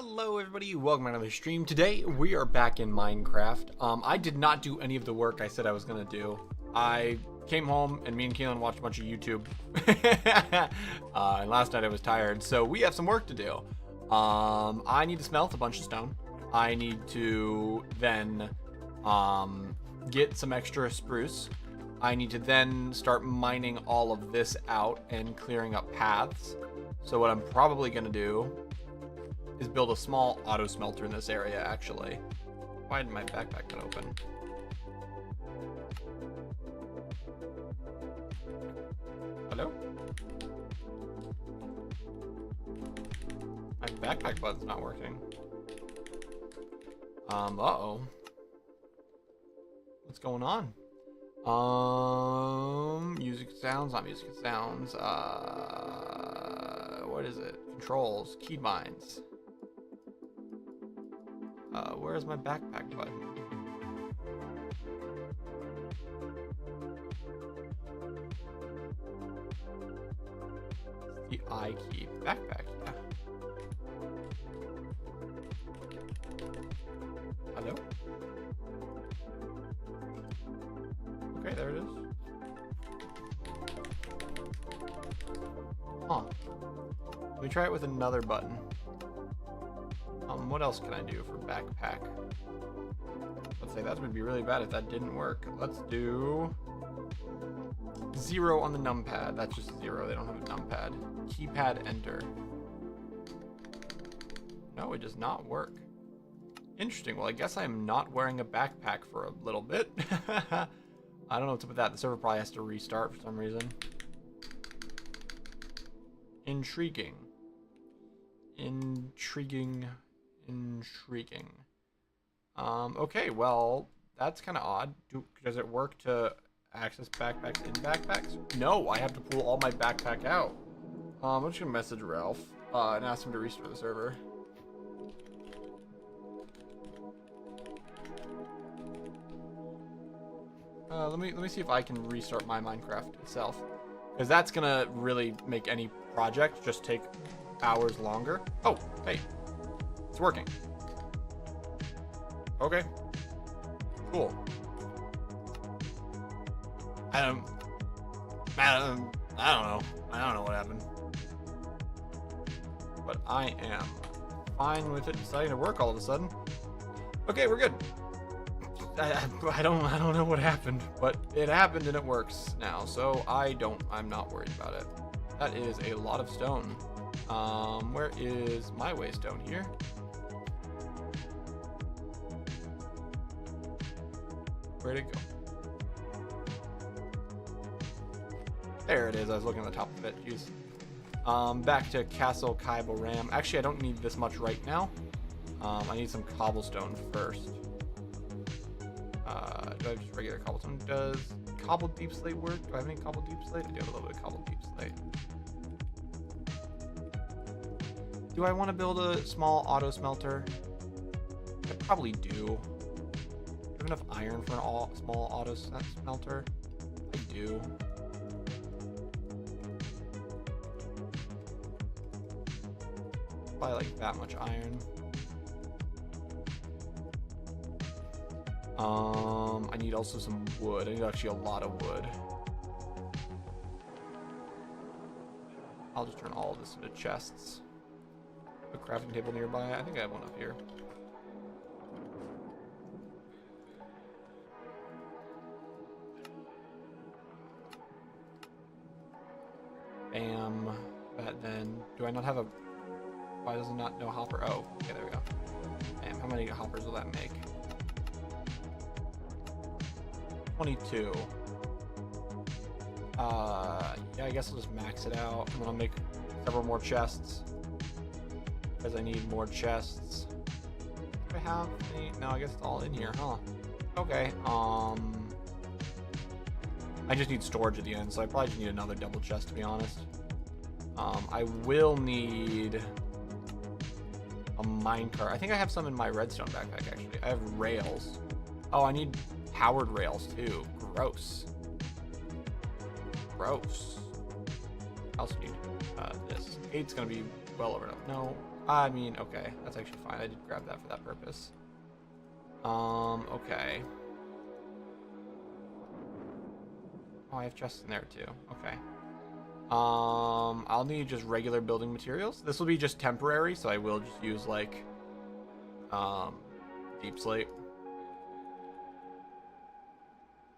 Hello everybody, welcome to another stream. Today we are back in Minecraft. I did not do any of the work I said I was gonna do. I came home and me and Keelan watched a bunch of YouTube. And last night I was tired, so we have some work to do. I need to smelt a bunch of stone. I need to then get some extra spruce. I need to then start mining all of this out and clearing up paths. So what I'm probably gonna do is build a small auto smelter in this area, actually. Why did my backpack get open? Hello? My backpack button's not working. Uh-oh. What's going on? Music sounds, not music sounds. What is it? Controls, keybinds. Where's my backpack button? The I key. Backpack, yeah. Hello? Okay, there it is. Huh. Let me try it with another button. What else can I do for backpack? Let's say that would be really bad if that didn't work. Let's do 0 on the numpad. That's just 0. They don't have a numpad. Keypad enter. No, it does not work. Interesting. Well, I guess I'm not wearing a backpack for a little bit. I don't know what's up with that. The server probably has to restart for some reason. Intriguing. Okay, well, that's kind of odd. Does it work to access backpacks in backpacks? No, I have to pull all my backpack out. I'm just gonna message Ralph and ask him to restart the server. Let me see if I can restart my Minecraft itself, because that's gonna really make any project just take hours longer. Oh, hey, it's working. Okay, cool. I don't know what happened, but I am fine with it deciding to work all of a sudden. Okay, we're good. I don't know what happened, but it happened and it works now, so I'm not worried about it. That is a lot of stone. Where is my waystone? Here? Where'd it go? There it is. I was looking at the top of it. Jeez. Back to Castle Kaibo Ram. Actually, I don't need this much right now. I need some cobblestone first. Do I have just regular cobblestone? Does cobbled deep slate work? Do I have any cobbled deep slate? I do have a little bit of cobbled deep slate. Do I want to build a small auto smelter? I probably do. Do I have enough iron for a small auto smelter? I do. Probably like that much iron. I need also some wood. I need actually a lot of wood. I'll just turn all of this into chests. A crafting table nearby. I think I have one up here. Bam. That then. Do I not have a... Why does it not know hopper? Oh, okay, there we go. Bam. How many hoppers will that make? 22. Yeah, I guess I'll just max it out, and then I'll make several more chests, because I need more chests. Do I have any? No, I guess it's all in here, huh? Okay, I just need storage at the end, so I probably just need another double chest, to be honest. I will need a minecart. I think I have some in my redstone backpack, actually. I have rails. Oh, I need powered rails too. Gross. I also need this. 8's gonna be well over enough. No, I mean, okay, that's actually fine. I did grab that for that purpose. Okay. Oh, I have chests in there too. Okay. I'll need just regular building materials. This will be just temporary, so I will just use like, deep slate.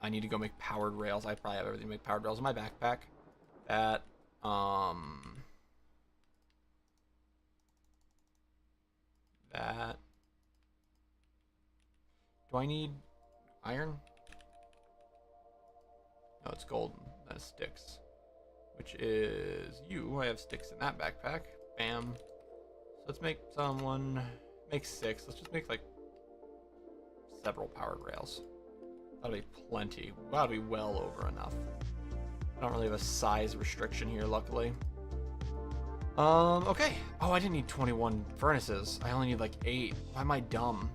I need to go make powered rails. I probably have everything to make powered rails in my backpack. That, that. Do I need iron? No, it's golden. That's sticks. Which is you. I have sticks in that backpack. Bam. So let's make make 6. Let's just make like several powered rails. That'll be plenty. That'll be well over enough. I don't really have a size restriction here, luckily. Okay. Oh, I didn't need 21 furnaces. I only need like 8. Why am I dumb?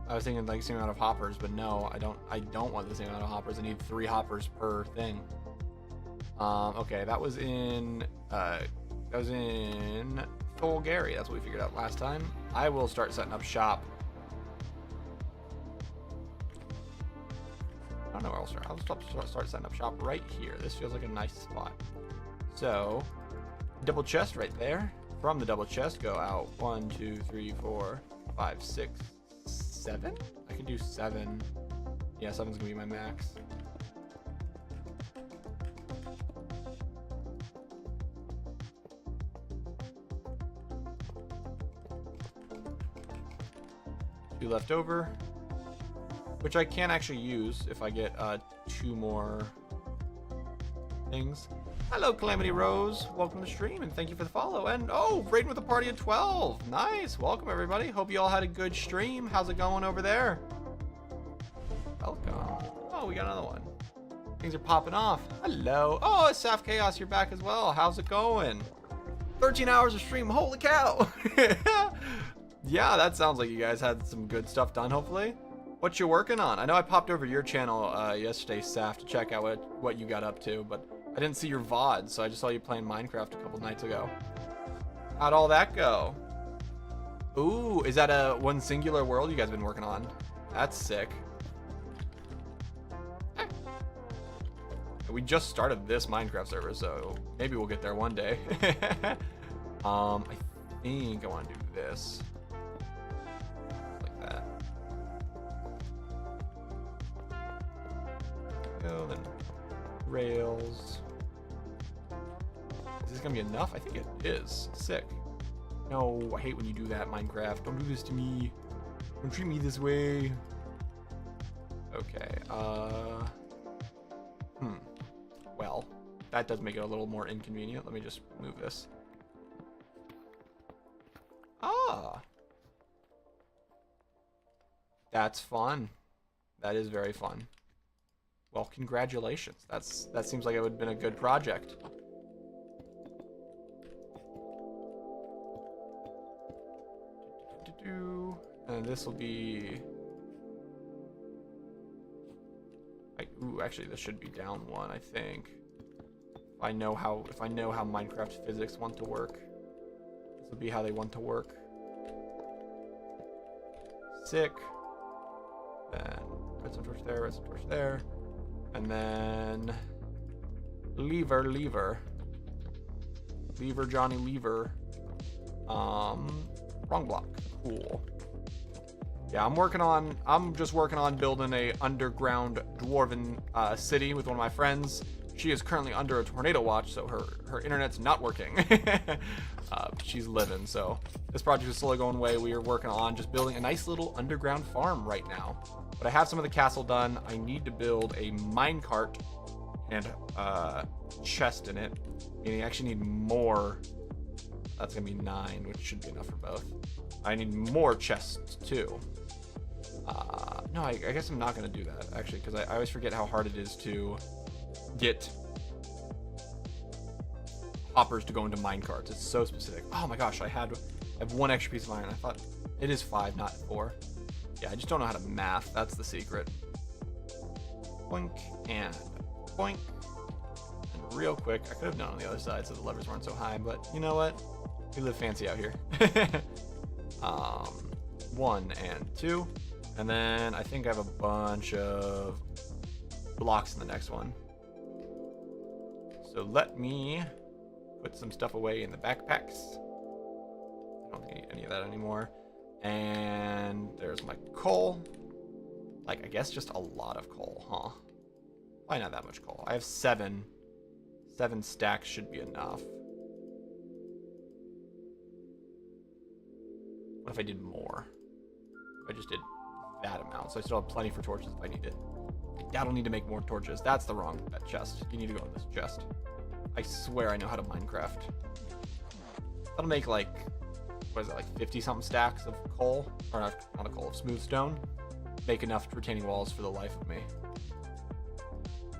I was thinking like the same amount of hoppers, but no, I don't want the same amount of hoppers. I need 3 hoppers per thing. Okay, that was in Thulgari. That's what we figured out last time. I will start setting up shop. I don't know where else. I'll start setting up shop right here. This feels like a nice spot. So, double chest right there. From the double chest, go out 1, 2, 3, 4, 5, 6, 7. I can do 7. Yeah, 7's gonna be my max. Two left over, which I can actually use if I get 2 more things. Hello, Calamity Rose. Welcome to the stream, and thank you for the follow. And oh, raiding with a party of 12. Nice. Welcome, everybody. Hope you all had a good stream. How's it going over there? Welcome. Oh, we got another one. Things are popping off. Hello. Oh, Saf Chaos, you're back as well. How's it going? 13 hours of stream. Holy cow. Yeah, that sounds like you guys had some good stuff done, hopefully. What you working on? I know I popped over your channel yesterday, Saf, to check out what you got up to, but I didn't see your VOD, so I just saw you playing Minecraft a couple nights ago. How'd all that go? Ooh, is that a one singular world you guys been working on? That's sick. We just started this Minecraft server, so maybe we'll get there one day. I think I want to do this. Like that. Go, then rails. Is this gonna be enough? I think it is. Sick. No, I hate when you do that, Minecraft. Don't do this to me. Don't treat me this way. Okay, well, that does make it a little more inconvenient. Let me just move this. Ah. That's fun. That is very fun. Well, congratulations. That seems like it would have been a good project. And this will be like, ooh, actually this should be down 1, I think. If I know how Minecraft physics want to work. This will be how they want to work. Sick. Then redstone torch there, redstone torch there. And then lever Johnny lever. Wrong block. Cool. Yeah, I'm just working on building a underground dwarven city with one of my friends. She is currently under a tornado watch, so her internet's not working. She's living, so this project is slowly going away. We are working on just building a nice little underground farm right now. But I have some of the castle done. I need to build a minecart and chest in it. Meaning I actually need more. That's gonna be 9, which should be enough for both. I need more chests too. No, I guess I'm not gonna do that actually, because I always forget how hard it is to get hoppers to go into minecarts. It's so specific. Oh my gosh, I have 1 extra piece of iron. I thought it is 5, not 4. Yeah, I just don't know how to math. That's the secret. Boink and boink. And real quick, I could have done on the other side so the levers weren't so high, but you know what? We live fancy out here. 1 and 2. And then I think I have a bunch of blocks in the next one. So let me put some stuff away in the backpacks. I don't think I need any of that anymore. And there's my coal. Like, I guess just a lot of coal, huh? Why not that much coal? I have 7. 7 stacks should be enough. What if I did more? If I just did that amount. So I still have plenty for torches if I need it. I don't need to make more torches. That's the wrong chest. You need to go in this chest. I swear I know how to Minecraft. That'll make like, what is it, like 50 something stacks of coal? Or not a coal, of smooth stone. Make enough retaining walls for the life of me.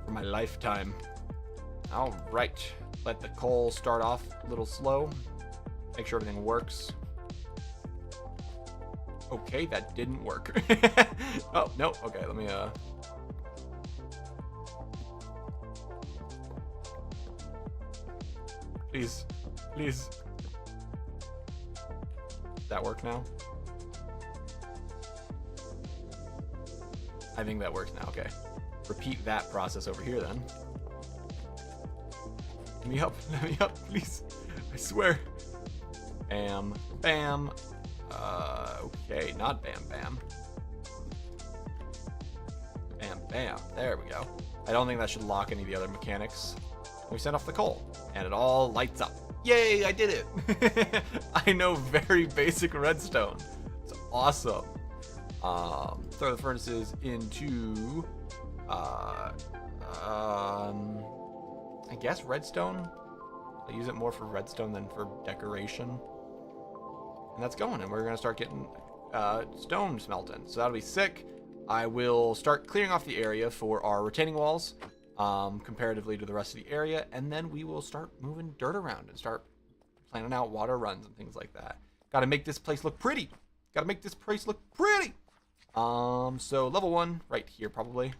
For my lifetime. Alright. Let the coal start off a little slow. Make sure everything works. Okay, that didn't work. Oh, no. Okay, let me, Please. Please. Does that work now? I think that works now, okay. Repeat that process over here, then. Let me up, please. I swear. Bam, bam. Okay, not bam, bam. Bam, bam. There we go. I don't think that should lock any of the other mechanics. We send off the coal, and it all lights up. Yay, I did it! I know very basic redstone. It's awesome. Throw the furnaces into, I guess redstone. I use it more for redstone than for decoration. And that's going, and we're gonna start getting stone smelting. So that'll be sick. I will start clearing off the area for our retaining walls, comparatively to the rest of the area, and then we will start moving dirt around and start planning out water runs and things like that. Got to make this place look pretty. Got to make this place look pretty. So level 1 right here probably.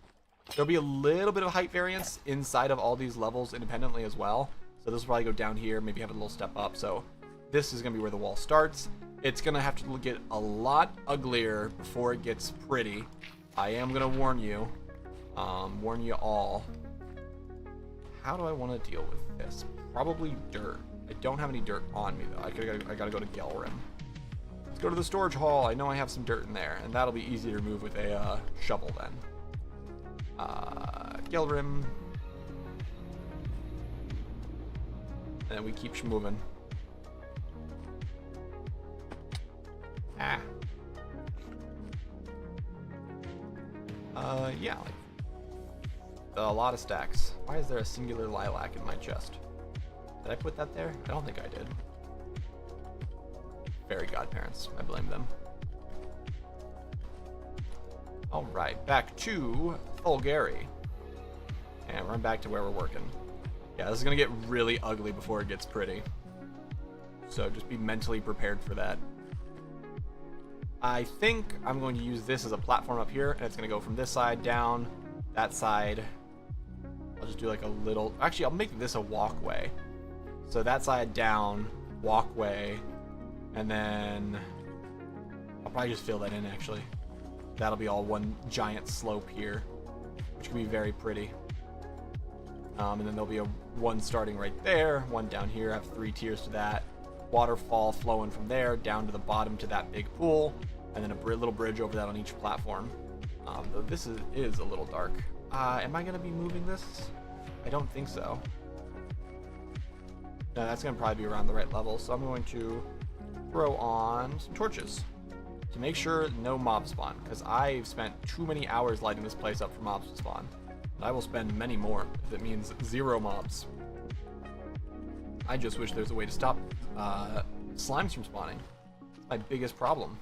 There'll be a little bit of height variance inside of all these levels independently as well. So this will probably go down here, maybe have a little step up. So this is gonna be where the wall starts. It's gonna have to get a lot uglier before it gets pretty. I am gonna warn you all. How do I want to deal with this? Probably dirt. I don't have any dirt on me though. I gotta go to Gelrim. Let's go to the storage hall. I know I have some dirt in there, and that'll be easy to remove with a shovel then. Gelrim. And then we keep moving. Yeah, like a lot of stacks. Why is there a singular lilac in my chest? Did I put that there? I don't think I did. Fairy godparents. I blame them. Alright, back to Thulgari. And run back to where we're working. Yeah, this is going to get really ugly before it gets pretty. So just be mentally prepared for that. I think I'm going to use this as a platform up here, and it's going to go from this side down, that side. I'll just do like a little... Actually, I'll make this a walkway. So that side down, walkway, and then I'll probably just fill that in, actually. That'll be all one giant slope here, which can be very pretty. And then there'll be one starting right there, one down here. I have 3 tiers to that. Waterfall flowing from there down to the bottom to that big pool, and then a little bridge over that on each platform. Though this is a little dark. Am I going to be moving this? I don't think so. No, that's going to probably be around the right level, so I'm going to throw on some torches to make sure no mobs spawn, because I've spent too many hours lighting this place up for mobs to spawn. And I will spend many more if it means 0 mobs. I just wish there's a way to stop slimes from spawning. It's my biggest problem.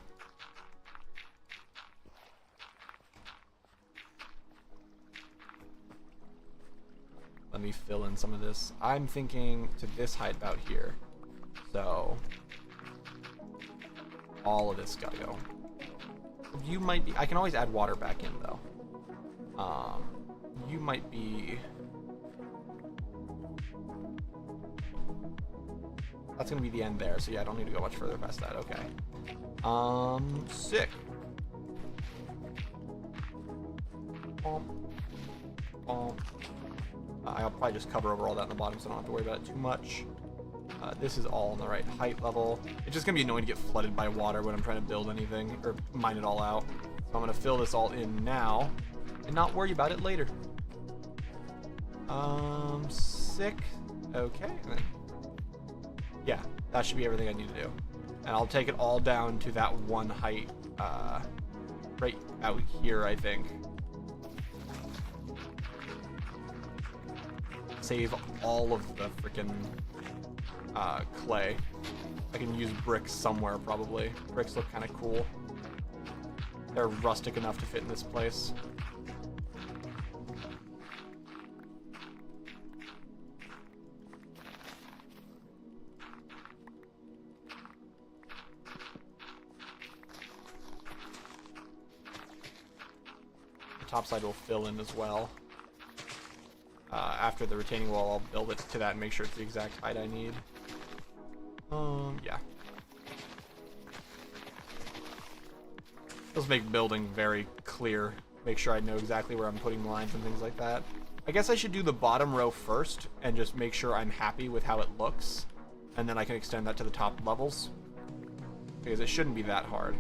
Let me fill in some of this. I'm thinking to this height about here. So all of this gotta go. You might be, I can always add water back in though. You might be, That's gonna be the end there. So yeah, I don't need to go much further past that. Okay. Sick. I'll probably just cover over all that in the bottom so I don't have to worry about it too much. This is all on the right height level. It's just gonna be annoying to get flooded by water when I'm trying to build anything or mine it all out. So I'm gonna fill this all in now and not worry about it later. Sick. Okay. Yeah, that should be everything I need to do. And I'll take it all down to that one height, right out here, I think. Save all of the freaking clay. I can use bricks somewhere, probably. Bricks look kind of cool. They're rustic enough to fit in this place. The top side will fill in as well. After the retaining wall, I'll build it to that and make sure it's the exact height I need. Yeah. Let's make building very clear. Make sure I know exactly where I'm putting lines and things like that. I guess I should do the bottom row first and just make sure I'm happy with how it looks. And then I can extend that to the top levels. Because it shouldn't be that hard.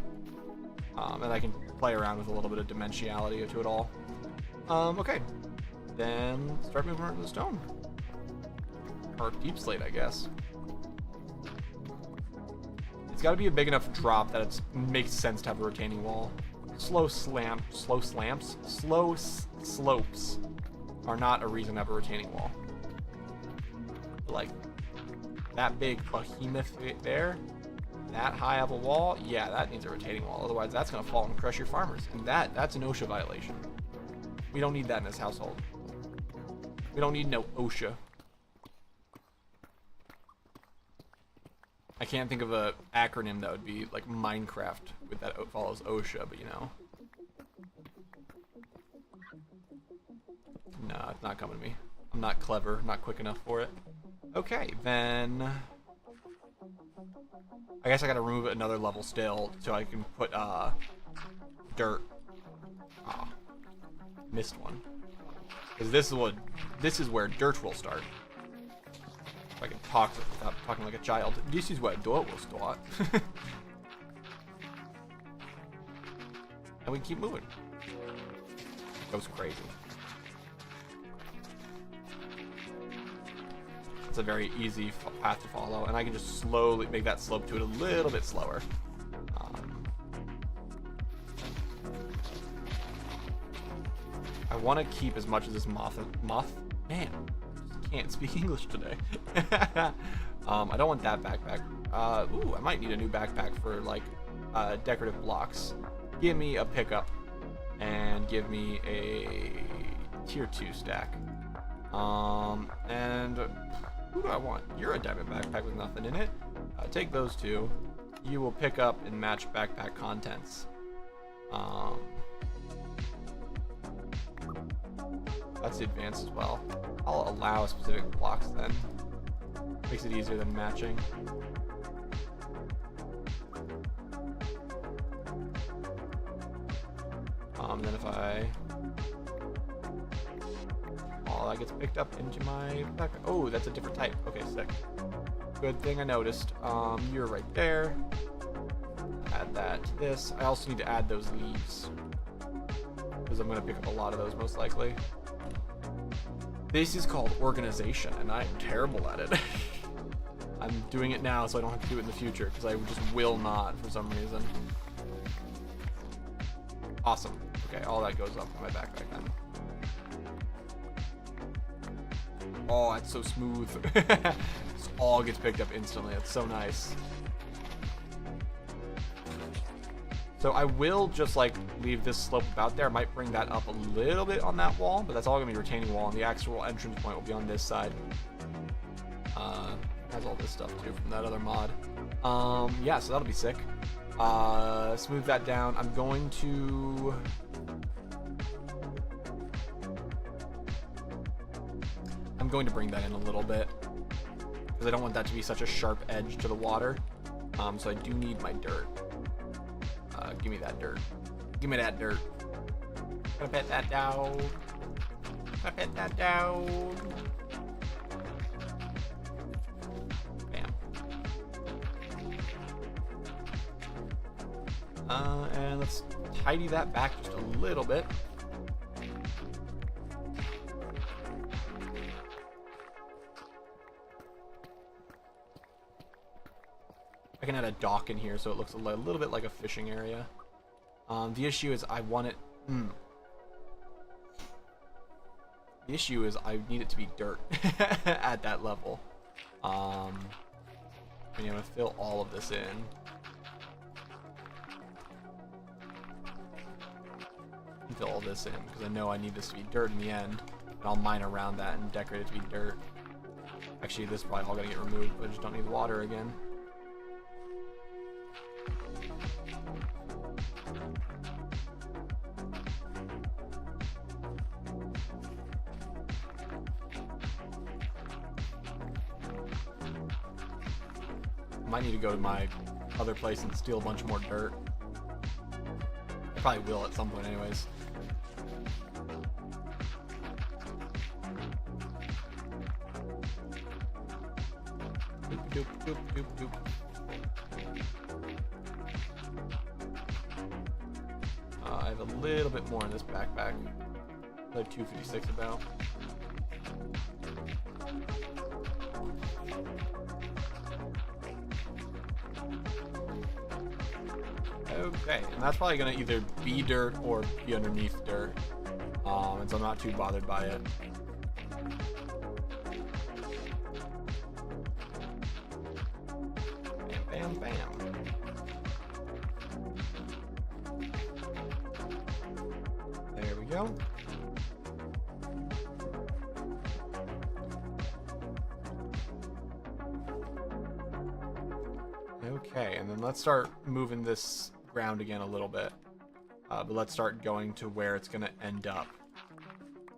And I can play around with a little bit of dimensionality to it all. Okay. Then start moving around the stone. Or deep slate, I guess. It's got to be a big enough drop that it makes sense to have a retaining wall. Slow slopes are not a reason to have a retaining wall. Like that big behemoth right there, that high of a wall, yeah, that needs a retaining wall. Otherwise, that's gonna fall and crush your farmers, and that's an OSHA violation. We don't need that in this household. We don't need no OSHA. I can't think of a acronym that would be like Minecraft with that follows OSHA, but you know. No, it's not coming to me. I'm not clever, not quick enough for it. Okay, then I guess I gotta remove another level still so I can put dirt. Ah, missed one. Because this is where dirt will start. If I can talk without talking like a child. This is where dirt will start. And we keep moving. Goes crazy. It's a very easy path to follow, and I can just slowly make that slope to it a little bit slower. I want to keep as much of this moth. Man, I can't speak English today. I don't want that backpack. Ooh, I might need a new backpack for like decorative blocks. Give me a pickup and give me a tier 2 stack. And who do I want? You're a diamond backpack with nothing in it. Take those two. You will pick up and match backpack contents. That's advanced as well. I'll allow specific blocks then. Makes it easier than matching. Then if all that gets picked up into my backpack. Oh, that's a different type. Okay, sick. Good thing I noticed. You're right there. Add that to this. I also need to add those leaves because I'm going to pick up a lot of those most likely. This is called organization, and I'm terrible at it. I'm doing it now so I don't have to do it in the future because I just will not for some reason. Awesome. Okay, all that goes up in my backpack then. Oh, that's so smooth. This all gets picked up instantly. It's so nice. So I will just like leave this slope about there. I might bring that up a little bit on that wall, but that's all gonna be retaining wall, and the actual entrance point will be on this side. Has all this stuff too from that other mod. Yeah, so that'll be sick. Smooth that down. I'm going to bring that in a little bit. because I don't want that to be such a sharp edge to the water. So I do need my dirt. Give me that dirt. Give me that dirt. Gotta pet that down. Gotta pet that down. Bam. And let's tidy that back just a little bit. I can add a dock in here so it looks a little bit like a fishing area. The issue is I want it... The issue is I need it to be dirt at that level. I mean, I'm going to fill all of this in. Fill all this in because I know I need this to be dirt in the end. And I'll mine around that and decorate it to be dirt. Actually, this is probably all going to get removed, but I just don't need water again. Might need to go to my other place and steal a bunch more dirt. I probably will at some point anyways. Doop, doop, doop, doop, doop. I have a little bit more in this backpack. Another 256 about. Okay, and that's probably going to either be dirt or be underneath dirt, and so I'm not too bothered by it. Bam, bam, bam. There we go. Okay, and then let's start moving this ground again a little bit, but let's start going to where it's going to end up,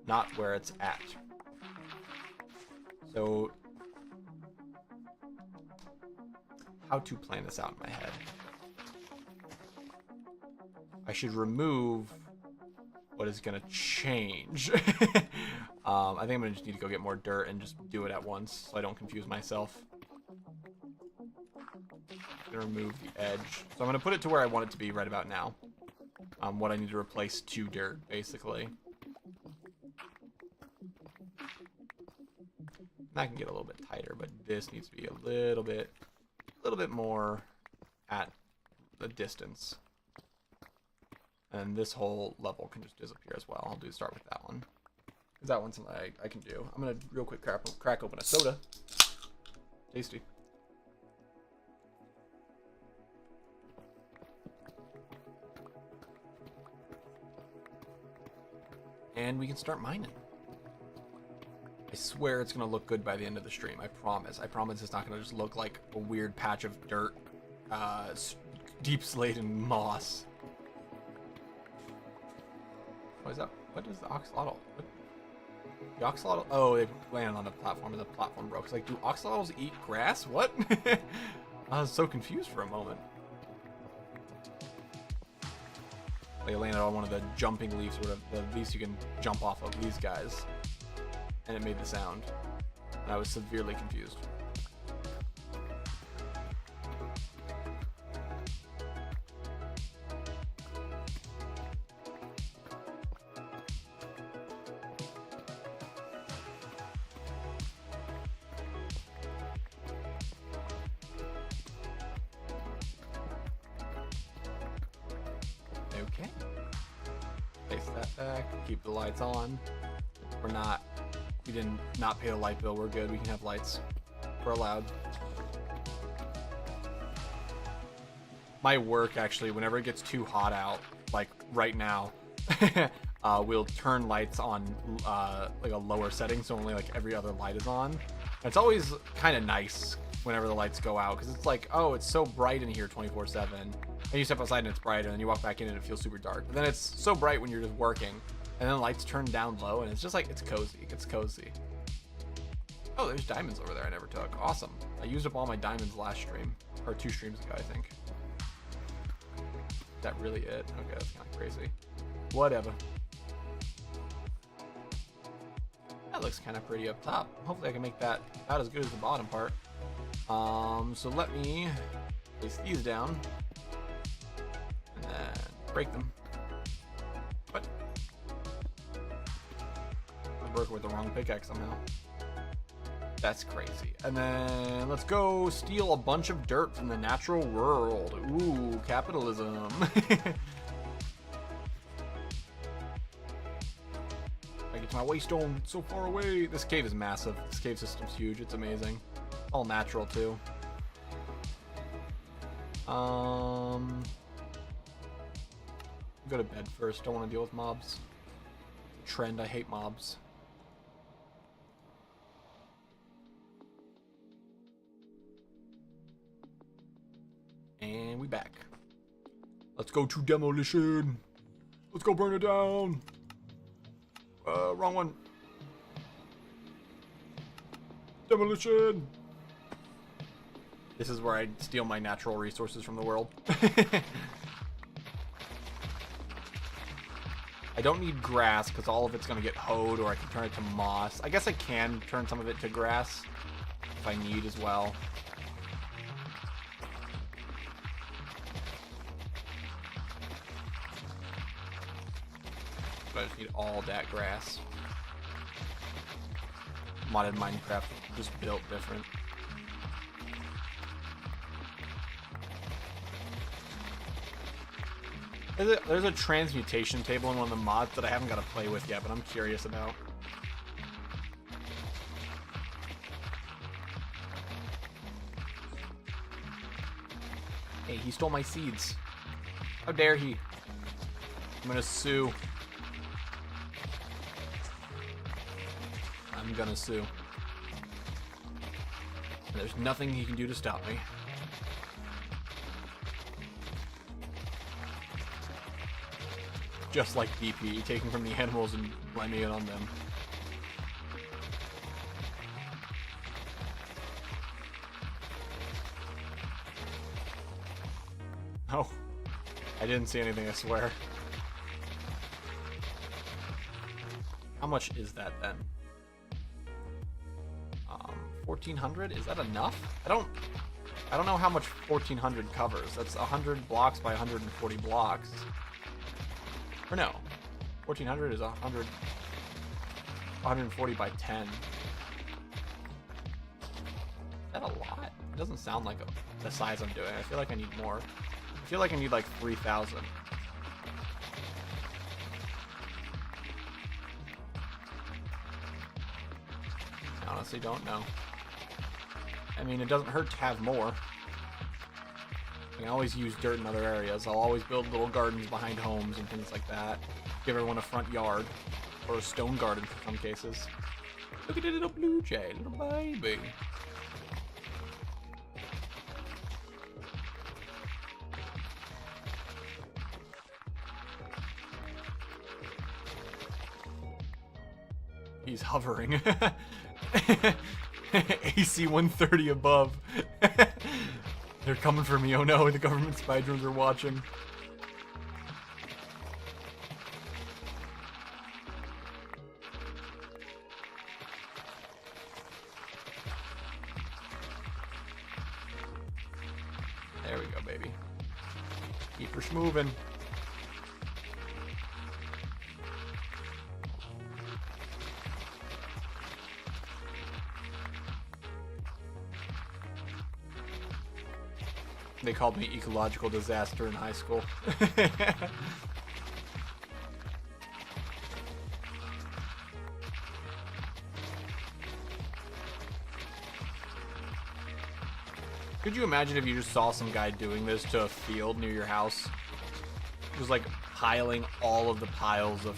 not where it's at. So how to plan this out in my head? I should remove what is going to change. I think I'm going to just need to go get more dirt and just do it at once so I don't confuse myself. Gonna remove the edge, so I'm gonna put it to where I want it to be right about now. What I need to replace to dirt, basically. That can get a little bit tighter, but this needs to be a little bit more at the distance. And this whole level can just disappear as well. I'll start with that one, because that one's something I can do. I'm gonna real quick crack open a soda. Tasty. And we can start mining. I swear it's gonna look good by the end of the stream. I promise. I promise it's not gonna just look like a weird patch of dirt, deep slate and moss. What is that? What is the oxalotl? What? The oxalotl? Oh, they landed on a platform and the platform broke. It's like, do oxalotls eat grass? What? I was so confused for a moment. They landed on one of the jumping leaves, or the leaves you can jump off of, these guys. And it made the sound. And I was severely confused. Okay. Place that back. Keep the lights on. We didn't not pay the light bill. We're good. We can have lights. We're allowed. My work, actually, whenever it gets too hot out, like right now, we'll turn lights on like a lower setting, so only like every other light is on. And it's always kind of nice whenever the lights go out, because it's like, oh, it's so bright in here 24/7. And you step outside and it's bright, and then you walk back in and it feels super dark. But then it's so bright when you're just working, and then the lights turn down low, and it's just like, it's cozy. It's cozy. Oh, there's diamonds over there I never took. Awesome. I used up all my diamonds last stream. Or 2 streams ago, I think. Is that really it? Okay, that's kind of crazy. Whatever. That looks kind of pretty up top. Hopefully I can make that about as good as the bottom part. So let me place these down. And then break them. What? I'm working with the wrong pickaxe somehow. That's crazy. And then let's go steal a bunch of dirt from the natural world. Ooh, capitalism. I get to my waystone so far away. This cave is massive. This cave system's huge. It's amazing. All natural too. Go to bed first. Don't want to deal with mobs. Trend. I hate mobs. And we back. Let's go to demolition. Let's go burn it down. Wrong one. Demolition. This is where I steal my natural resources from the world. I don't need grass because all of it's going to get hoed, or I can turn it to moss. I guess I can turn some of it to grass if I need as well. But I just need all that grass. Modded Minecraft, just built different. There's a transmutation table in one of the mods that I haven't got to play with yet, but I'm curious about. Hey, he stole my seeds. How dare he? I'm gonna sue. I'm gonna sue. There's nothing he can do to stop me. Just like DP, taking from the animals and blaming it on them. Oh, I didn't see anything, I swear. How much is that then? 1400? Is that enough? I don't know how much 1400 covers. That's 100 blocks by 140 blocks. Or no, 1400 is 140 by 10. Is that a lot? It doesn't sound like the size I'm doing. I feel like I need more. I feel like I need like 3,000. I honestly don't know. I mean, it doesn't hurt to have more. I can always use dirt in other areas. I'll always build little gardens behind homes and things like that. Give everyone a front yard. Or a stone garden for some cases. Look at the little blue jay, little baby. He's hovering. AC 130 above. They're coming for me. Oh no, the government spy drones are watching. There we go, baby. Keep her moving. They called me ecological disaster in high school. Could you imagine if you just saw some guy doing this to a field near your house? Just like piling all of the piles of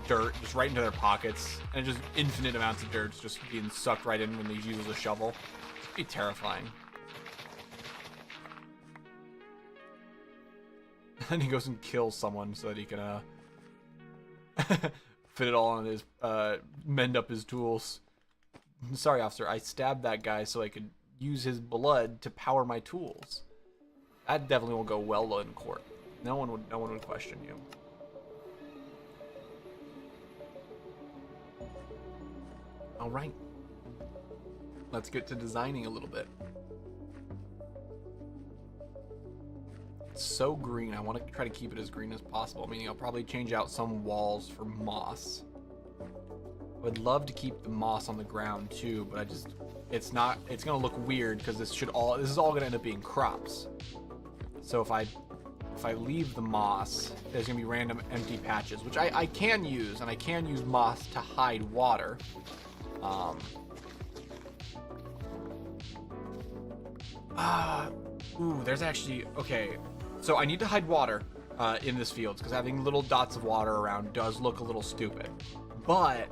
dirt just right into their pockets, and just infinite amounts of dirt just being sucked right in when they use a shovel. It'd be terrifying. And he goes and kills someone so that he can fit it all on his, mend up his tools. Sorry, officer, I stabbed that guy so I could use his blood to power my tools. That definitely will go well in court. No one would question you. All right. Let's get to designing a little bit. It's so green. I want to try to keep it as green as possible, meaning I'll probably change out some walls for moss. I would love to keep the moss on the ground too, but it's going to look weird because this is all going to end up being crops. So if I leave the moss, there's going to be random empty patches, which I can use, and I can use moss to hide water. There's actually, okay, so I need to hide water in this field because having little dots of water around does look a little stupid. But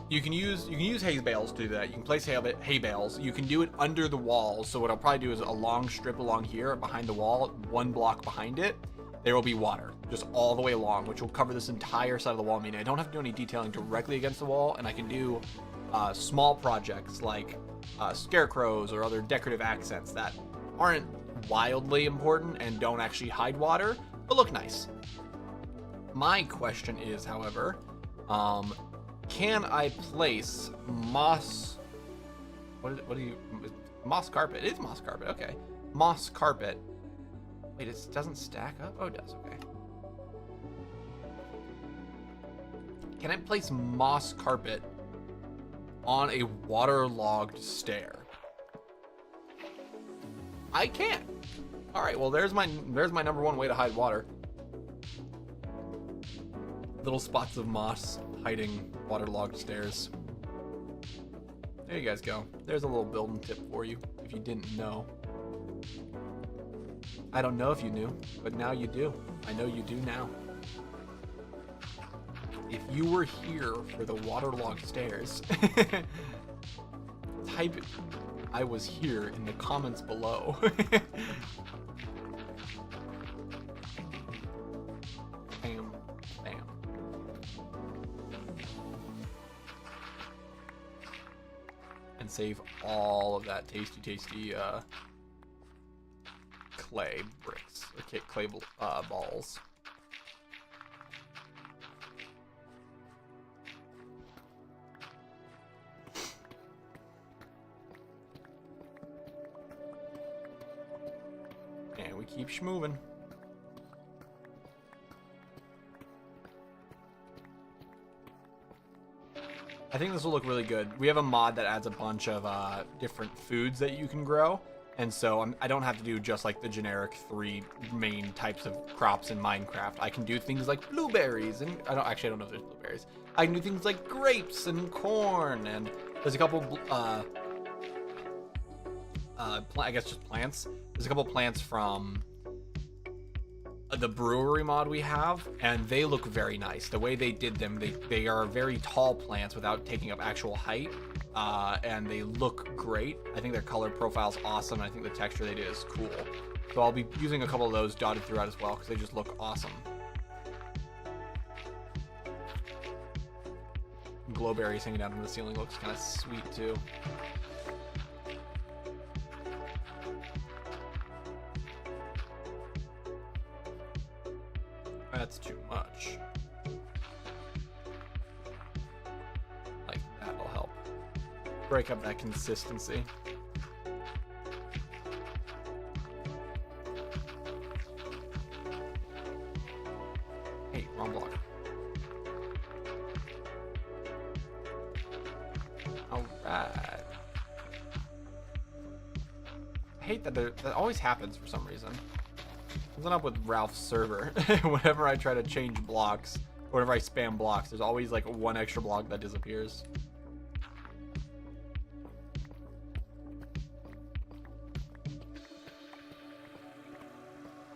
you can use hay bales to do that. You can place hay bales. You can do it under the walls. So what I'll probably do is a long strip along here behind the wall, 1 block behind it. There will be water just all the way along, which will cover this entire side of the wall. Meaning I don't have to do any detailing directly against the wall, and I can do small projects like scarecrows or other decorative accents that aren't wildly important and don't actually hide water, but look nice. My question is, however, can I place moss? What do you? Moss carpet. It is moss carpet. Okay, moss carpet. Wait, it doesn't stack up. Oh, it does. Okay. Can I place moss carpet on a waterlogged stair? I can. All right. Well, there's my number one way to hide water. Little spots of moss hiding waterlogged stairs. There you guys go. There's a little building tip for you if you didn't know. I don't know if you knew, but now you do. I know you do now. If you were here for the waterlogged stairs, type I was here in the comments below. Bam, bam. And save all of that tasty clay bricks, okay, clay balls. And we keep schmoving. I think this will look really good. We have a mod that adds a bunch of different foods that you can grow. And so I don't have to do just like the generic 3 main types of crops in Minecraft. I can do things like blueberries, and I don't know if there's blueberries. I can do things like grapes and corn, and there's a couple, I guess just plants. There's a couple plants from the brewery mod we have, and they look very nice. The way they did them, they are very tall plants without taking up actual height. And they look great. I think their color profile's awesome. And I think the texture they did is cool. So I'll be using a couple of those dotted throughout as well because they just look awesome. Glowberries hanging down from the ceiling looks kind of sweet too. That's too much. Like that'll help break up that consistency. Hey, wrong block. All right. I hate that that always happens for some reason. Something up with Ralph's server. Whenever I try to change blocks, or whenever I spam blocks, there's always like 1 extra block that disappears.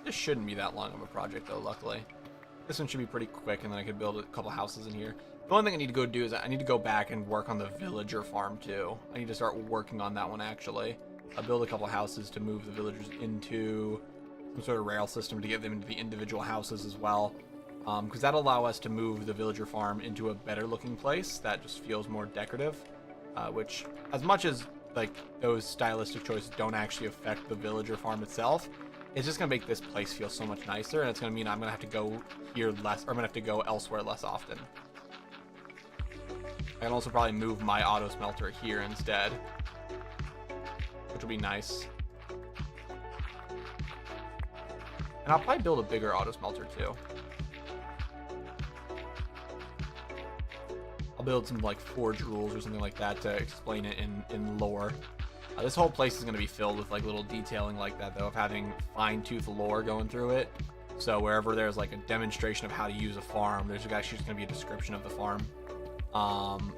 This shouldn't be that long of a project though, luckily. This one should be pretty quick, and then I could build a couple houses in here. The only thing I need to go do is I need to go back and work on the villager farm too. I need to start working on that one actually. I'll build a couple houses to move the villagers into some sort of rail system to get them into the individual houses as well. because that'll allow us to move the villager farm into a better looking place that just feels more decorative, which, as much as like those stylistic choices don't actually affect the villager farm itself, it's just gonna make this place feel so much nicer, and it's gonna mean I'm gonna have to go here less, or I'm gonna have to go elsewhere less often. I can also probably move my auto smelter here instead, which will be nice. And I'll probably build a bigger auto smelter too. I'll build some like forge rules or something like that to explain it in lore. This whole place is going to be filled with like little detailing like that, though, of having fine-tooth lore going through it. So wherever there's like a demonstration of how to use a farm, there's actually just going to be a description of the farm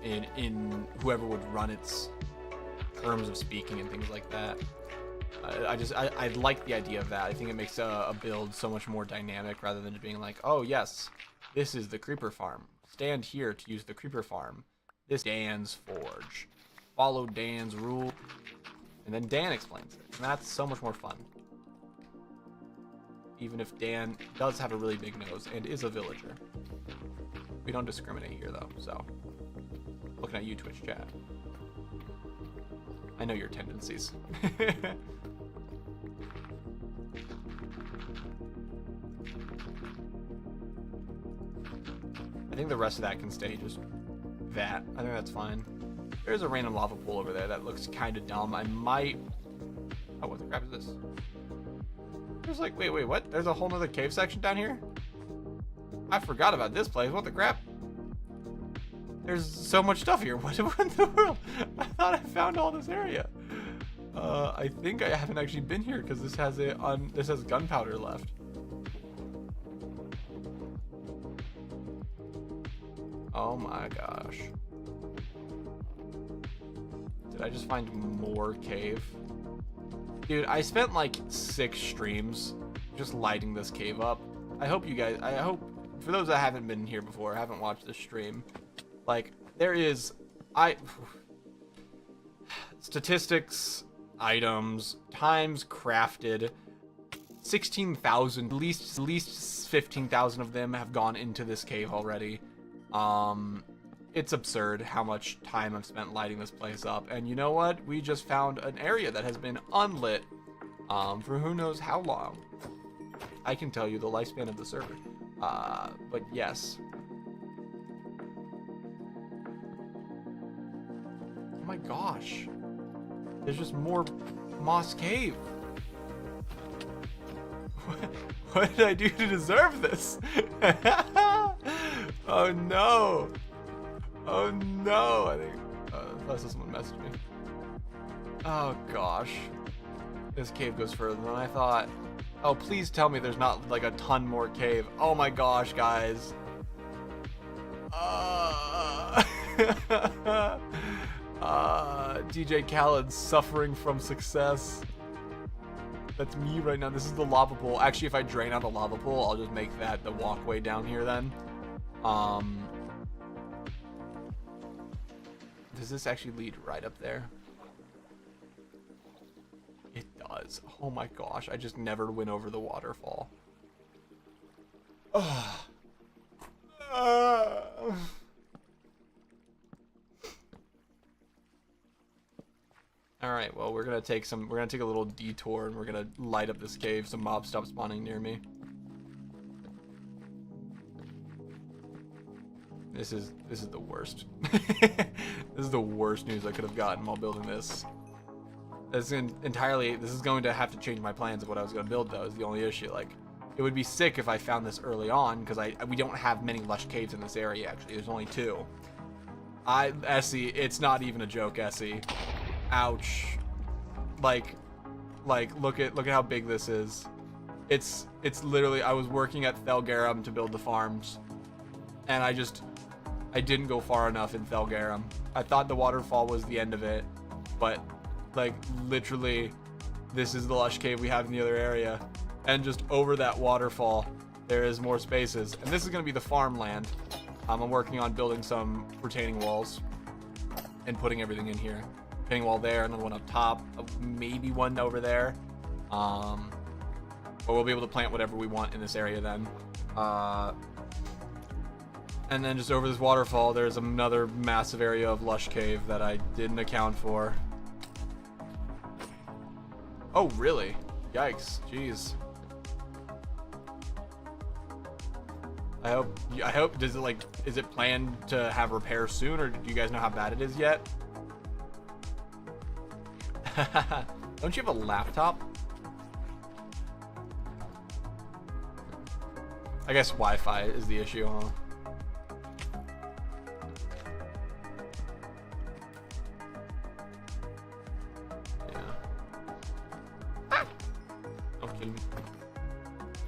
in whoever would run its terms of speaking and things like that. I like the idea of that. I think it makes a build so much more dynamic rather than just being like, oh yes, this is the creeper farm. Stand here to use the creeper farm. This Dan's forge. Follow Dan's rule. And then Dan explains it. And that's so much more fun. Even if Dan does have a really big nose and is a villager. We don't discriminate here though, so. Looking at you, Twitch chat. I know your tendencies. I think the rest of that can stay just that. I think that's fine. There's a random lava pool over there that looks kind of dumb. I might... Oh, what the crap is this? There's like... Wait, what? There's a whole nother cave section down here? I forgot about this place. What the crap? There's so much stuff here. What in the world? I thought I found all this area. I think I haven't actually been here because this has this has gunpowder left. Oh my gosh. Did I just find more cave? Dude, I spent like 6 streams just lighting this cave up. I hope, for those that haven't been here before, haven't watched this stream, like, there is, statistics, items, times crafted, 16,000, at least 15,000 of them have gone into this cave already. It's absurd how much time I've spent lighting this place up. And you know what? We just found an area that has been unlit for who knows how long. I can tell you the lifespan of the server. But yes. Oh my gosh. There's just more Moss Cave. What did I do to deserve this? Oh no. Oh no. I think I thought someone messaged me. Oh gosh. This cave goes further than I thought. Oh, please tell me there's not like a ton more cave. Oh my gosh, guys. DJ Khaled's suffering from success. That's me right now. This is the lava pool. Actually, if I drain out the lava pool, I'll just make that the walkway down here then. Does this actually lead right up there? It does. Oh my gosh, I just never went over the waterfall. Alright, well, we're gonna take a little detour and we're gonna light up this cave so mobs stop spawning near me. This is the worst. This is the worst news I could have gotten while building this. This is going to have to change my plans of what I was going to build, though, is the only issue. Like, it would be sick if I found this early on, because we don't have many lush caves in this area, actually. There's only 2. Essie, it's not even a joke, Essie. Ouch. Like, look at how big this is. It's literally, I was working at Thelgarum to build the farms, and I didn't go far enough in Thelgarum. I thought the waterfall was the end of it, but like literally this is the lush cave we have in the other area, and just over that waterfall there is more spaces, and this is going to be the farmland. I'm working on building some retaining walls and putting everything in here. Retaining wall there, another one up top, maybe one over there, but we'll be able to plant whatever we want in this area then. And then just over this waterfall, there's another massive area of lush cave that I didn't account for. Oh, really? Yikes. Jeez. I hope, does it like, is it planned to have repair soon, or do you guys know how bad it is yet? Don't you have a laptop? I guess Wi-Fi is the issue, huh?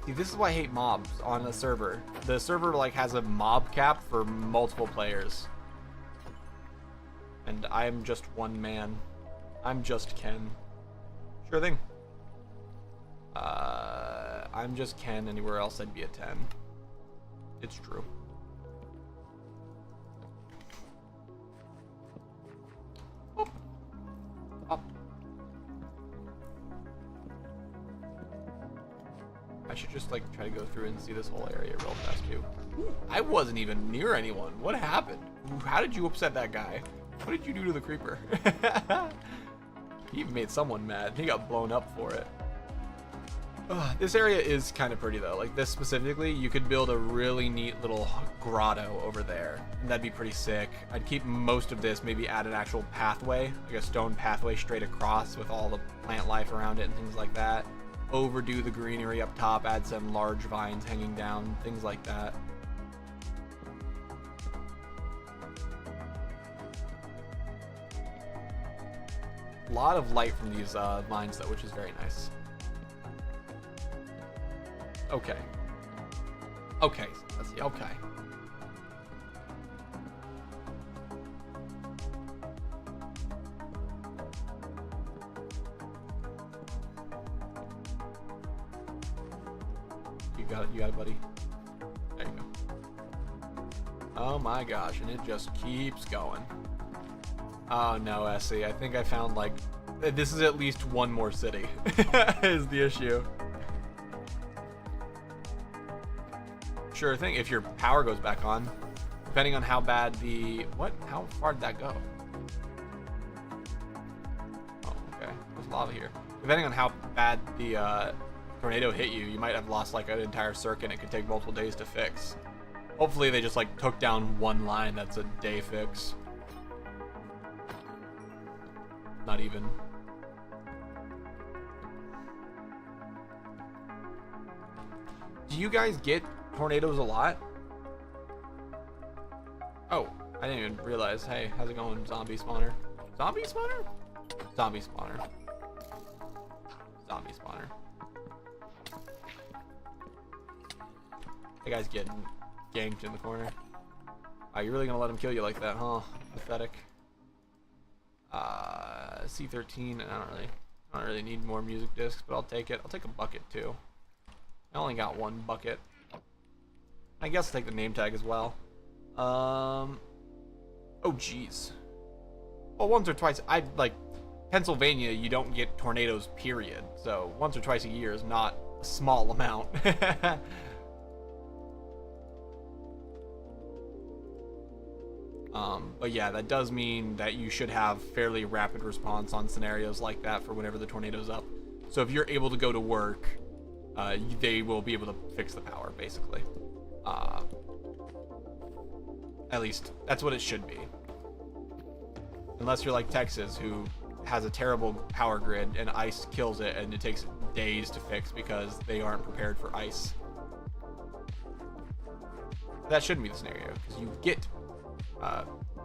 See, this is why I hate mobs on the server. The server like has a mob cap for multiple players. And I'm just one man. I'm just Ken. Sure thing. I'm just Ken. Anywhere else I'd be a 10. It's true. Oh. Oh. I should just like try to go through and see this whole area real fast too. I wasn't even near anyone. What happened? How did you upset that guy? What did you do to the creeper? He even made someone mad. He got blown up for it. This area is kind of pretty though. Like this specifically, you could build a really neat little grotto over there. And that'd be pretty sick. I'd keep most of this, maybe add an actual pathway, like a stone pathway straight across with all the plant life around it and things like that. Overdo the greenery up top, add some large vines hanging down, things like that. A lot of light from these vines though, which is very nice. Okay. Okay, let's see, okay. You got it, buddy. There you go. Oh my gosh, and it just keeps going. Oh no, Essie, I think I found like, this is at least one more city, is the issue. Sure thing, if your power goes back on, depending on how bad the, what? How far did that go? Oh, okay, there's lava here. Depending on how bad the tornado hit you, you might have lost like an entire circuit and it could take multiple days to fix. Hopefully they just like took down one line that's a day fix. Not even. Do you guys get tornadoes a lot? Oh, I didn't even realize. Hey, how's it going, zombie spawner? Zombie spawner? Zombie spawner. Zombie spawner. That guy's getting ganked in the corner. Are you really gonna let him kill you like that, huh? Pathetic. C13. I don't really need more music discs, but I'll take it. I'll take a bucket too. I only got one bucket. I guess I'll take the name tag as well. Oh geez. Well, once or twice. I like Pennsylvania. You don't get tornadoes, period. So once or twice a year is not a small amount. But yeah, that does mean that you should have fairly rapid response on scenarios like that for whenever the tornado's up. So if you're able to go to work, they will be able to fix the power, basically. At least, that's what it should be. Unless you're like Texas, who has a terrible power grid and ice kills it and it takes days to fix because they aren't prepared for ice. That shouldn't be the scenario, because you get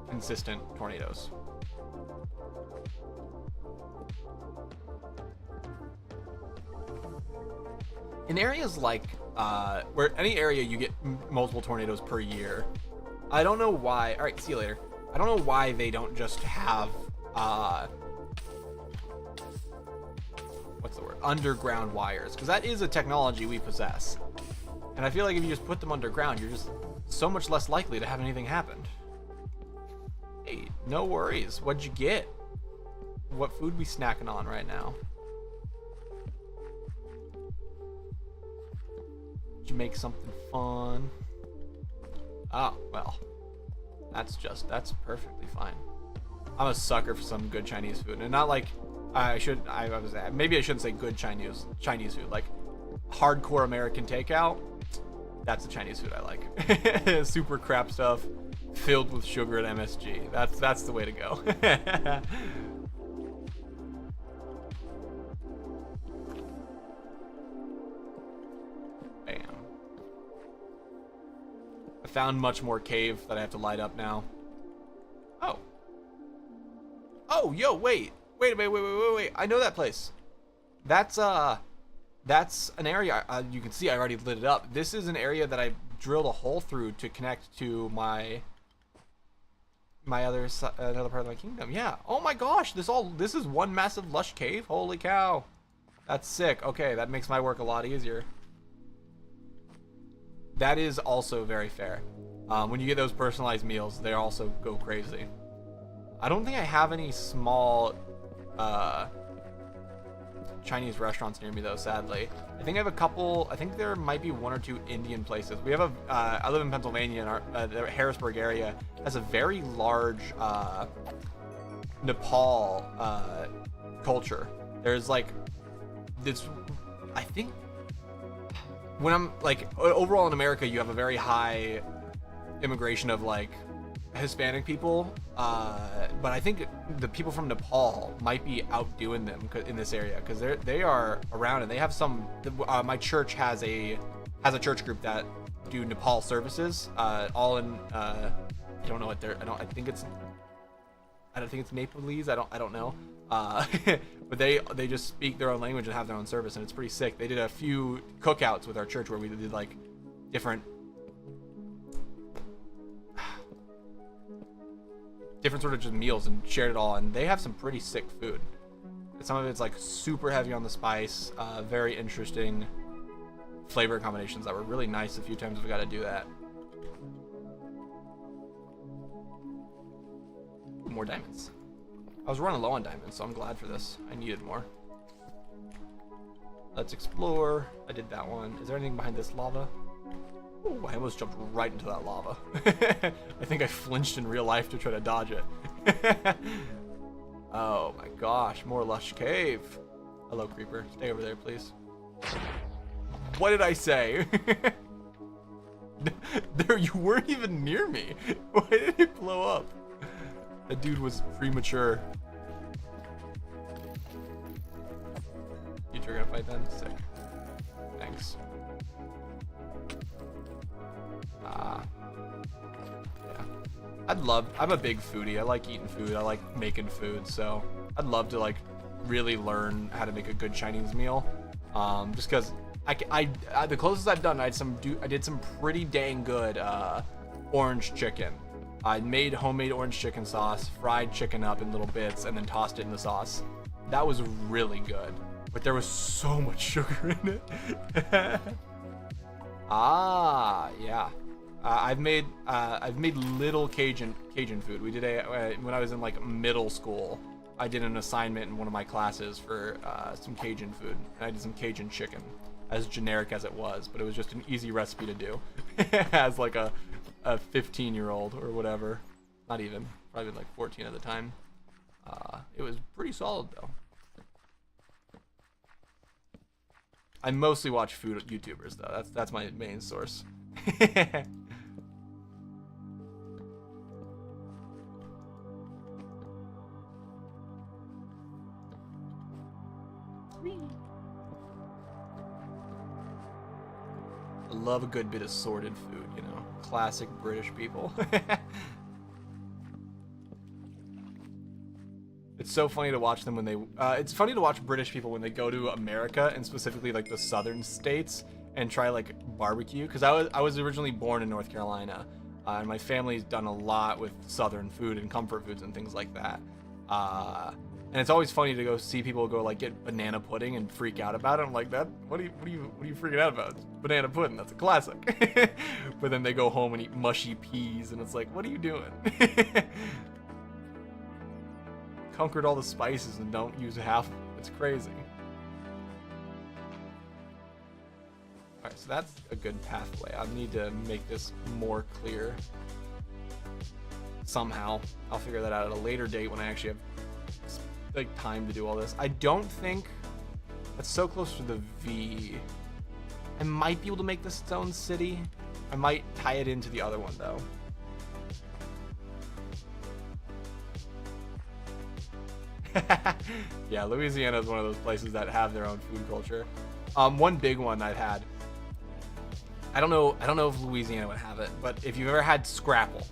consistent tornadoes. In areas like where any area you get multiple tornadoes per year, I don't know why. All right, see you later. I don't know why they don't just have what's the word? Underground wires, because that is a technology we possess. And I feel like if you just put them underground, you're just so much less likely to have anything happen. Hey, no worries. What'd you get? What food we snacking on right now? Did you make something fun. Oh, well. That's perfectly fine. I'm a sucker for some good Chinese food. And not like, maybe I shouldn't say good Chinese food. Like, hardcore American takeout. That's the Chinese food I like. Super crap stuff filled with sugar and MSG. That's the way to go. Bam. I found much more cave that I have to light up now. Oh. Oh, yo, wait. Wait. I know that place. That's an area you can see I already lit it up. This is an area that I drilled a hole through to connect to my another part of my kingdom. Yeah. Oh my gosh, this is one massive lush cave. Holy cow. That's sick. Okay, that makes my work a lot easier. That is also very fair. When you get those personalized meals, they also go crazy. I don't think I have any small Chinese restaurants near me though, sadly. I think I have a couple. I think there might be one or two Indian places. We have I live in Pennsylvania, and the Harrisburg area has a very large Nepal culture. There's like this. I think when I'm like overall in America, you have a very high immigration of like Hispanic people, but I think the people from Nepal might be outdoing them in this area because they are around, and they have some. My church has a church group that do Nepal services, all in. I don't know what they're. I don't think it's Nepalese. I don't know. But they just speak their own language and have their own service, and it's pretty sick. They did a few cookouts with our church where we did like different sort of just meals and shared it all, and they have some pretty sick food. Some of it's like super heavy on the spice, very interesting flavor combinations that were really nice. A few times we got to do that. More diamonds. I was running low on diamonds, so I'm glad for this. I needed more. Let's explore. I did that one. Is there anything behind this lava? Ooh, I almost jumped right into that lava. I think I flinched in real life to try to dodge it. Oh my gosh, more lush cave. Hello, creeper. Stay over there, please. What did I say? There, you weren't even near me. Why did it blow up? That dude was premature. You two are gonna fight then? Sick. Thanks. Yeah. I'm a big foodie. I like eating food. I like making food. So I'd love to like really learn how to make a good Chinese meal. Just cause I the closest I've done, I did some pretty dang good, orange chicken. I made homemade orange chicken sauce, fried chicken up in little bits, and then tossed it in the sauce. That was really good, but there was so much sugar in it. Yeah. I've made little Cajun food. We did when I was in like middle school. I did an assignment in one of my classes for some Cajun food, and I did some Cajun chicken, as generic as it was, but it was just an easy recipe to do, as like a 15-year-old or whatever. Not even, probably like 14 at the time. It was pretty solid though. I mostly watch food YouTubers though. That's my main source. I love a good bit of sorted food, you know. Classic British people. It's so funny to watch them when they it's funny to watch British people when they go to America, and specifically like the southern states, and try like barbecue, because I was originally born in North Carolina, and my family's done a lot with southern food and comfort foods and things like that. And it's always funny to go see people go like get banana pudding and freak out about it. I'm like, that what are you freaking out about? It's banana pudding, that's a classic. But then they go home and eat mushy peas, and it's like, what are you doing? Conquered all the spices and don't use half. It's crazy. Alright, that's a good pathway. I need to make this more clear somehow. I'll figure that out at a later date when I actually have like time to do all this. I don't think that's so close to the V. I might be able to make this its own city. I might tie it into the other one though. Yeah, Louisiana is one of those places that have their own food culture. One big one I've had. I don't know if Louisiana would have it, but if you've ever had scrapple,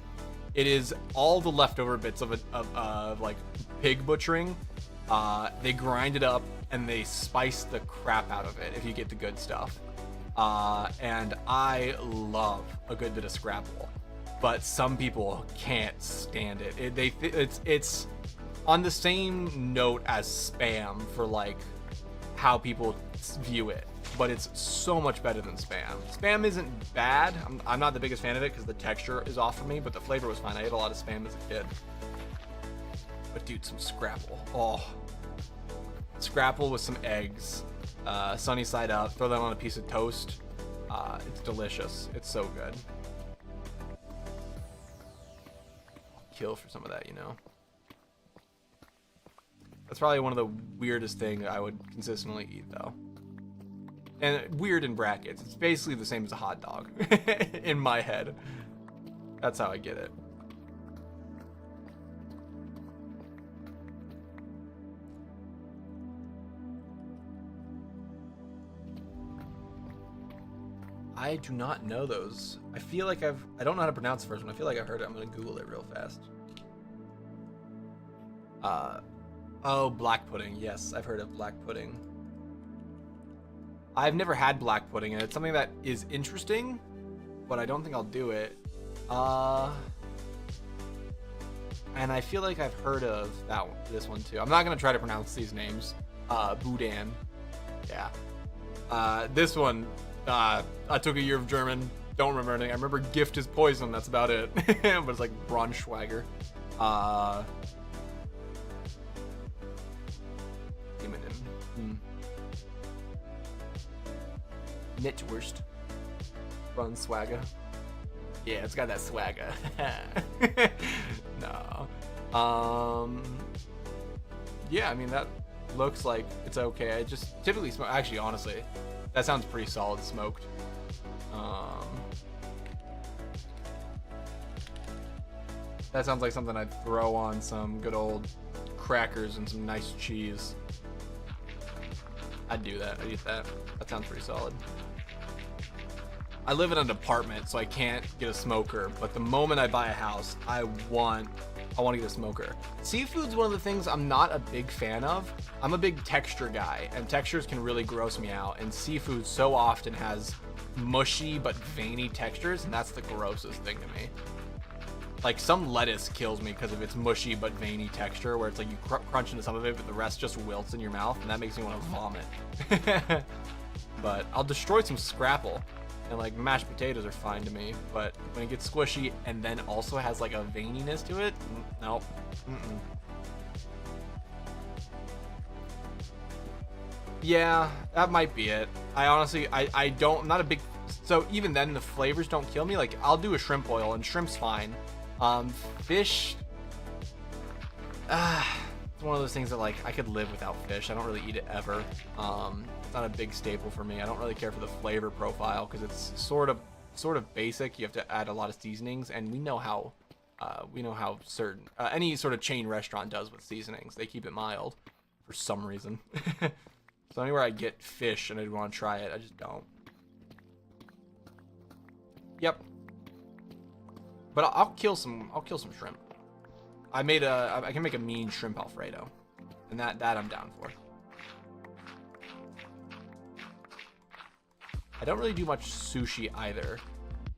it is all the leftover bits of like pig butchering. They grind it up and they spice the crap out of it if you get the good stuff. And I love a good bit of scrapple, but some people can't stand it. It's on the same note as Spam for like how people view it, but it's so much better than Spam. Spam isn't bad. I'm not the biggest fan of it because the texture is off for me, but the flavor was fine. I ate a lot of Spam as a kid. But dude, some scrapple. Oh, scrapple with some eggs, sunny side up. Throw that on a piece of toast. It's delicious. It's so good. I'll kill for some of that, you know. That's probably one of the weirdest things I would consistently eat, though. And weird in brackets. It's basically the same as a hot dog in my head. That's how I get it. I do not know those. I feel like I don't know how to pronounce the first one. I feel like I've heard it. I'm gonna Google it real fast. Oh, black pudding. Yes, I've heard of black pudding. I've never had black pudding, and it's something that is interesting, but I don't think I'll do it. And I feel like I've heard of that one, this one too. I'm not gonna try to pronounce these names. Boudin. Yeah. This one, I took a year of German. Don't remember anything. I remember gift is poison. That's about it. But it's like Braunschweiger. Knitwurst. Braunschweiger. Yeah, it's got that swagger. No. Yeah, I mean, that looks like it's okay. I just typically smoke. Actually, honestly, that sounds pretty solid smoked. That sounds like something I'd throw on some good old crackers and some nice cheese. I'd do that. I'd eat that. That sounds pretty solid. I live in an apartment, so I can't get a smoker. But the moment I buy a house, I want to get a smoker. Seafood's one of the things I'm not a big fan of. I'm a big texture guy, and textures can really gross me out. And seafood so often has mushy but veiny textures, and that's the grossest thing to me. Like, some lettuce kills me because of its mushy but veiny texture, where it's like you crunch into some of it, but the rest just wilts in your mouth, and that makes me want to vomit. But I'll destroy some scrapple, and like mashed potatoes are fine to me. But when it gets squishy and then also has like a veininess to it, nope. Yeah, that might be it. I honestly, I'm not a big. So even then, the flavors don't kill me. Like, I'll do a shrimp boil, and shrimp's fine. Fish, it's one of those things that like I could live without fish. I don't really eat it ever. It's not a big staple for me. I don't really care for the flavor profile because it's sort of basic. You have to add a lot of seasonings, and we know how certain any sort of chain restaurant does with seasonings. They keep it mild for some reason. So anywhere I get fish and I want to try it, I just don't. Yep. But I'll kill some shrimp. I can make a mean shrimp Alfredo, and that I'm down for. I don't really do much sushi either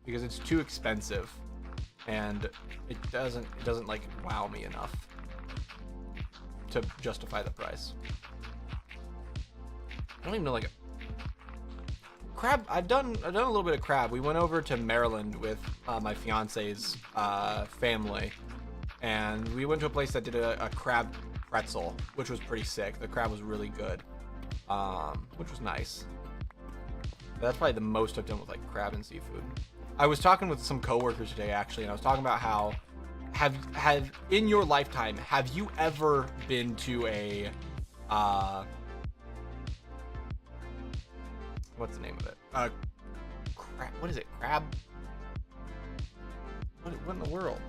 because it's too expensive, and it doesn't like wow me enough to justify the price. I don't even know, like, crab. I've done a little bit of crab. We went over to Maryland with my fiance's family, and we went to a place that did a crab pretzel, which was pretty sick. The crab was really good, which was nice. That's probably the most I've done with like crab and seafood. I was talking with some coworkers today actually, and I was talking about how have in your lifetime have you ever been to a what's the name of it? Crab. What is it? Crab. What in the world?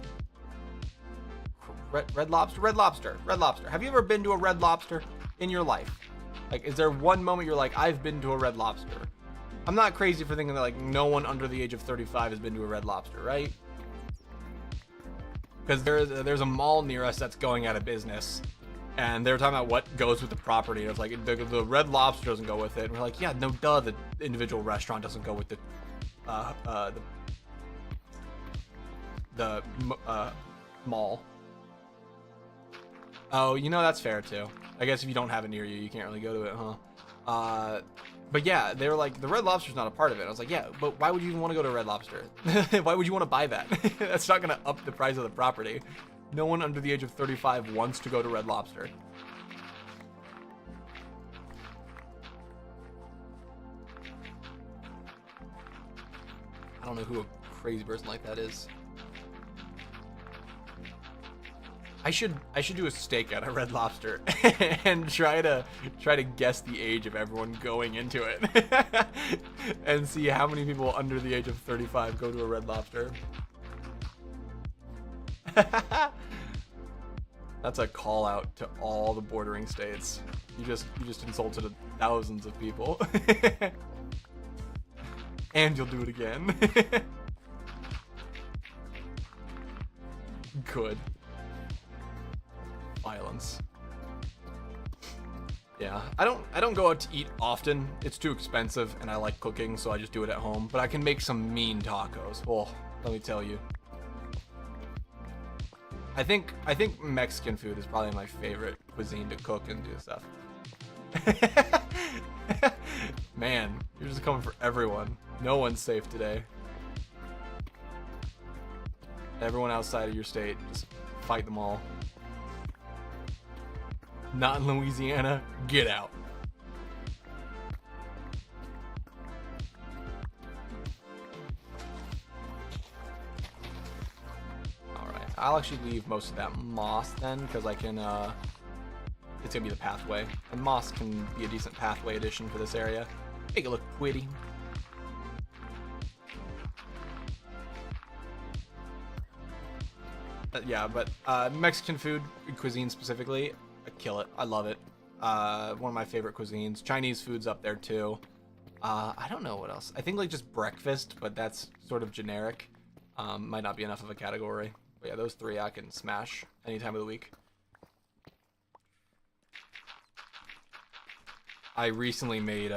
Red Lobster. Red Lobster. Red Lobster. Have you ever been to a Red Lobster in your life? Like, is there one moment you're like, I've been to a Red Lobster? I'm not crazy for thinking that like no one under the age of 35 has been to a Red Lobster, right? Because there's a mall near us that's going out of business, and they were talking about what goes with the property. And it's like the Red Lobster doesn't go with it. And we're like, yeah, no, duh, the individual restaurant doesn't go with the mall. Oh, you know, that's fair too. I guess if you don't have it near you, you can't really go to it, huh? But yeah, they were like, the Red Lobster's not a part of it. I was like, yeah, but why would you even want to go to Red Lobster? Why would you want to buy that? That's not going to up the price of the property. No one under the age of 35 wants to go to Red Lobster. I don't know who a crazy person like that is. I should do a stake at a Red Lobster and try to guess the age of everyone going into it and see how many people under the age of 35 go to a Red Lobster. That's a call out to all the bordering states. You just insulted thousands of people. And you'll do it again. Good. Violence. Yeah, I don't go out to eat often. It's too expensive, and I like cooking, so I just do it at home. But I can make some mean tacos. Oh, let me tell you. I think Mexican food is probably my favorite cuisine to cook and do stuff. Man, you're just coming for everyone. No one's safe today. Everyone outside of your state, just fight them all. Not in Louisiana, get out. Alright, I'll actually leave most of that moss then, because I can, it's gonna be the pathway. And moss can be a decent pathway addition for this area. Make it look pretty. Yeah, but Mexican food, cuisine specifically, I kill it. I love it. One of my favorite cuisines. Chinese food's up there too. I don't know what else. I think like just breakfast, but that's sort of generic. Might not be enough of a category. But yeah, those three I can smash any time of the week. I recently made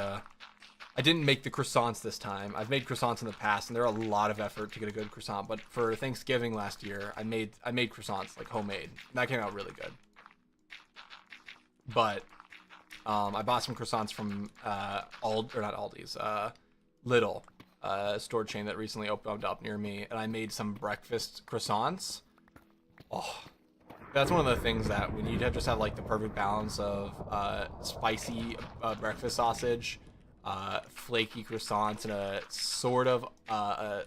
I didn't make the croissants this time. I've made croissants in the past, and they're a lot of effort to get a good croissant. But for Thanksgiving last year, I made croissants like homemade. And that came out really good. But I bought some croissants from Aldi's, Lidl, store chain that recently opened up near me, and I made some breakfast croissants. Oh, that's one of the things that when you just have like the perfect balance of spicy breakfast sausage, flaky croissants, and a sort of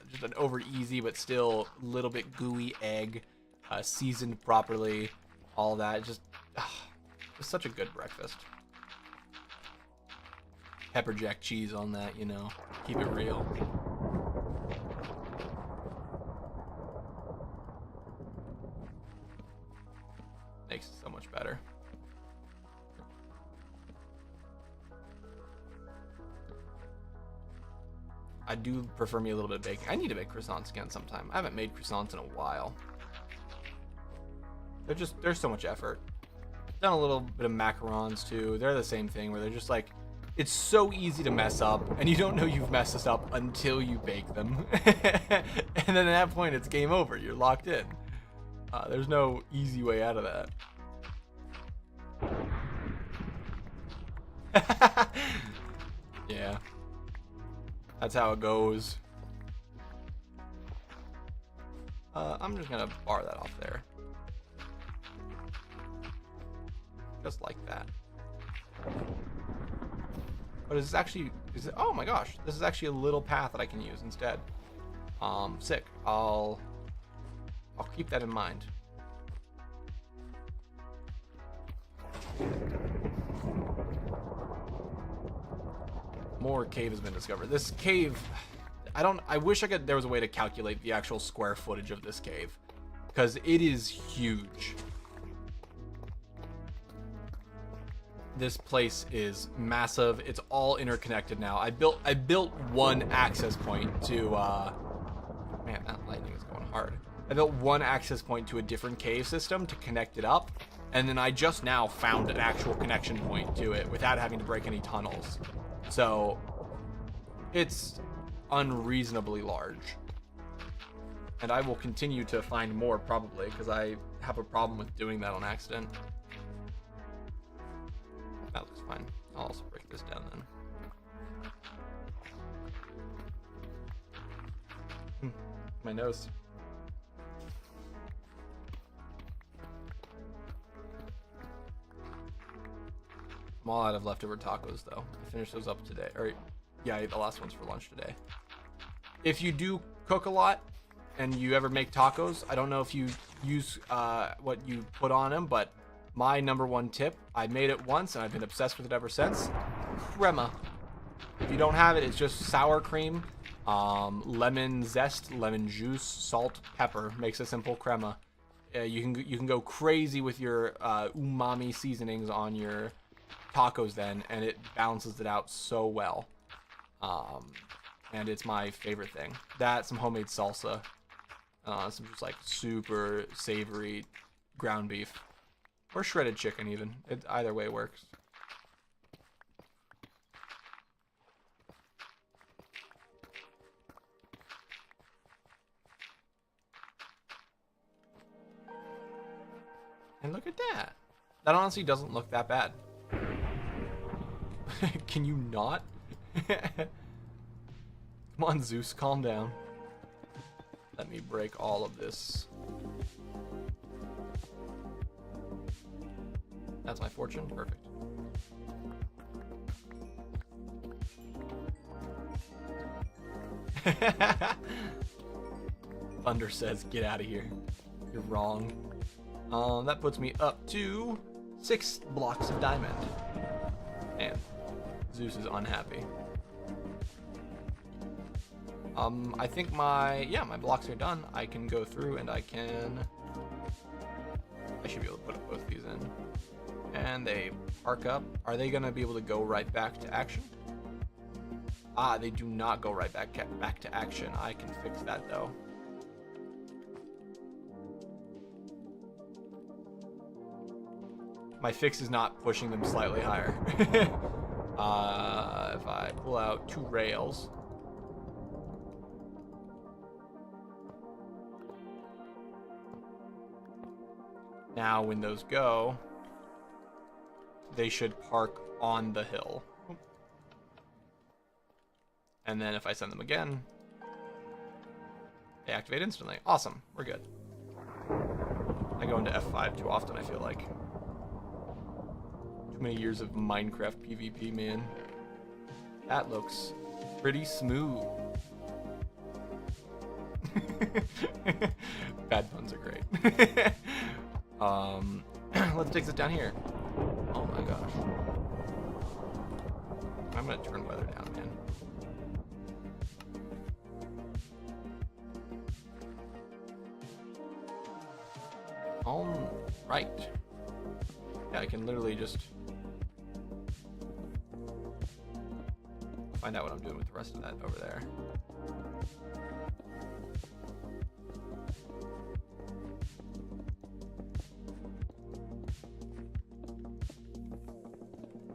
just an over easy but still a little bit gooey egg, seasoned properly, all that. Just it's such a good breakfast. Pepper jack cheese on that, you know. Keep it real. Makes it so much better. I do prefer me a little bit of baking. I need to make croissants again sometime. I haven't made croissants in a while. There's so much effort. Done a little bit of macarons too. They're the same thing where they're just like, it's so easy to mess up, and you don't know you've messed this up until you bake them. And then at that point, it's game over. You're locked in. There's no easy way out of that. Yeah. That's how it goes. I'm just gonna bar that off there. Just like that. But it's actually Is it? Oh my gosh, this is actually a little path that I can use instead. Sick. I'll keep that in mind. More cave has been discovered. This cave, I wish there was a way to calculate the actual square footage of this cave, because it is huge. This place is massive. It's all interconnected now. I built one access point to man, that lightning is going hard. I built one access point to a different cave system to connect it up, and then I just now found an actual connection point to it without having to break any tunnels. So it's unreasonably large. And I will continue to find more probably, because I have a problem with doing that on accident. That looks fine. I'll also break this down then. My nose. I'm all out of leftover tacos though. I finished those up today. Or yeah, I ate the last ones for lunch today. If you do cook a lot and you ever make tacos, I don't know if you use what you put on them, but my number one tip, I made it once and I've been obsessed with it ever since. Crema. If you don't have it, it's just sour cream, lemon zest, lemon juice, salt, pepper. Makes a simple crema. You can go crazy with your umami seasonings on your tacos then, and it balances it out so well. And it's my favorite thing. That, some homemade salsa, some just like super savory ground beef. Or shredded chicken even. Either way works. And look at that. That honestly doesn't look that bad. Can you not? Come on, Zeus, calm down. Let me break all of this. That's my fortune. Perfect. Thunder says, get out of here. You're wrong. That puts me up to 6 blocks of diamond. And Zeus is unhappy. I think my blocks are done. I can go through and I should be able to put both these in. And they park up. Are they gonna be able to go right back to action? Ah, they do not go right back to action. I can fix that though. My fix is not pushing them slightly higher. If I pull out 2 rails. Now when those go, they should park on the hill. And then if I send them again, they activate instantly. Awesome, we're good. I go into F5 too often, I feel like. Too many years of Minecraft PvP, man. That looks pretty smooth. Bad puns are great. Let's take this down here. Oh my gosh. I'm gonna turn weather down, man. All right. Yeah, I can literally just find out what I'm doing with the rest of that over there.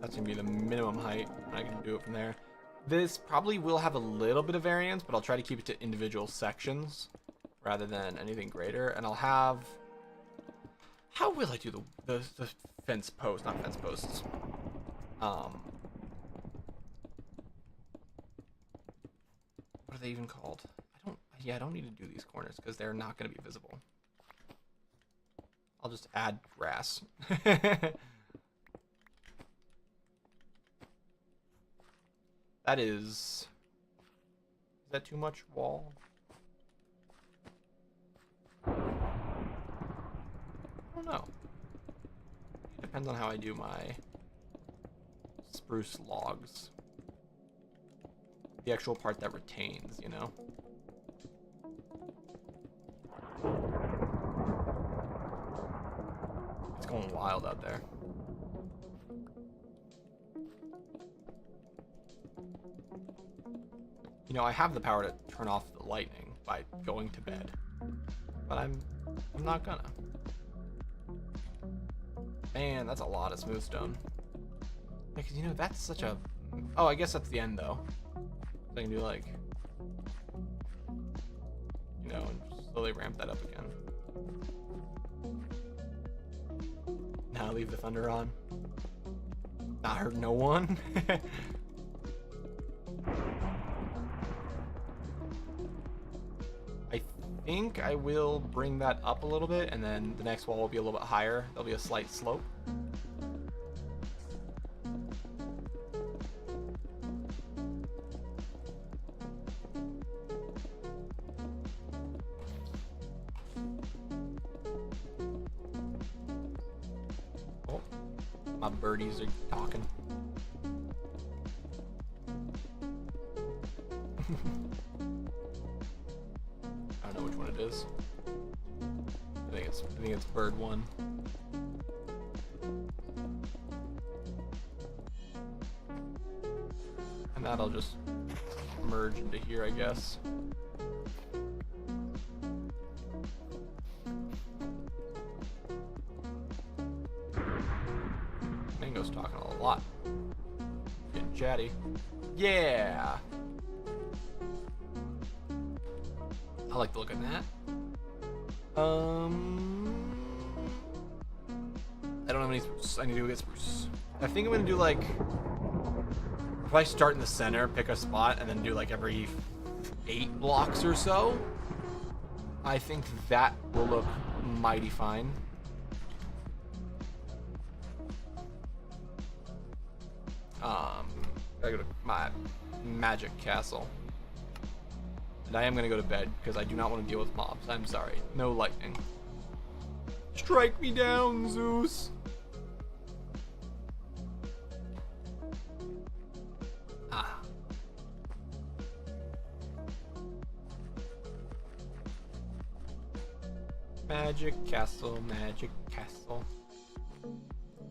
That's gonna be the minimum height. I can do it from there. This probably will have a little bit of variance, but I'll try to keep it to individual sections rather than anything greater. And I'll have... How will I do the fence posts? Not fence posts. What are they even called? I don't need to do these corners because they're not going to be visible. I'll just add grass. That is that too much wall? I don't know. It depends on how I do my spruce logs. The actual part that retains, you know? It's going wild out there. You know, I have the power to turn off the lightning by going to bed, but I'm not gonna. Man, that's a lot of smooth stone. Because, you know, that's such a... Oh, I guess that's the end, though. So I can do, like... You know, and slowly ramp that up again. Now leave the thunder on. Not hurt no one. I think I will bring that up a little bit, and then the next wall will be a little bit higher. There'll be a slight slope. Oh, my birdies are talking. I don't know which one it is. I think it's bird one. And that'll just merge into here, I guess. Mango's talking a lot. Getting chatty. Yeah! I like the look of that. I don't have any spruce. I need to go get spruce. I think I'm gonna do like, if I start in the center, pick a spot, and then do like every 8 blocks or so, I think that will look mighty fine. I go to my magic castle. And I am gonna go to bed because I do not want to deal with mobs. I'm sorry. No lightning. Strike me down, Zeus! Ah. Magic castle, magic castle.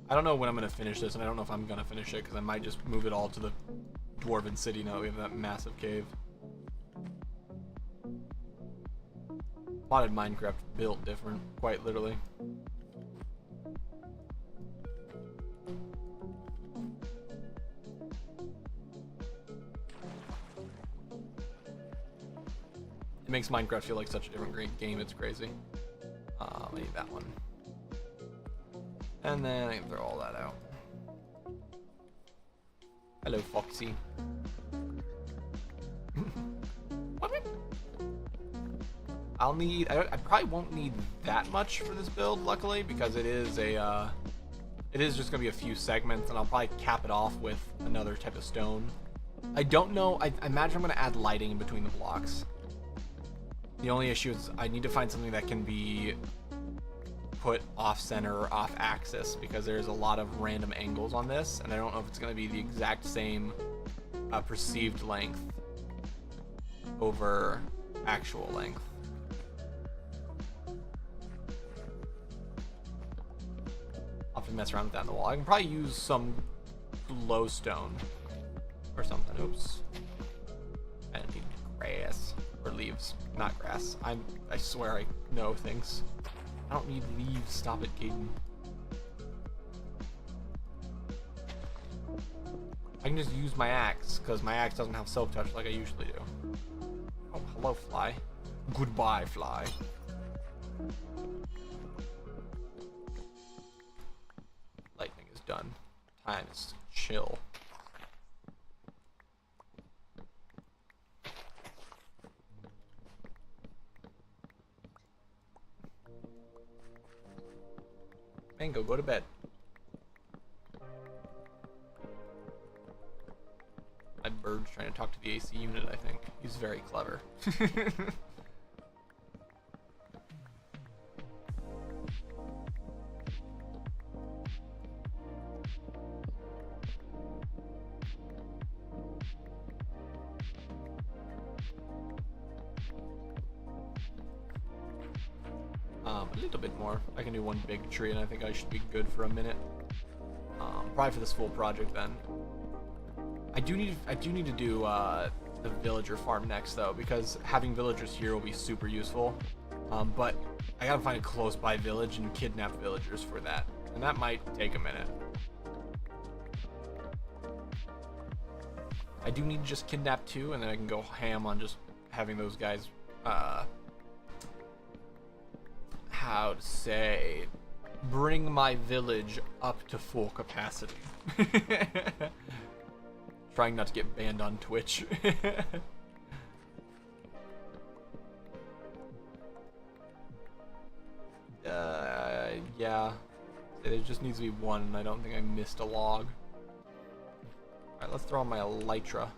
I don't know when I'm gonna finish this, and I don't know if I'm gonna finish it because I might just move it all to the Dwarven City now that we have that massive cave. Modded Minecraft built different, quite literally. It makes Minecraft feel like such a different great game, it's crazy. I need that one. And then I can throw all that out. Hello, Foxy. I'll need, I probably won't need that much for this build, luckily, because it is a, it is just gonna be a few segments, and I'll probably cap it off with another type of stone. I don't know, I imagine I'm gonna add lighting in between the blocks. The only issue is I need to find something that can be put off center or off axis, because there's a lot of random angles on this, and I don't know if it's gonna be the exact same perceived length over actual length. I'll have to mess around with that in the wall. I can probably use some glowstone or something. Oops. I didn't need grass or leaves, not grass. I swear I know things. I don't need leaves. Stop it, Caden. I can just use my axe because my axe doesn't have silk touch like I usually do. Oh, hello, fly. Goodbye, fly. Lightning is done. Time is chill. Mango, go to bed. My birds trying to talk to the AC unit, I think. He's very clever. A little bit more. I can do one big tree, and I think I should be good for a minute. Probably for this full project then. I do need to do the villager farm next though, because having villagers here will be super useful. But I gotta find a close by village and kidnap villagers for that, and that might take a minute. I do need to just kidnap 2, and then I can go ham on just having those guys. How to say, bring my village up to full capacity. Trying not to get banned on Twitch. Yeah. There just needs to be 1, and I don't think I missed a log. Alright, let's throw on my elytra.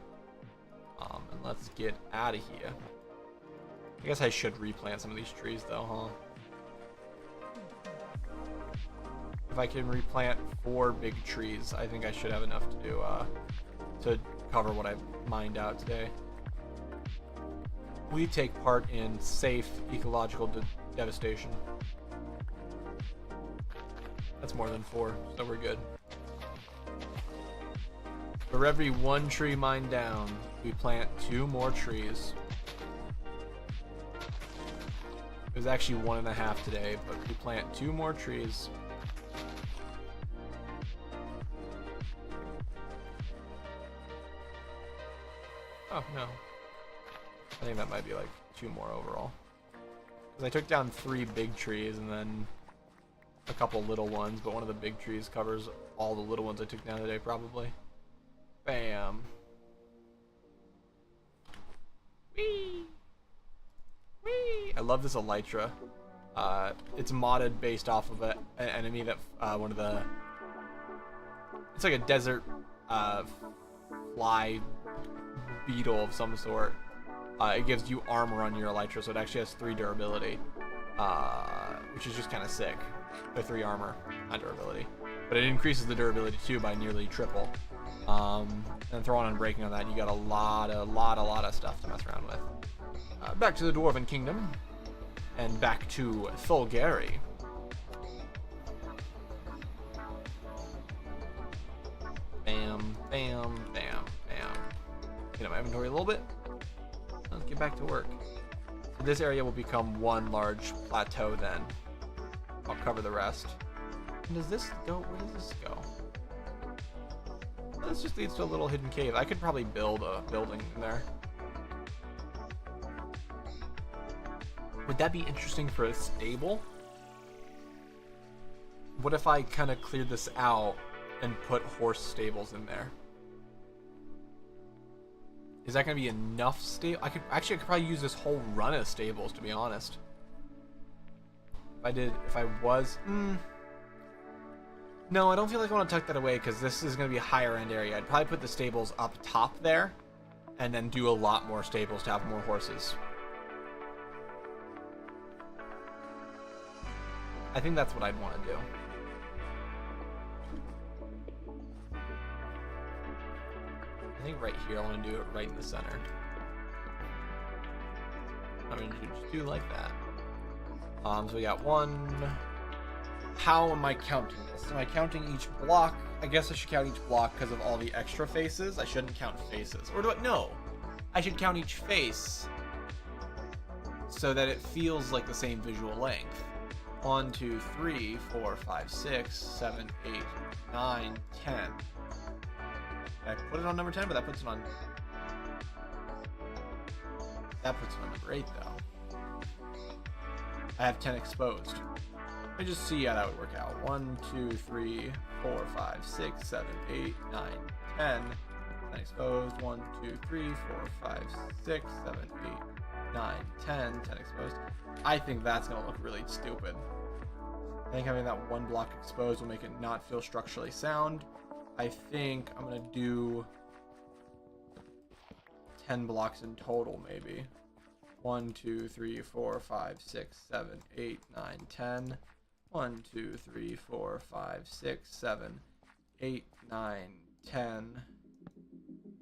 And let's get out of here. I guess I should replant some of these trees though, huh? If I can replant 4 big trees, I think I should have enough to do to cover what I've mined out today. We take part in safe ecological devastation. That's more than 4, so we're good. For every 1 tree mined down, we plant 2 more trees. It was actually 1.5 today, but we plant 2 more trees. Oh, no. I think that might be like 2 more overall. Because I took down 3 big trees and then a couple little ones, but one of the big trees covers all the little ones I took down today, probably. Bam. Whee! Whee! I love this elytra. It's modded based off of an enemy that, one of the... It's like a desert fly beetle of some sort. It gives you armor on your elytra, so it actually has 3 durability, which is just kind of sick. Or 3 armor, not durability, but it increases the durability too by nearly triple. And throwing on breaking on that, you got a lot of stuff to mess around with. Back to the Dwarven Kingdom, and back to Thulgari. Bam, bam, bam, bam. Get up my inventory a little bit. Let's get back to work. So this area will become 1 large plateau then. I'll cover the rest. And does this go? Where does this go? This just leads to a little hidden cave. I could probably build a building in there. Would that be interesting for a stable? What if I kind of cleared this out and put horse stables in there? Is that going to be enough stable? I could probably use this whole run as stables, to be honest. If I was... No, I don't feel like I want to tuck that away because this is going to be a higher end area. I'd probably put the stables up top there and then do a lot more stables to have more horses. I think that's what I'd want to do. I think right here I want to do it right in the center. I'm going to just do like that. So we got 1. How am I counting this? Am I counting each block? I guess I should count each block because of all the extra faces. I shouldn't count faces. Or do I? No. I should count each face so that it feels like the same visual length. 1, 2, 3, 4, 5, 6, 7, 8, 9, 10. I put it on number 10, but that puts it on... That puts it on number 8, though. I have 10 exposed. Let me just see how that would work out. 1, 2, 3, 4, 5, 6, 7, 8, 9, 10. 10 exposed. 1, 2, 3, 4, 5, 6, 7, 8, 9, 10. 10 exposed. I think that's going to look really stupid. I think having that 1 block exposed will make it not feel structurally sound. I think I'm going to do... 10 blocks in total, maybe. 1, 2, 3, 4, 5, 6, 7, 8, 9, 10. 1, 2, 3, 4, 5, 6, 7, 8, 9, 10.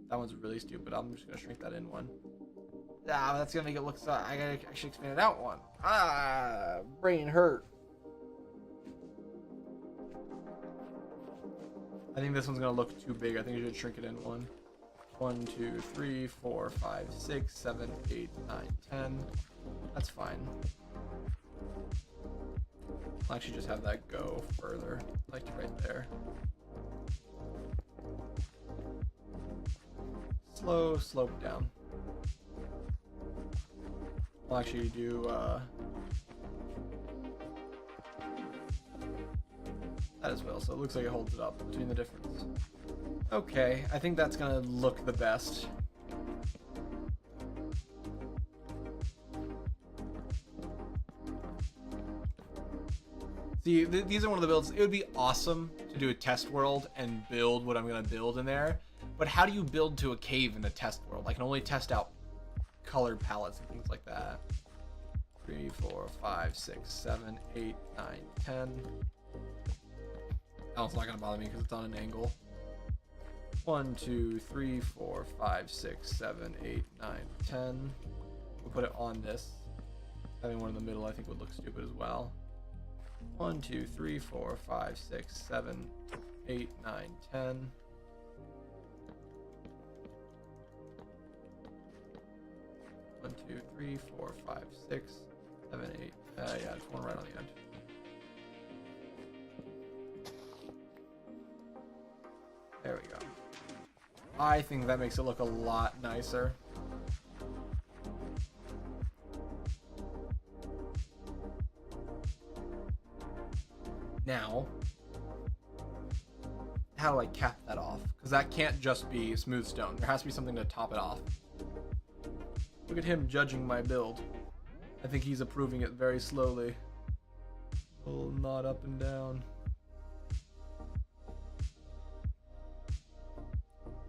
That one's really stupid. I'm just gonna shrink that in one. Ah, that's gonna make it look so. I gotta actually expand it out one. Ah, brain hurt. I think this one's gonna look too big. I think I should shrink it in one. 1, 2, 3, 4, 5, 6, 7, 8, 9, 10. That's fine. I'll actually just have that go further, like right there. Slow slope down. I'll actually do that as well, so it looks like it holds it up between the difference. Okay, I think that's gonna look the best. See, these are one of the builds. It would be awesome to do a test world and build what I'm gonna build in there, but how do you build to a cave in a test world? I can only test out colored palettes and things like that. 3, 4, 5, 6, 7, 8, 9, 10. That one's not gonna bother me because it's on an angle. 1, 2, 3, 4, 5, 6, 7, 8, 9, 10. We'll put it on this. Having one in the middle I think would look stupid as well. 1, 2, 3, 4, 5, 6, 7, 8, 9, 10. One, 2, 3, 4, 5, 6, 7, 8. Yeah, just one right on the end. There we go. I think that makes it look a lot nicer. Now, how do I cap that off? Because that can't just be smooth stone. There has to be something to top it off. Look at him judging my build. I think he's approving it very slowly. A little nod up and down.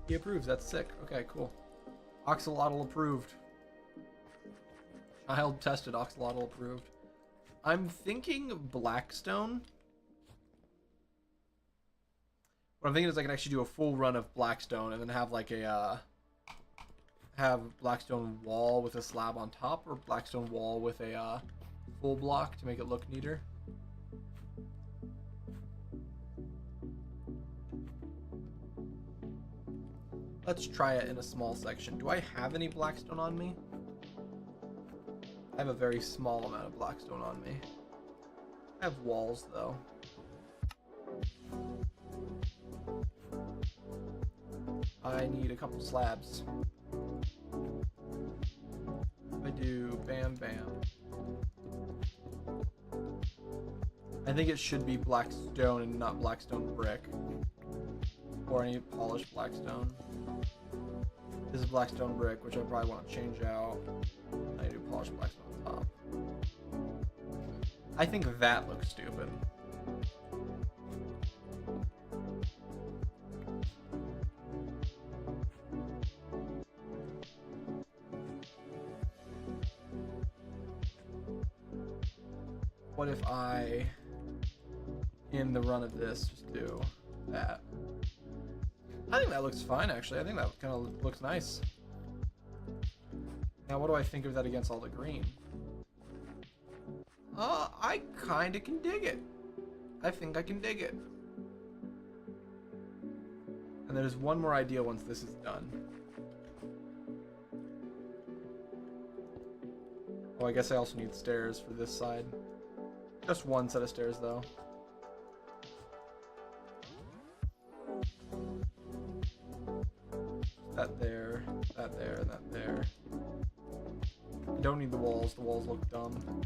He approves. That's sick. Okay, cool. Oxalotl approved. Child tested. Oxalotl approved. I'm thinking Blackstone. What I'm thinking is I can actually do a full run of Blackstone and then have like a have Blackstone wall with a slab on top, or Blackstone wall with a full block to make it look neater. Let's try it in a small section. Do I have any Blackstone on me? I have a very small amount of Blackstone on me. I have walls though. I need a couple slabs. I do bam bam. I think it should be Blackstone and not Blackstone brick. Or any polished Blackstone. This is Blackstone brick, which I probably want to change out. I do polished Blackstone on top. I think that looks stupid. What if I, in the run of this, just do that? I think that looks fine, actually. I think that kind of looks nice. Now, what do I think of that against all the green? I kind of can dig it. I think I can dig it. And there's one more idea once this is done. Oh, I guess I also need stairs for this side. Just one set of stairs, though. That there, and that there. You don't need the walls. The walls look dumb.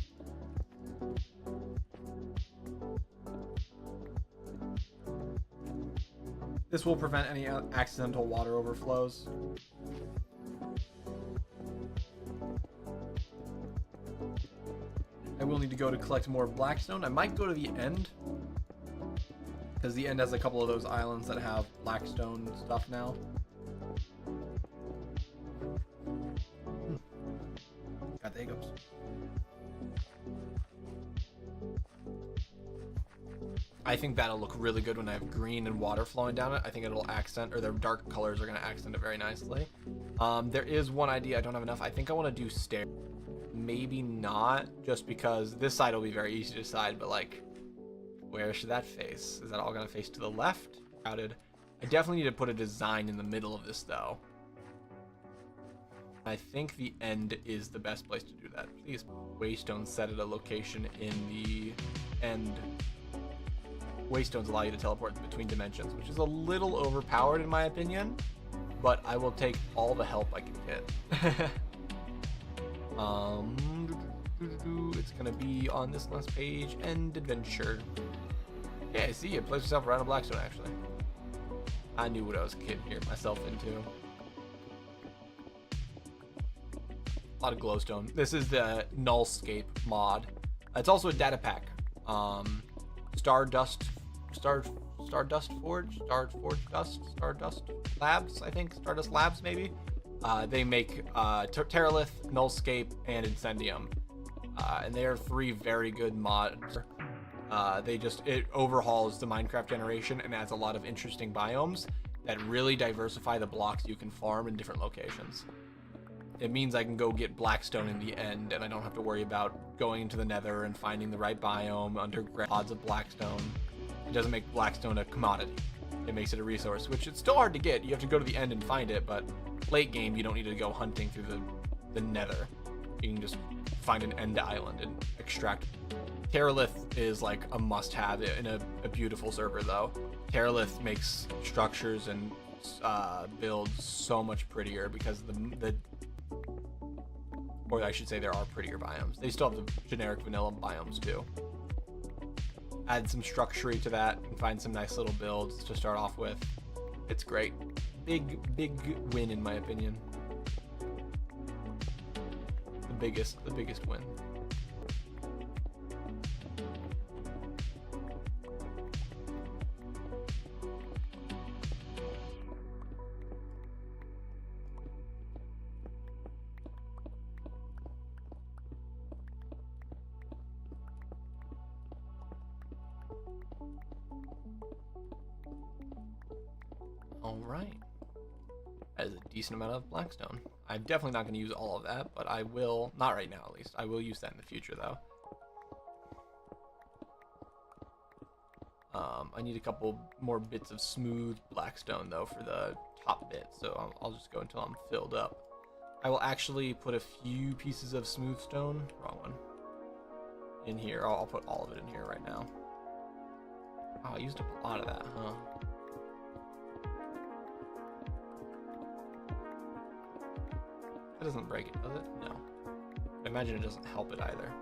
This will prevent any accidental water overflows. I will need to go to collect more Blackstone. I might go to the end, because the end has a couple of those islands that have Blackstone stuff now. I think that'll look really good when I have green and water flowing down it. I think it'll accent, or the dark colors are going to accent it very nicely. There is one idea. I don't have enough. I think I want to do stairs. Maybe not, just because this side will be very easy to decide, but like, where should that face? Is that all going to face to the left? Crowded. I definitely need to put a design in the middle of this, though. I think the end is the best place to do that. Please, waystones set at a location in the end. Waystones allow you to teleport between dimensions, which is a little overpowered in my opinion, but I will take all the help I can get. It's gonna be on this last page, end adventure. Yeah, I see you. Place yourself around a Blackstone, actually. I knew what I was getting here myself into. A lot of glowstone. This is the Nullscape mod. It's also a data pack. Stardust Labs, I think. Stardust Labs, maybe. They make Terralith, Nullscape, and Incendium. And they are 3 very good mods. It overhauls the Minecraft generation and adds a lot of interesting biomes that really diversify the blocks you can farm in different locations. It means I can go get Blackstone in the end, and I don't have to worry about going into the Nether and finding the right biome underground pods of Blackstone. It doesn't make Blackstone a commodity. It makes it a resource, which it's still hard to get. You have to go to the end and find it, but late game, you don't need to go hunting through the Nether. You can just find an end island and extract. Terralith is like a must-have in a beautiful server, though. Terralith makes structures and builds so much prettier because or I should say there are prettier biomes. They still have the generic vanilla biomes too. Add some structure to that and find some nice little builds to start off with. It's great. Big win in my opinion. The biggest win. Alright. That is a decent amount of Blackstone. I'm definitely not going to use all of that, but I will, not right now at least. I will use that in the future though. I need a couple more bits of smooth Blackstone though for the top bit, so I'll just go until I'm filled up. I will actually put a few pieces of smooth stone, wrong one, in here. I'll put all of it in here right now. Oh, I used up a lot of that, huh? That doesn't break it, does it? No. I imagine it doesn't help it either.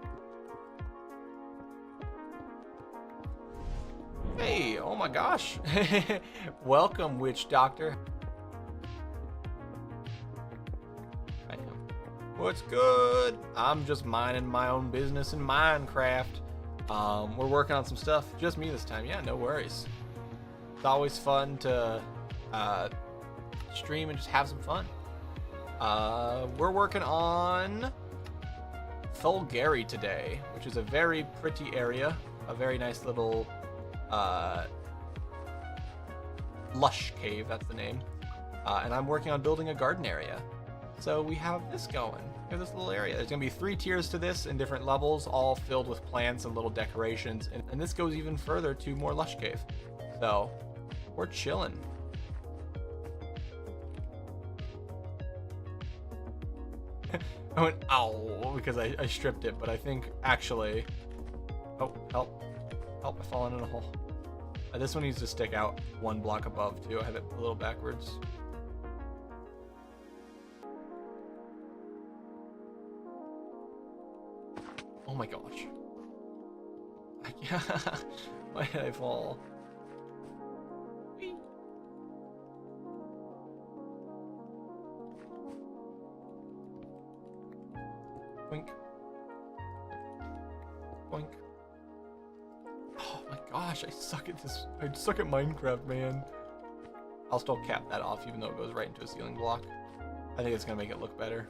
Hey, oh my gosh. Welcome, Witch Doctor. I am. What's good? I'm just minding my own business in Minecraft. We're working on some stuff. Just me this time. Yeah, no worries. It's always fun to stream and just have some fun. We're working on Thulgari today, which is a very pretty area. A very nice little lush cave, that's the name. And I'm working on building a garden area. So we have this going. We have this little area. There's gonna be 3 tiers to this in different levels, all filled with plants and little decorations. And this goes even further to more lush cave. So we're chilling. I went, ow, because I stripped it, but I think actually, oh, help, I've fallen in a hole. This one needs to stick out 1 block above too. I have it a little backwards. Oh my gosh. Why did I fall? Whee. Boink. Boink. Oh my gosh, I suck at this. I suck at Minecraft, man. I'll still cap that off even though it goes right into a ceiling block. I think it's gonna make it look better.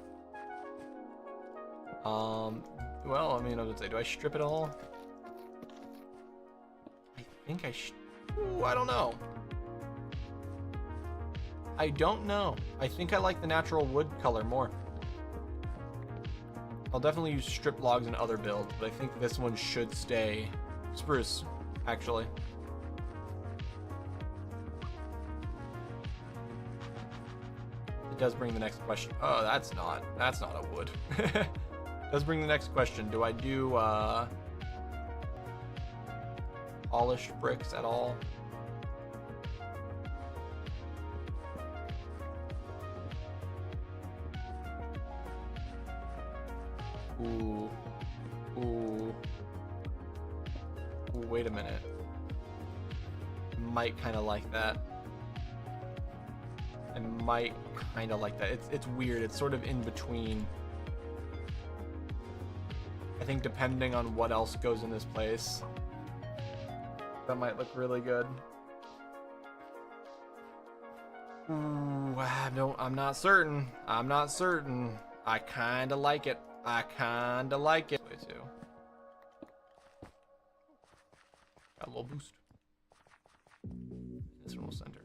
Well, I mean, I would say, do I strip it all? I think I should. Ooh, I don't know. I don't know. I think I like the natural wood color more. I'll definitely use strip logs in other builds, but I think this one should stay spruce, actually. It does bring the next question. Oh, that's not a wood. Does bring the next question. Do I do polished bricks at all? Ooh. Ooh. Ooh, wait a minute. Might kind of like that. I might kind of like that. It's weird. It's sort of in between. I think depending on what else goes in this place, that might look really good. Ooh, I'm not certain. I'm not certain. I kind of like it. I kind of like it. Way too. Got a little boost. This one will center.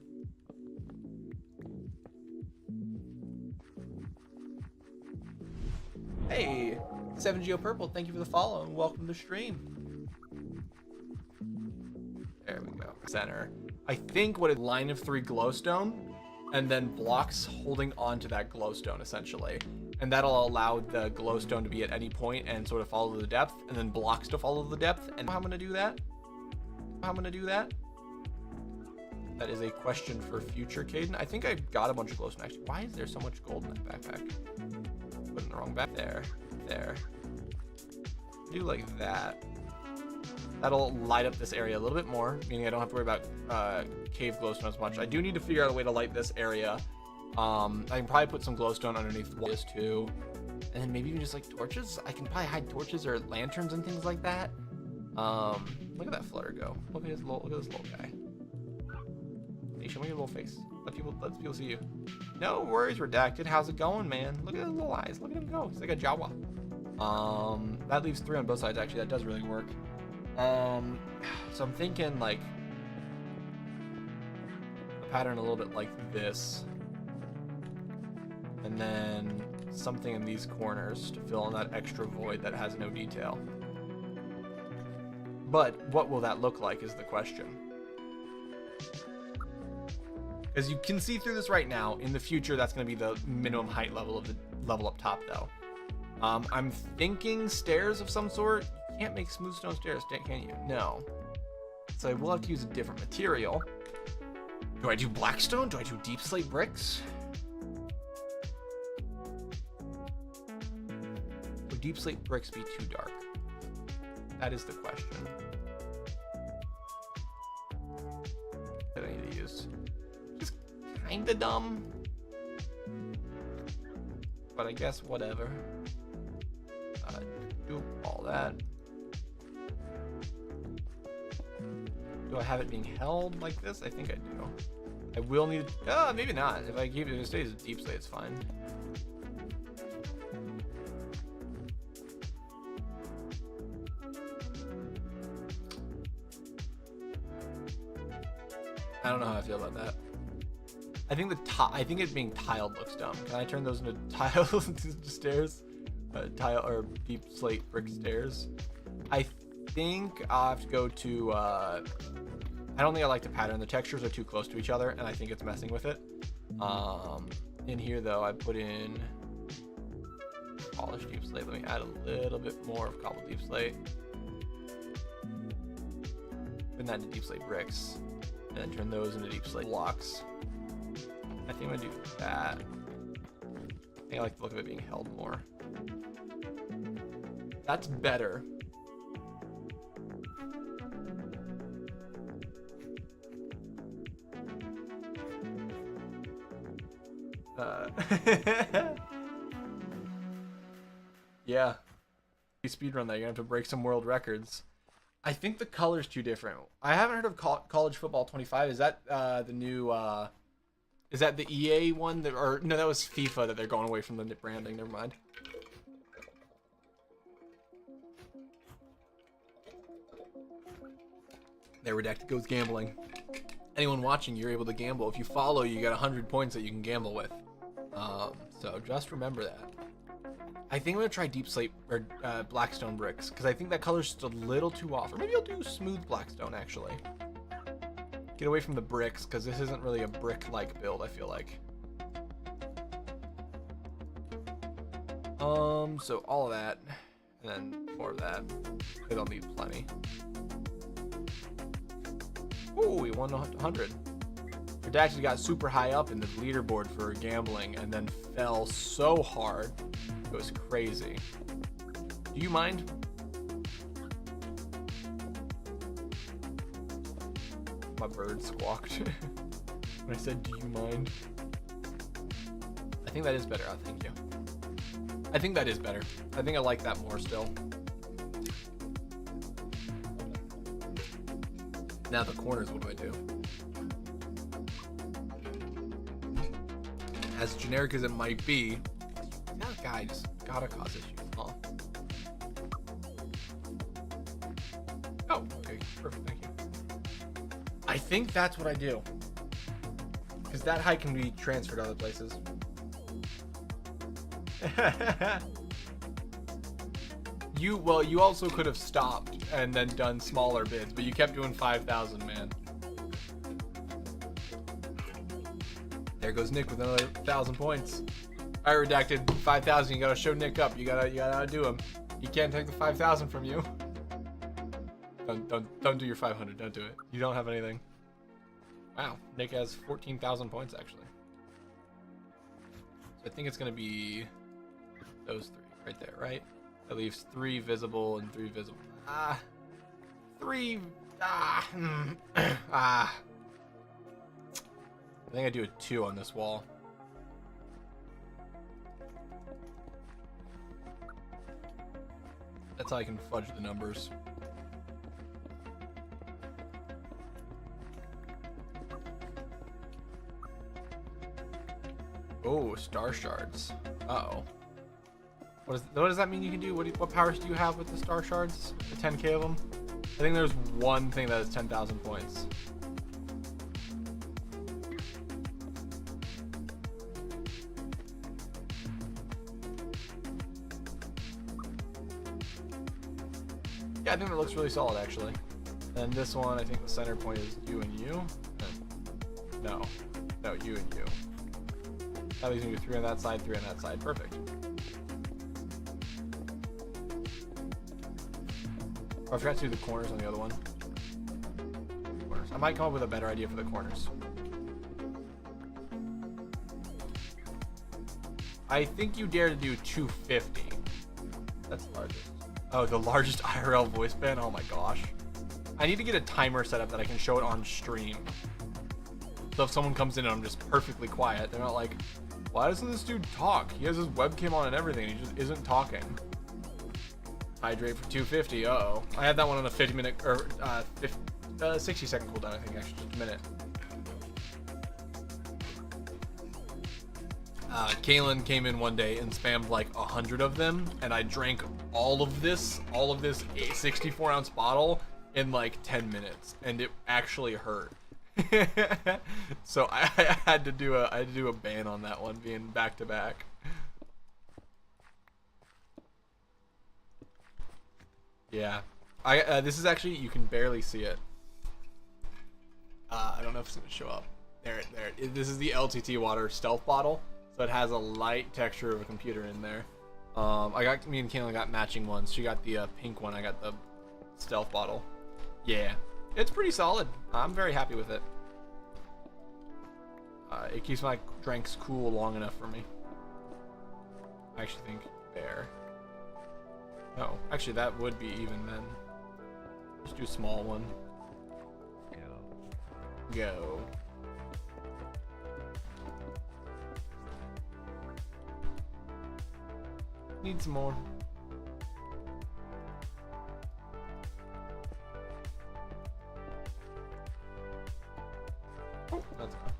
Hey, 7Geo Purple, thank you for the follow and welcome to stream. There we go. Center. I think what a line of 3 glowstone and then blocks holding onto that glowstone essentially. And that'll allow the glowstone to be at any point and sort of follow the depth, and then blocks to follow the depth. And how I'm gonna do that? That is a question for future Caden. I think I got a bunch of glowstone actually. Why is there so much gold in that backpack? Put it in the wrong back. There. Do like that. That'll light up this area a little bit more, meaning I don't have to worry about cave glowstone as much. I do need to figure out a way to light this area. I can probably put some glowstone underneath this too, and then maybe even just like torches. I can probably hide torches or lanterns and things like that. Look at that flutter go. Look at this little guy. Hey, show me your little face. Let people see you. No worries, Redacted. How's it going, man? Look at his little eyes. Look at him go. He's like a Jawa. That leaves 3 on both sides. Actually, that does really work. So I'm thinking like a pattern a little bit like this. And then something in these corners to fill in that extra void that has no detail. But what will that look like is the question. As you can see through this right now, in the future that's going to be the minimum height level of the level up top though. I'm thinking stairs of some sort. You can't make smooth stone stairs, can you? No. So I will have to use a different material. Do I do blackstone? Do I do deep slate bricks? Would deep slate bricks be too dark? That is the question that I need to use. Just kinda dumb, but I guess whatever. Do all that. Do I have it being held like this? I think I do. I will need, maybe not. If I keep it, if it stays deep slate, it's fine. I don't know how I feel about that. I think I think it being tiled looks dumb. Can I turn those into tiles stairs? Tile or deep slate brick stairs. I think I'll have to go to I don't think I like the pattern. The textures are too close to each other and I think it's messing with it. In here though, I put in polished deep slate. Let me add a little bit more of cobbled deep slate. Turn that into deep slate bricks and then turn those into deep slate blocks. I think I'm gonna do that. I think I like the look of it being held more. That's better. Yeah. Speedrun that. You're gonna have to break some world records. I think the color's too different. I haven't heard of College Football 25. Is that the new is that the EA one that, or no, that was FIFA that they're going away from the branding. Never mind. There, Redacted goes gambling. Anyone watching, you're able to gamble. If you follow, you got 100 points that you can gamble with. So just remember that. I think I'm gonna try deep slate or blackstone bricks because I think that color's just a little too off. Or maybe I'll do smooth blackstone actually. Get away from the bricks because this isn't really a brick-like build. I feel like. So all of that, and then more of that. Because I'll need plenty. Ooh, we won 100. Redacted got super high up in the leaderboard for gambling and then fell so hard. It was crazy. Do you mind? My bird squawked when I said, do you mind? I think that is better. Oh, thank you. I think that is better. I think I like that more still. Now the corners, what do I do? As generic as it might be, that guy just gotta cause issues, huh? Oh, okay, perfect, thank you. I think that's what I do. Because that height can be transferred to other places. You also could have stopped and then done smaller bids, but you kept doing 5,000, man. There goes Nick with another 1,000 points. All right, Redacted, 5,000. You gotta show Nick up. You gotta outdo him. He can't take the 5,000 from you. Don't do your 500. Don't do it. You don't have anything. Wow, Nick has 14,000 points actually. So I think it's gonna be those three right there, right? That leaves 3 visible and 3 visible. I think I do a 2 on this wall. That's how I can fudge the numbers. Oh, star shards. Uh-oh. What does that mean you can do? What powers do you have with the star shards? The 10k of them? I think there's one thing that is 10,000 points. Yeah, I think that looks really solid actually. And this one, I think the center point is you and you. No, you and you. That leaves me with 3 on that side, 3 on that side. Perfect. Oh, I forgot to do the corners on the other one. Corners. I might come up with a better idea for the corners. I think you dare to do 250. That's the largest. Oh, the largest IRL voice band? Oh my gosh. I need to get a timer set up that I can show it on stream. So if someone comes in and I'm just perfectly quiet, they're not like, why doesn't this dude talk? He has his webcam on and everything. He just isn't talking. Hydrate for 250. Uh-oh. I had that one on a 50-minute or 60-second cooldown, I think, actually. Just a minute. Kaylin came in one day and spammed like 100 of them, and I drank all of this 64-ounce bottle in like 10 minutes, and it actually hurt. So I had to do a ban on that one, being back to back. Yeah, this is actually, you can barely see it. I don't know if it's gonna show up. There. This is the LTT water stealth bottle, so it has a light texture of a computer in there. Me and Kaylin got matching ones. She got the pink one. I got the stealth bottle. Yeah, it's pretty solid. I'm very happy with it. It keeps my drinks cool long enough for me. I actually think there. No, actually that would be even then. Just do a small one. Go. Need some more. Oh, that's fine.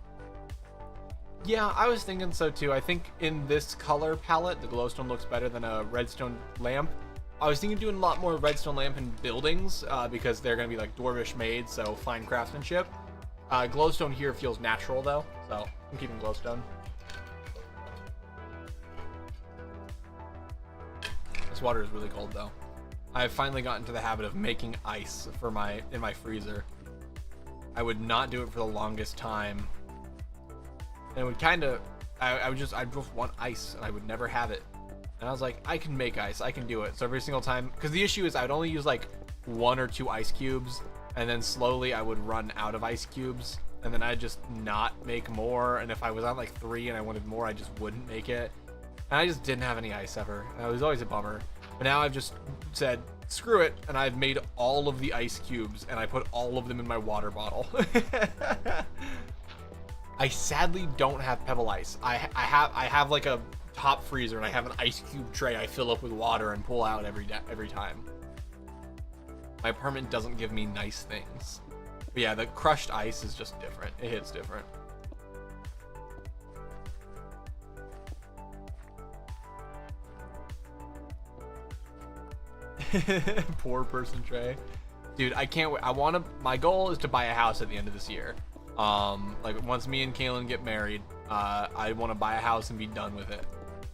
Yeah, I was thinking so too. I think in this color palette, the glowstone looks better than a redstone lamp. I was thinking of doing a lot more redstone lamp in buildings because they're going to be like dwarvish made, so fine craftsmanship. Glowstone here feels natural though, so I'm keeping glowstone. This water is really cold though. I've finally gotten into the habit of making ice for in my freezer. I would not do it for the longest time. And it would kind of, I'd just want ice and I would never have it. And I was like, I can make ice, I can do it. So every single time, because the issue is I'd only use like 1 or 2 ice cubes, and then slowly I would run out of ice cubes, and then I'd just not make more. And if I was on like 3 and I wanted more, I just wouldn't make it. And I just didn't have any ice ever. And it was always a bummer. But now I've just said, screw it, and I've made all of the ice cubes, and I put all of them in my water bottle. I sadly don't have pebble ice. I have like a top freezer, and I have an ice cube tray I fill up with water and pull out every time. My apartment doesn't give me nice things. But yeah, the crushed ice is just different. It hits different. Poor person tray. Dude, I can't wait. My goal is to buy a house at the end of this year. Like once me and Kaylin get married, I want to buy a house and be done with it.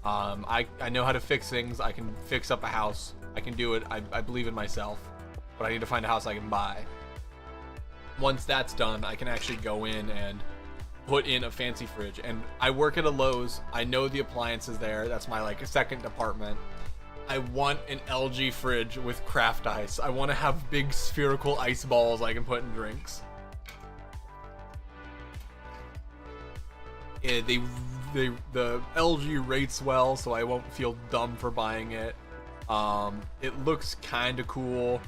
I know how to fix things. I can fix up a house. I can do it. I believe in myself, but I need to find a house I can buy. Once that's done, I can actually go in and put in a fancy fridge. And I work at a Lowe's. I know the appliances there. That's my like second department. I want an LG fridge with craft ice. I want to have big spherical ice balls I can put in drinks. And the LG rates well, so I won't feel dumb for buying it. It looks kind of cool.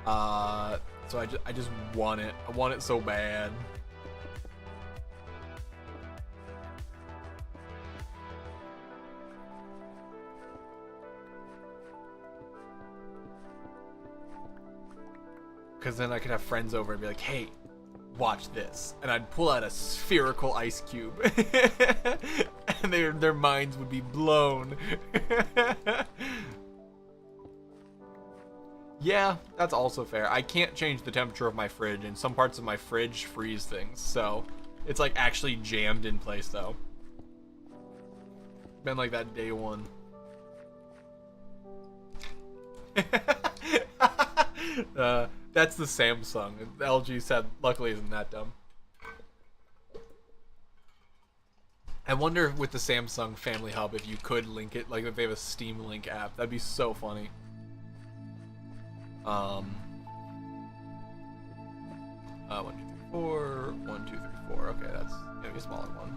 So I just want it. I want it so bad. Because then I could have friends over and be like, hey, watch this. And I'd pull out a spherical ice cube. And their minds would be blown. Yeah, that's also fair. I can't change the temperature of my fridge, and some parts of my fridge freeze things. So it's like actually jammed in place though. Been like that day one. That's the Samsung. The LG said, luckily isn't that dumb. I wonder with the Samsung Family Hub if you could link it, like if they have a Steam Link app. That'd be so funny. 1, 2, 3, 4. 1, 2, 3, 4. Okay, that's gonna be a smaller one.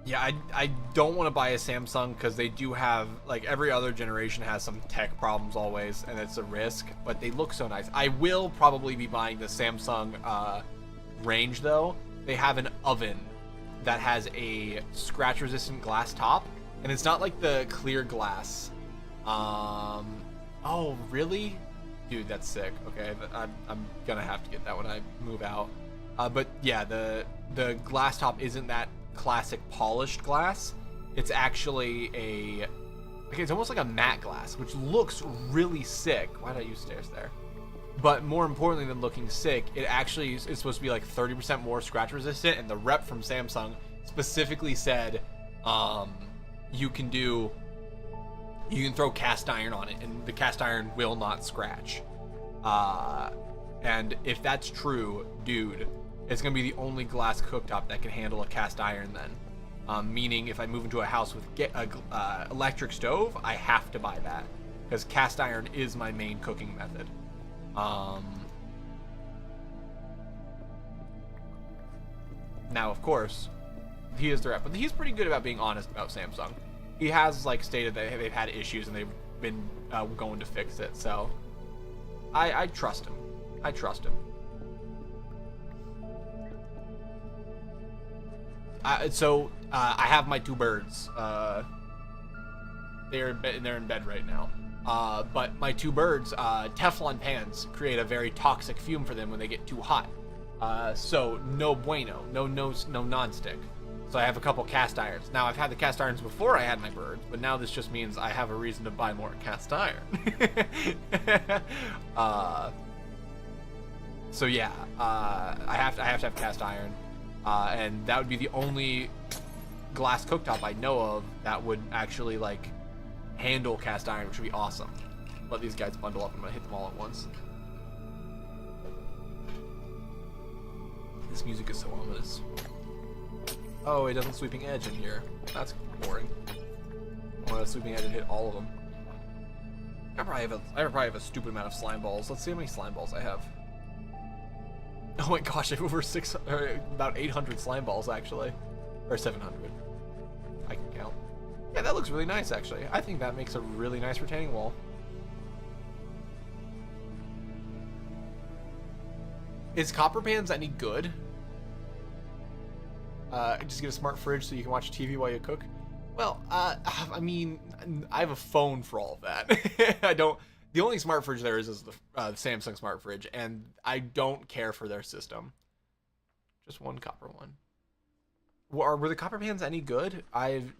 Yeah, I don't want to buy a Samsung because they do have, like every other generation has some tech problems always, and it's a risk, but they look so nice. I will probably be buying the Samsung range though. They have an oven that has a scratch resistant glass top, and it's not like the clear glass. Oh really? Dude, that's sick. Okay, I'm gonna have to get that when I move out. But yeah, the glass top isn't that classic polished glass. It's actually it's almost like a matte glass, which looks really sick. Why did I use stairs there? But more importantly than looking sick, it actually is supposed to be like 30% more scratch resistant, and the rep from Samsung specifically said you can throw cast iron on it and the cast iron will not scratch. And if that's true, dude, it's gonna be the only glass cooktop that can handle a cast iron then. Meaning if I move into a house with electric stove, I have to buy that because cast iron is my main cooking method. Now, of course, he is the rep, but he's pretty good about being honest about Samsung. He has like stated that they've had issues and they've been going to fix it. So I trust him. I trust him. I have my 2 birds. They're in bed right now. But my 2 birds, Teflon pans create a very toxic fume for them when they get too hot. So no bueno, no non-stick. So I have a couple cast irons. Now, I've had the cast irons before I had my birds, but now this just means I have a reason to buy more cast iron. So yeah, I have to have cast iron, and that would be the only glass cooktop I know of that would actually like handle cast iron, which would be awesome. Let these guys bundle up. I'm gonna hit them all at once. This music is so ominous. Oh, it doesn't sweeping edge in here. That's boring. I want a sweeping edge and hit all of them. I probably have a stupid amount of slime balls. Let's see how many slime balls I have. Oh my gosh, I have over about 800 slime balls actually, or 700. I can count. Yeah, that looks really nice actually. I think that makes a really nice retaining wall. Is Copper Pans any good? Just get a smart fridge so you can watch TV while you cook. Well, I mean, I have a phone for all of that. I don't. The only smart fridge there is the Samsung smart fridge, and I don't care for their system. Just one copper one. Were the Copper Pans any good? I've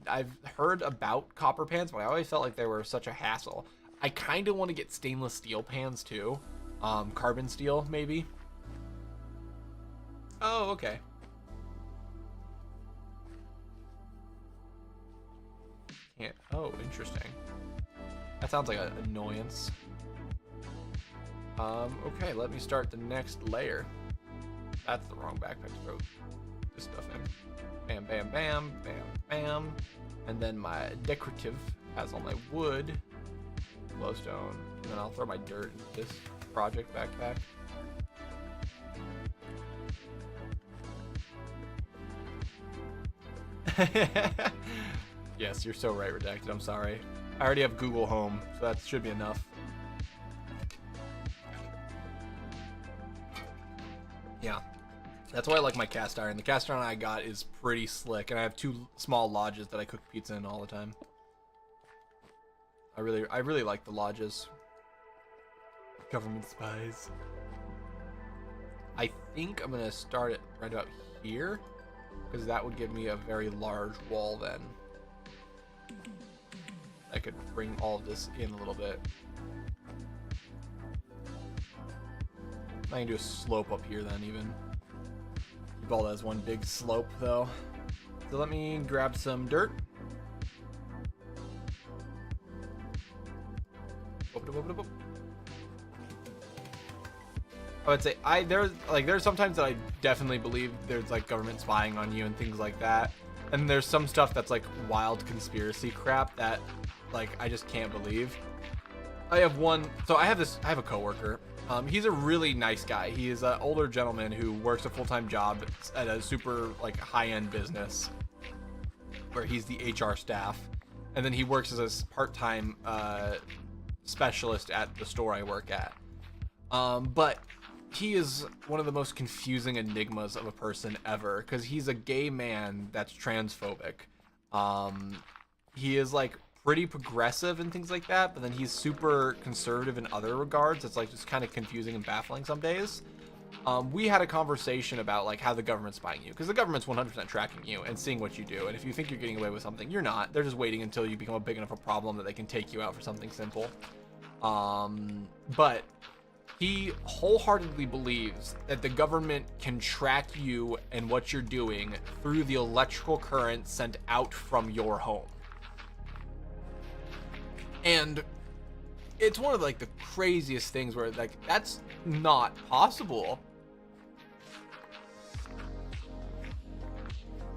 heard about Copper Pans, but I always felt like they were such a hassle. I kind of want to get stainless steel pans too, carbon steel maybe. Oh, okay. Can't. Oh, interesting. That sounds like an annoyance. Okay, let me start the next layer. That's the wrong backpack to throw this stuff in. Bam, bam, bam, bam, bam. And then my decorative has all my wood, glowstone, and then I'll throw my dirt into this project backpack. Yes, you're so right, Redacted. I'm sorry. I already have Google Home, so that should be enough. Yeah, that's why I like my cast iron. The cast iron I got is pretty slick, and I have 2 small lodges that I cook pizza in all the time. I really like the lodges. Government spies. I think I'm gonna start it right about here, because that would give me a very large wall then. I could bring all of this in a little bit. I can do a slope up here then even. Keep all that as one big slope though. So let me grab some dirt. I would say there's sometimes that I definitely believe there's like government spying on you and things like that. And there's some stuff that's like wild conspiracy crap that like I just can't believe. I have a coworker. He's a really nice guy. He is an older gentleman who works a full-time job at a super like high-end business where he's the HR staff, and then he works as a part-time specialist at the store I work at. But he is one of the most confusing enigmas of a person ever, because he's a gay man that's transphobic. He is like pretty progressive and things like that, but then he's super conservative in other regards. It's like just kind of confusing and baffling some days. We had a conversation about like how the government's spying you, because the government's 100% tracking you and seeing what you do, and if you think you're getting away with something, you're not. They're just waiting until you become a big enough a problem that they can take you out for something simple. But he wholeheartedly believes that the government can track you and what you're doing through the electrical current sent out from your home. And it's one of like the craziest things where like that's not possible.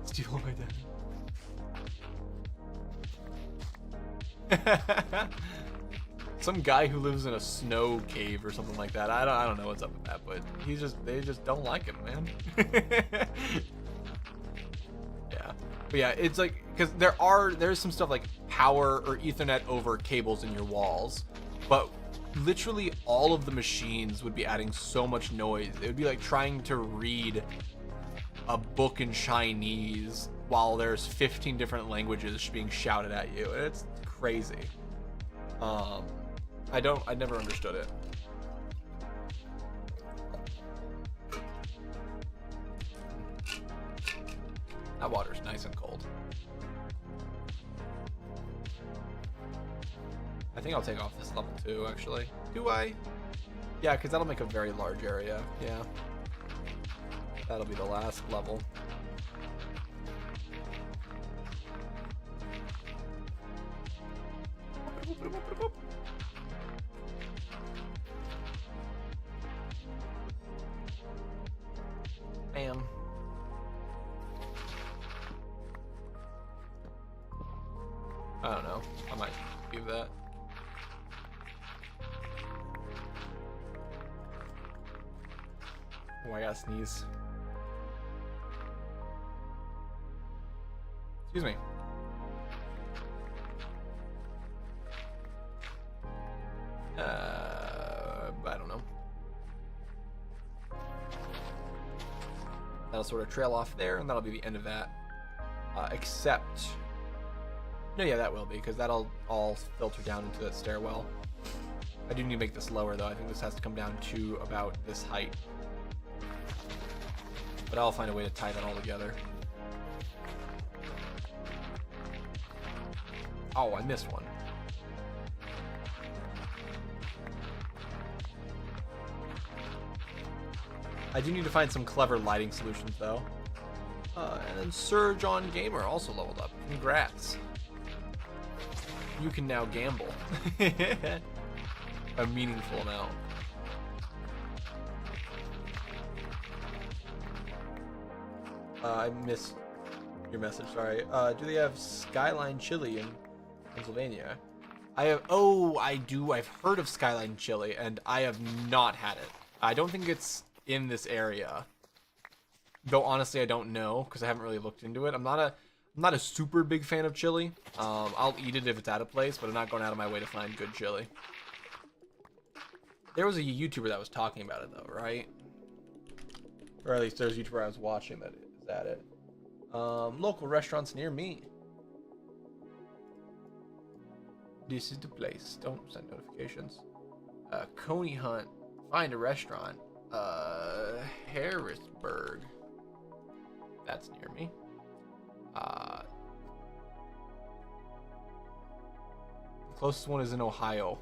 Steal my dad. Some guy who lives in a snow cave or something like that. I don't know what's up with that, but they just don't like him, man. Yeah. But yeah, it's like, because there's some stuff like power or Ethernet over cables in your walls, but literally all of the machines would be adding so much noise. It would be like trying to read a book in Chinese while there's 15 different languages being shouted at you. It's crazy. I never understood it. That water's nice and cold. I think I'll take off this level 2, actually. Do I? Yeah, because that'll make a very large area. Yeah. That'll be the last level. Bam. I don't know. I might give that. Oh, I gotta sneeze. Excuse me. I don't know. That'll sort of trail off there, and that'll be the end of that. Except... No, yeah, that will be, because that'll all filter down into that stairwell. I do need to make this lower, though. I think this has to come down to about this height. But I'll find a way to tie that all together. Oh, I missed one. I do need to find some clever lighting solutions, though. And then Surge on Gamer also leveled up. Congrats. You can now gamble. A meaningful amount. I missed your message, sorry. Do they have Skyline Chili in Pennsylvania? I do. I've heard of Skyline Chili, and I have not had it. I don't think it's in this area. Though honestly, I don't know, because I haven't really looked into it. I'm not a super big fan of chili. I'll eat it if it's at a place, but I'm not going out of my way to find good chili. There was a YouTuber that was talking about it, though, right? Or at least there's a YouTuber I was watching that is at it. Local restaurants near me. This is the place. Don't send notifications. Coney Hunt. Find a restaurant. Harrisburg. That's near me. The closest one is in Ohio.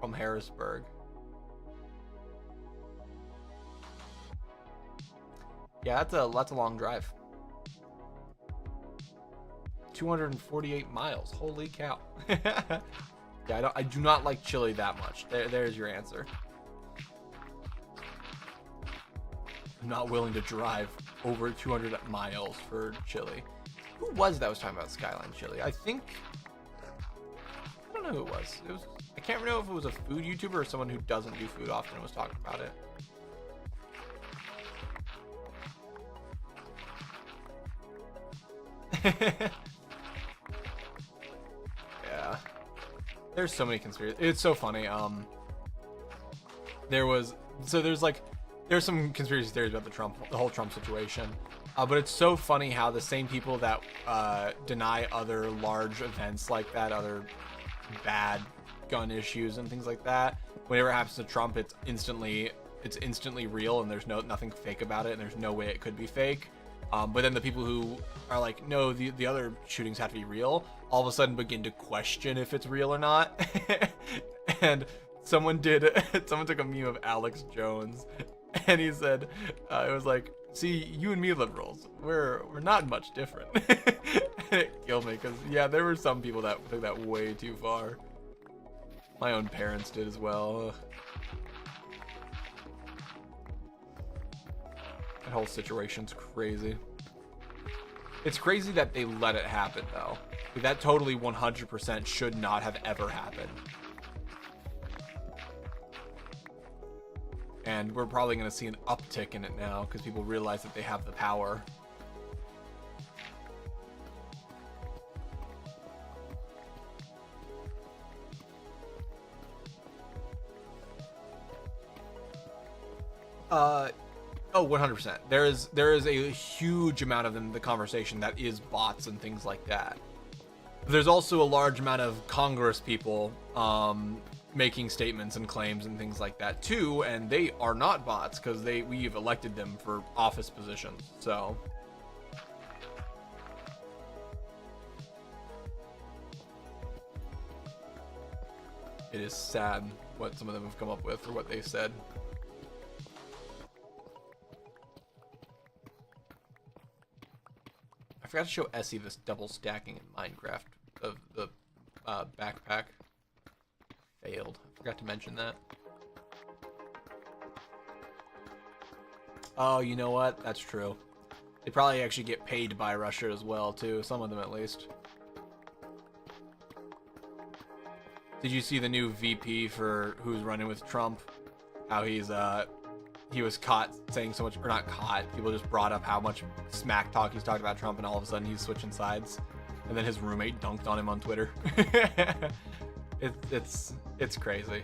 From Harrisburg. Yeah, that's a long drive. 248 miles. Holy cow. Yeah, I do not like chili that much. There's your answer. I'm not willing to drive over 200 miles for chili. Who was that was talking about Skyline Chili? I don't know who it was. I can't remember if it was a food YouTuber or someone who doesn't do food often was talking about it. Yeah. There's so many conspiracies. It's so funny. There's some conspiracy theories about the whole Trump situation. But it's so funny how the same people that deny other large events like that, other bad gun issues and things like that, whenever it happens to Trump, it's instantly real, and there's nothing fake about it, and there's no way it could be fake. But then the people who are like, no, the other shootings have to be real, all of a sudden begin to question if it's real or not. And someone took a meme of Alex Jones, and he said, it was like, see, you and me liberals, we're not much different. And it killed me, because yeah, there were some people that took that way too far. My own parents did as well. That whole situation's crazy. It's crazy that they let it happen, though. That totally 100% should not have ever happened. And we're probably going to see an uptick in it now because people realize that they have the power. Oh, 100%. There is a huge amount of the conversation that is bots and things like that. There's also a large amount of Congress people making statements and claims and things like that too, and they are not bots because we've elected them for office positions. So It is sad what some of them have come up with or what they said. I forgot to show Essie this double stacking in Minecraft of the backpack. Failed. I forgot to mention that. Oh, you know what? That's true. They probably actually get paid to buy Russia as well, too. Some of them, at least. Did you see the new VP for who's running with Trump? How he was caught saying so much, or not caught, people just brought up how much smack talk he's talking about Trump, and all of a sudden he's switching sides. And then his roommate dunked on him on Twitter. It's crazy.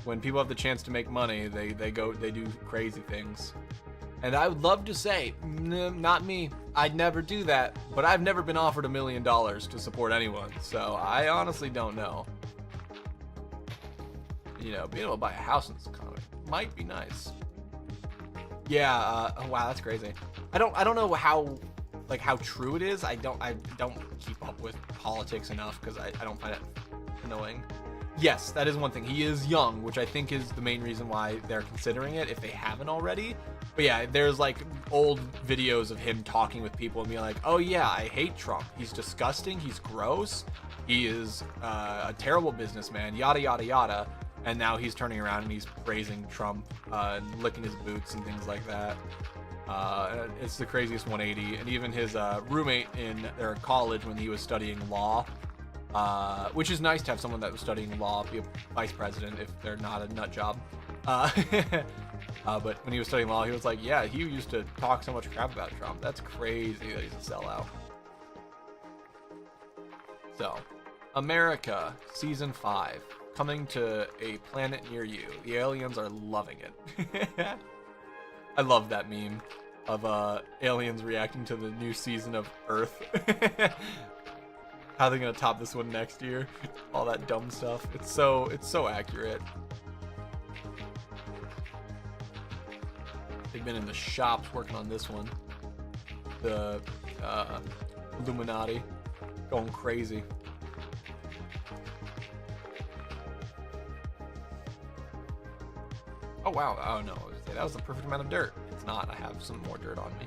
When people have the chance to make money, they do crazy things. And I would love to say, not me. I'd never do that, but I've never been offered $1 million to support anyone, so I honestly don't know. You know, being able to buy a house in this economy might be nice. Yeah. Oh wow, that's crazy. I don't know how true it is. I don't keep up with politics enough because I don't find it annoying. Yes, that is one thing. He is young, which I think is the main reason why they're considering it if they haven't already. But yeah, there's like old videos of him talking with people and being like, oh yeah, I hate Trump. He's disgusting. He's gross. He is a terrible businessman, yada, yada, yada. And now he's turning around and he's praising Trump, licking his boots and things like that. It's the craziest 180. And even his roommate in their college when he was studying law, which is nice to have someone that was studying law be a vice president if they're not a nut job. But when he was studying law, he was like, yeah, he used to talk so much crap about Trump. That's crazy that he's a sellout. So, America, Season 5, coming to a planet near you. The aliens are loving it. I love that meme of aliens reacting to the new season of Earth. How they're gonna top this one next year. All that dumb stuff. It's so accurate. They've been in the shops working on this one. The Illuminati going crazy. Oh wow, oh no, that was the perfect amount of dirt. It's not, I have some more dirt on me.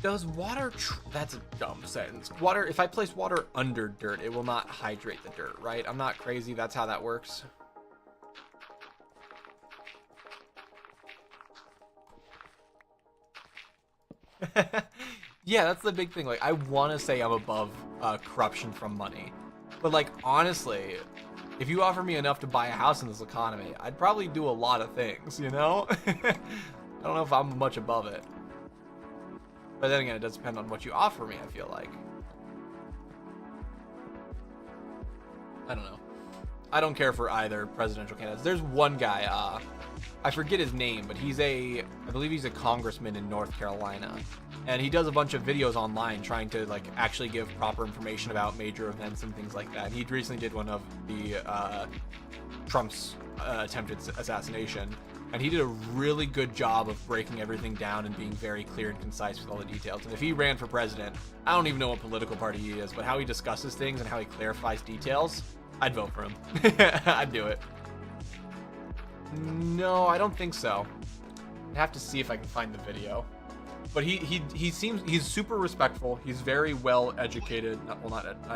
Does water, that's a dumb sentence. Water, if I place water under dirt, it will not hydrate the dirt, right? I'm not crazy, that's how that works. Yeah, that's the big thing. Like, I want to say I'm above corruption from money. But like, honestly, if you offer me enough to buy a house in this economy, I'd probably do a lot of things, you know? I don't know if I'm much above it. But then again, it does depend on what you offer me, I feel like. I don't know. I don't care for either presidential candidates. There's one guy, I forget his name, but I believe he's a congressman in North Carolina. And he does a bunch of videos online trying to like actually give proper information about major events and things like that. And he recently did one of the Trump's attempted assassination. And he did a really good job of breaking everything down and being very clear and concise with all the details. And if he ran for president, I don't even know what political party he is, but how he discusses things and how he clarifies details, I'd vote for him. I'd do it. No, I don't think so. I'd have to see if I can find the video. But he's super respectful. He's very well educated. I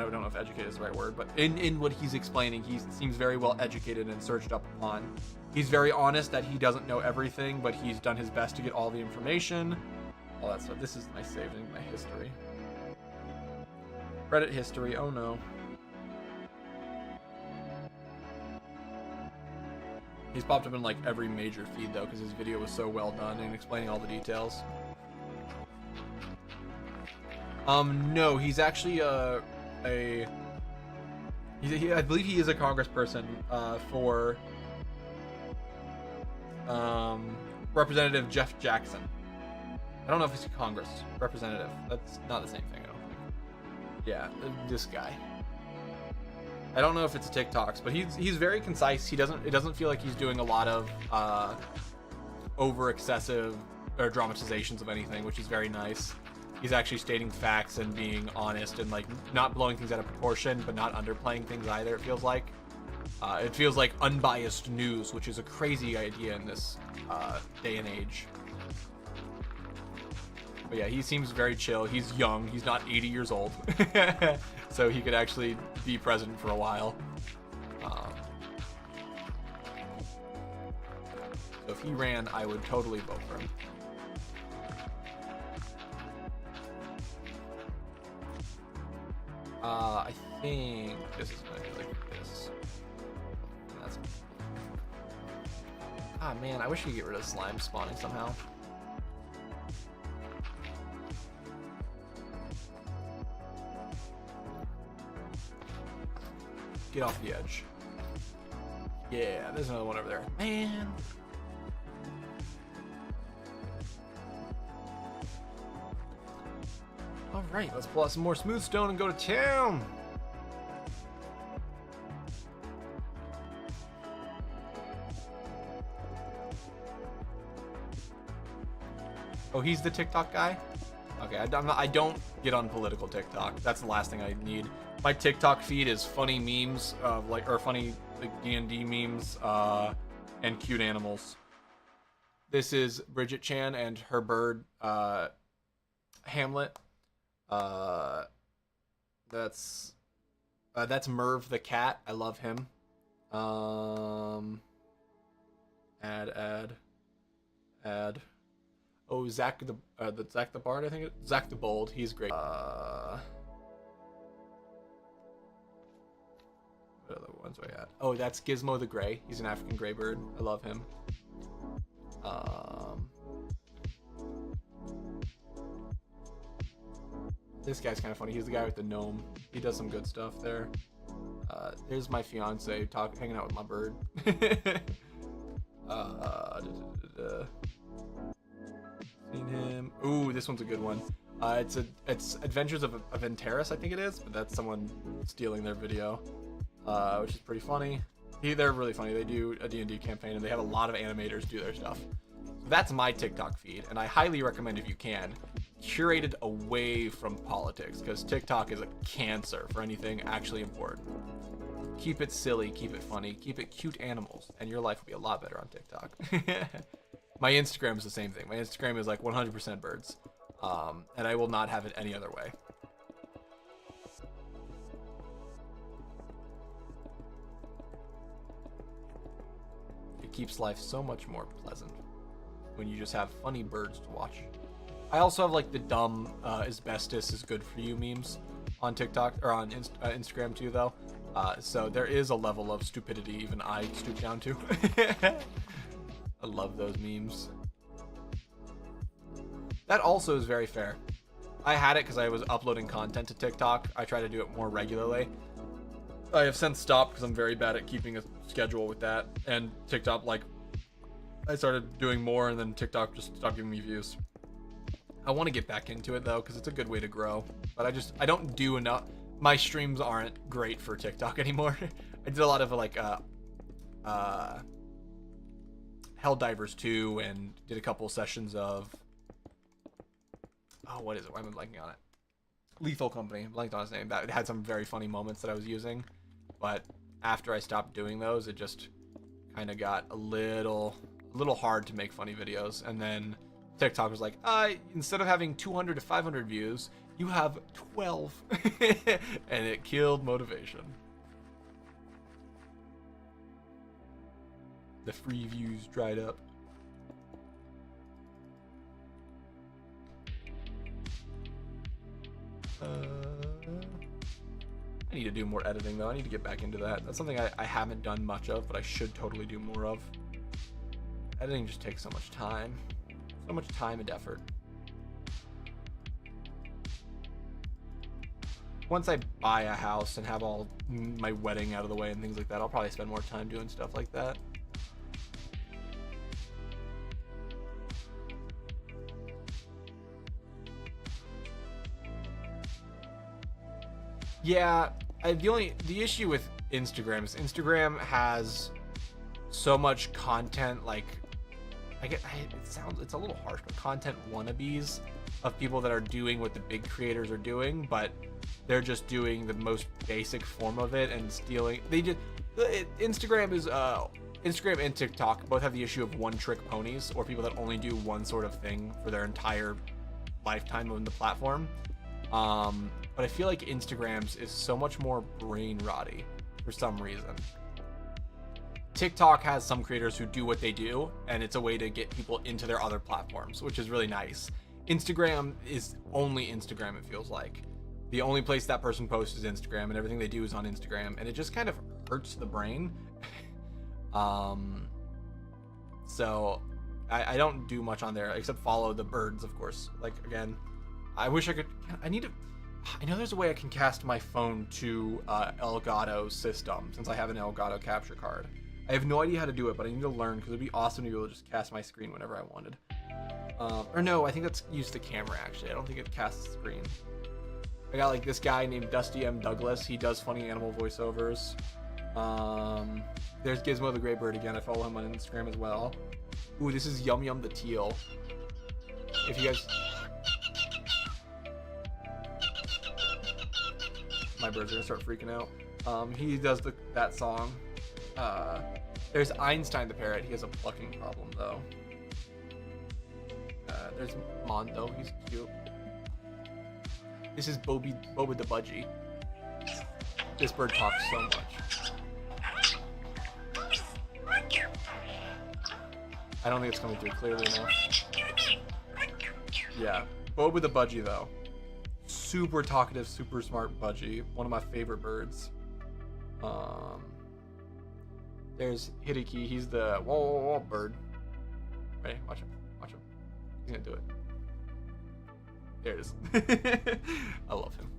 don't know if educated is the right word, but in what he's explaining, he seems very well educated and searched up upon. He's very honest that he doesn't know everything, but he's done his best to get all the information. All that stuff. This is my saving my history. Reddit history. Oh no. He's popped up in like every major feed though, because his video was so well done and explaining all the details. No, he's actually I believe he is a congressperson for Representative Jeff Jackson. I don't know if he's a Congress representative. That's not the same thing, I don't think. Yeah, this guy. I don't know if it's a TikToks, but he's very concise. It doesn't feel like he's doing a lot of over excessive or dramatizations of anything, which is very nice. He's actually stating facts and being honest and like not blowing things out of proportion, but not underplaying things either. It feels like unbiased news, which is a crazy idea in this day and age. But yeah, he seems very chill. He's young. He's not 80 years old. So he could actually be president for a while. So if he ran, I would totally vote for him. I think this is going to be like this. That's... Ah, man, I wish we could get rid of slime spawning somehow. Get off the edge. Yeah, there's another one over there. Man. All right, let's pull out some more smooth stone and go to town. Oh, he's the TikTok guy? Okay, I don't get on political TikTok. That's the last thing I need. My TikTok feed is funny memes, funny like D&D memes, and cute animals. This is Bridget Chan and her bird, Hamlet. That's Merv the cat. I love him. Add. Oh, Zach the Bard, I think Zach the Bold. He's great. What other ones are I at? Oh, that's Gizmo the Gray. He's an African gray bird. I love him. This guy's kind of funny. He's the guy with the gnome. He does some good stuff there. There's my fiance hanging out with my bird. Seen him. Ooh, this one's a good one. It's Adventures of Enteris, I think it is, but that's someone stealing their video, which is pretty funny. They're really funny. They do a D&D campaign, and they have a lot of animators do their stuff. So that's my TikTok feed, and I highly recommend, if you can, curate it away from politics, because TikTok is a cancer for anything actually important. Keep it silly, keep it funny, keep it cute animals, and your life will be a lot better on TikTok. My Instagram is the same thing. My Instagram is like 100% birds, and I will not have it any other way. It keeps life so much more pleasant when you just have funny birds to watch. I also have like the dumb asbestos is good for you memes on TikTok or on Instagram too, though. So there is a level of stupidity even I stoop down to. I love those memes. That also is very fair. I had it because I was uploading content to TikTok. I try to do it more regularly. I have since stopped because I'm very bad at keeping a schedule with that. And TikTok, like, I started doing more and then TikTok just stopped giving me views. I want to get back into it though because it's a good way to grow. But I don't do enough. My streams aren't great for TikTok anymore. I did a lot of like Helldivers 2 and did a couple sessions of what is it? Why am I blanking on it? Lethal Company. I blanked on his name. That had some very funny moments that I was using, but after I stopped doing those, it just kind of got a little hard to make funny videos. And then TikTok was like, instead of having 200 to 500 views, you have 12, and it killed motivation. The free views dried up. I need to do more editing though. I need to get back into that. That's something I haven't done much of, but I should totally do more of. Editing just takes so much time. So much time and effort. Once I buy a house and have all my wedding out of the way and things like that, I'll probably spend more time doing stuff like that. Yeah, the issue with Instagram is Instagram has so much content, like it's a little harsh, but content wannabes of people that are doing what the big creators are doing, but they're just doing the most basic form of it and stealing. Instagram and TikTok both have the issue of one-trick ponies, or people that only do one sort of thing for their entire lifetime on the platform. But I feel like Instagram's is so much more brain rotty for some reason. TikTok has some creators who do what they do, and it's a way to get people into their other platforms, which is really nice. Instagram is only Instagram, it feels like. The only place that person posts is Instagram, and everything they do is on Instagram, and it just kind of hurts the brain. So I don't do much on there except follow the birds, of course. Like, again, I wish I could. I know there's a way I can cast my phone to Elgato's system, since I have an Elgato capture card. I have no idea how to do it, but I need to learn, because it'd be awesome to be able to just cast my screen whenever I wanted. Or no, I think that's used the camera, actually. I don't think it casts the screen. I got like this guy named Dusty M. Douglas. He does funny animal voiceovers. There's Gizmo the Gray Bird again. I follow him on Instagram as well. Ooh, this is Yum Yum the Teal. If you guys... My birds are gonna start freaking out. He does that song. There's Einstein the parrot. He has a plucking problem though. There's Mondo. He's cute. This is Boba the Budgie. This bird talks so much. I don't think it's coming through clearly enough. Yeah, Boba the Budgie though. Super talkative, super smart budgie. One of my favorite birds. There's Hideki. He's the whoa bird. Ready? Watch him. Watch him. He's gonna do it. There it is. I love him.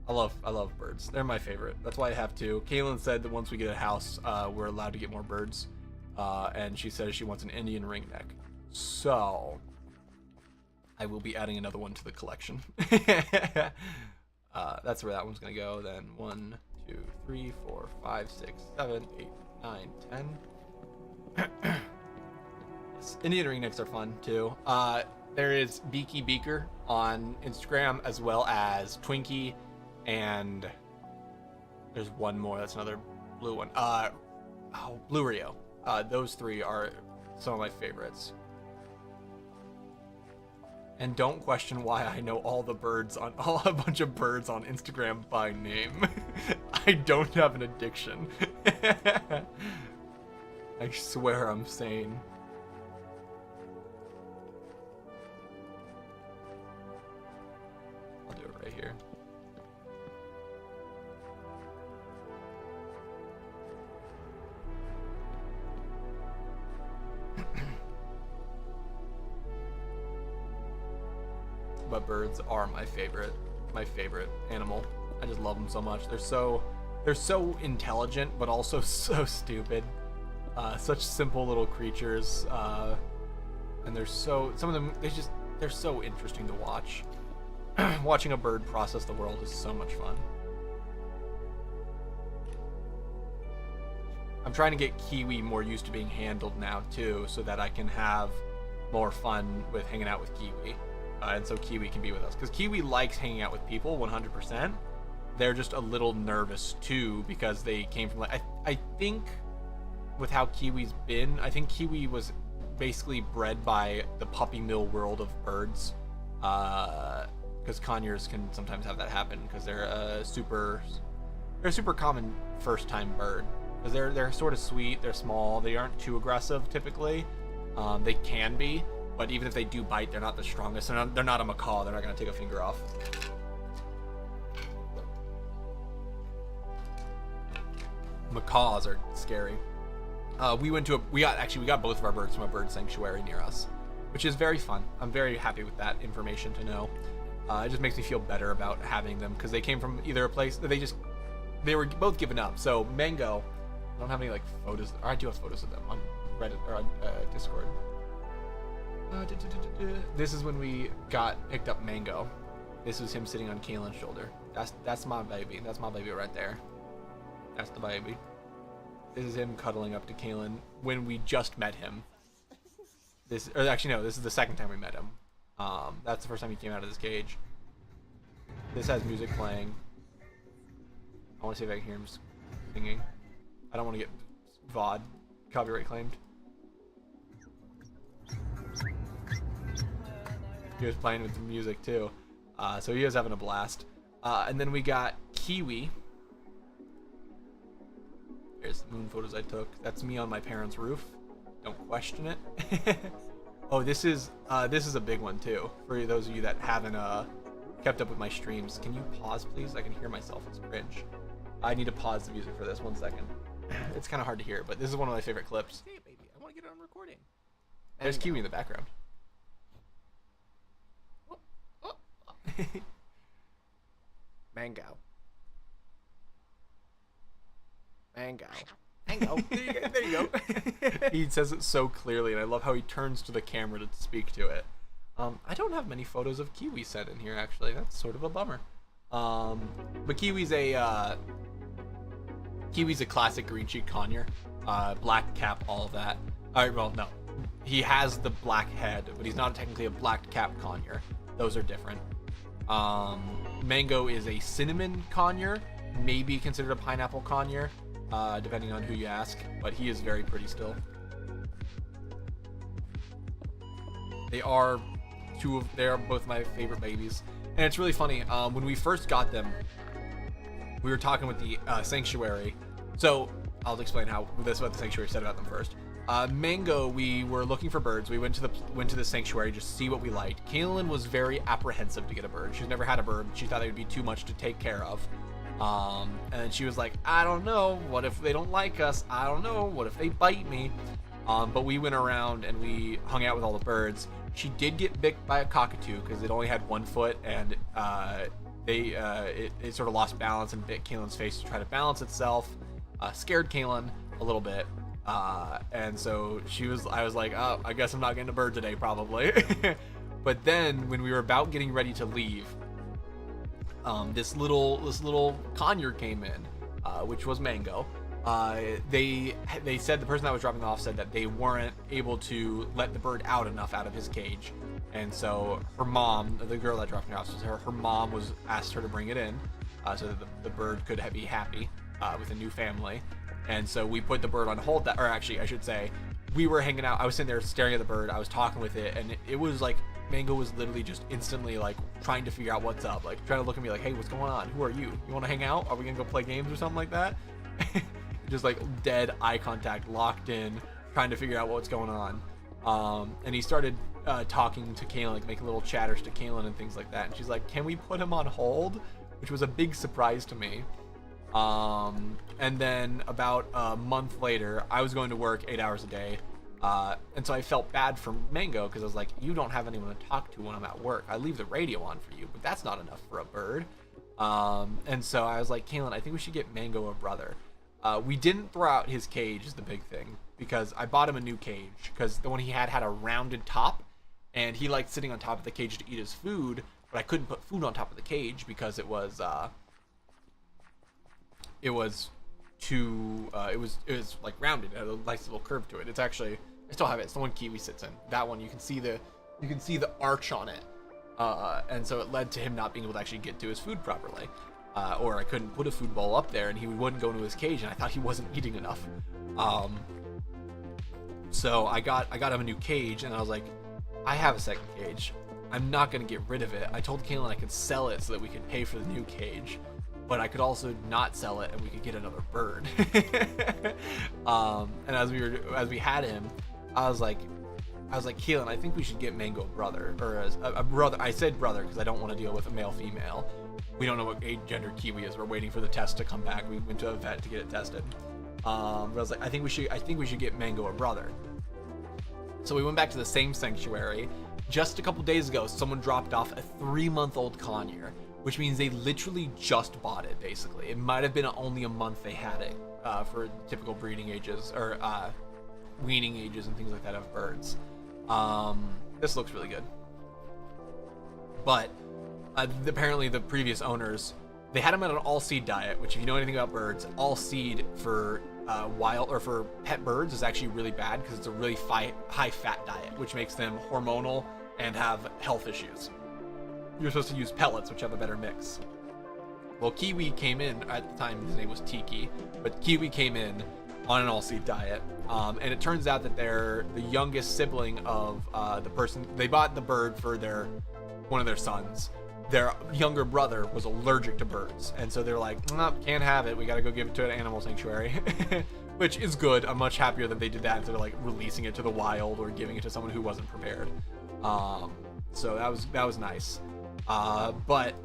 I love birds. They're my favorite. That's why I have two. Kaylin said that once we get a house, we're allowed to get more birds. And she says she wants an Indian ringneck. So I will be adding another one to the collection. That's where that one's gonna go. Then 1, 2, 3, 4, 5, 6, 7, 8, 9, 10. Yes, Indian ringnecks are fun too. There is Beaky Beaker on Instagram, as well as Twinkie, and there's one more. That's another blue one. Blue Rio. Those three are some of my favorites. And don't question why I know all a bunch of birds on Instagram by name. I don't have an addiction. I swear I'm sane. I'll do it right here. But birds are my favorite animal. I just love them so much. They're so intelligent, but also so stupid. Such simple little creatures, and some of them they're so interesting to watch. Watching a bird process the world is so much fun. I'm trying to get Kiwi more used to being handled now too, so that I can have more fun with hanging out with Kiwi. And so Kiwi can be with us, because Kiwi likes hanging out with people 100%. They're just a little nervous too, because they came from I think with how Kiwi's been, I think Kiwi was basically bred by the puppy mill world of birds, because conures can sometimes have that happen, because they're a super common first time bird, because they're sort of sweet, they're small, they aren't too aggressive typically. They can be, but even if they do bite, they're not the strongest. They're not a macaw. They're not going to take a finger off. Macaws are scary. We got both of our birds from a bird sanctuary near us, which is very fun. I'm very happy with that information to know. It just makes me feel better about having them, because they came from either a place that they were both given up. So Mango, I don't have any photos, or I do have photos of them on Reddit or on Discord. This is when we picked up Mango. This was him sitting on Kaylin's shoulder. That's my baby. That's my baby right there. That's the baby. This is him cuddling up to Kalen when we just met him. This is the second time we met him. That's the first time he came out of this cage. This has music playing. I want to see if I can hear him singing. I don't want to get VOD copyright claimed. He was playing with the music too. So he was having a blast. And then we got Kiwi. Here's the moon photos I took. That's me on my parents' roof. Don't question it. Oh, this is a big one too. For those of you that haven't kept up with my streams, can you pause please? I can hear myself. It's cringe. I need to pause the music for this 1 second. It's kind of hard to hear, but this is one of my favorite clips. Hey, baby, I want to get it on recording. There's Kiwi in the background. Mango. Mango. Mango. There you go. He says it so clearly, and I love how he turns to the camera to speak to it. I don't have many photos of Kiwi sent in here, actually. That's sort of a bummer. But Kiwi's a classic green cheek conure. Black cap, all of that. Alright, well, no. He has the black head, but he's not technically a black cap conure. Those are different. Mango is a cinnamon conure, maybe considered a pineapple conure, depending on who you ask, but he is very pretty still. They are both my favorite babies. And it's really funny, when we first got them, we were talking with the sanctuary. So I'll explain what the sanctuary said about them first. Mango, we were looking for birds. We went to the sanctuary just to see what we liked. Kaylin was very apprehensive to get a bird. She's never had a bird. She thought it would be too much to take care of. And she was like, I don't know. What if they don't like us? I don't know. What if they bite me? But we went around and we hung out with all the birds. She did get bit by a cockatoo because it only had 1 foot, and it sort of lost balance and bit Kaylin's face to try to balance itself. Scared Kaylin a little bit. And so I was like, oh, I guess I'm not getting a bird today, probably. But then when we were about getting ready to leave, this little conure came in, which was Mango. They said, the person that was dropping off said that they weren't able to let the bird out enough out of his cage. And so her mom, the girl that dropped me off, her mom asked her to bring it in, so that the bird could be happy with a new family. And so we put the bird on hold. Or actually, I should say, we were hanging out. I was sitting there staring at the bird. I was talking with it, and it was like Mango was literally just instantly like trying to figure out what's up, like trying to look at me like, hey, what's going on? Who are you? You want to hang out? Are we gonna go play games or something like that? Just like dead eye contact, locked in, trying to figure out what's going on. And he started talking to Kaylin, like making little chatters to Kaylin and things like that. And she's like, can we put him on hold? Which was a big surprise to me. And then about a month later, I was going to work 8 hours a day. And so I felt bad for Mango because I was like, you don't have anyone to talk to when I'm at work. I leave the radio on for you, but that's not enough for a bird. And so I was like, Kaylin, I think we should get Mango a brother. We didn't throw out his cage is the big thing, because I bought him a new cage because the one he had a rounded top, and he liked sitting on top of the cage to eat his food, but I couldn't put food on top of the cage because it was like rounded. It had a nice little curve to it. It's actually, I still have it. It's the one Kiwi sits in. That one, you can see the arch on it. And so it led to him not being able to actually get to his food properly. Or I couldn't put a food bowl up there and he wouldn't go into his cage, and I thought he wasn't eating enough. So I got him a new cage, and I was like, I have a second cage. I'm not going to get rid of it. I told Kaylin I could sell it so that we could pay for the new cage, but I could also not sell it and we could get another bird. And as we had him, I was like, Kaylin, I think we should get Mango a brother, or a brother. I said brother because I don't want to deal with a male-female. We don't know what age gender Kiwi is. We're waiting for the test to come back. We went to a vet to get it tested. But I was like, I think we should get Mango a brother. So we went back to the same sanctuary. Just a couple days ago, someone dropped off a 3-month-old conure, which means they literally just bought it, basically. It might have been only a month they had it for typical breeding ages, or weaning ages and things like that of birds. This looks really good. But apparently the previous owners They had them on an all-seed diet, which if you know anything about birds, all-seed for wild or for pet birds is actually really bad because it's a really high-fat diet, which makes them hormonal and have health issues. You're supposed to use pellets, which have a better mix. Well, Kiwi came in, at the time his name was Tiki, but Kiwi came in on an all-seed diet, and it turns out that they're the youngest sibling of the person. They bought the bird for one of their sons. Their younger brother was allergic to birds, and so they're like, no, can't have it. We got to go give it to an animal sanctuary, which is good. I'm much happier that they did that instead of like releasing it to the wild or giving it to someone who wasn't prepared. So that was nice. But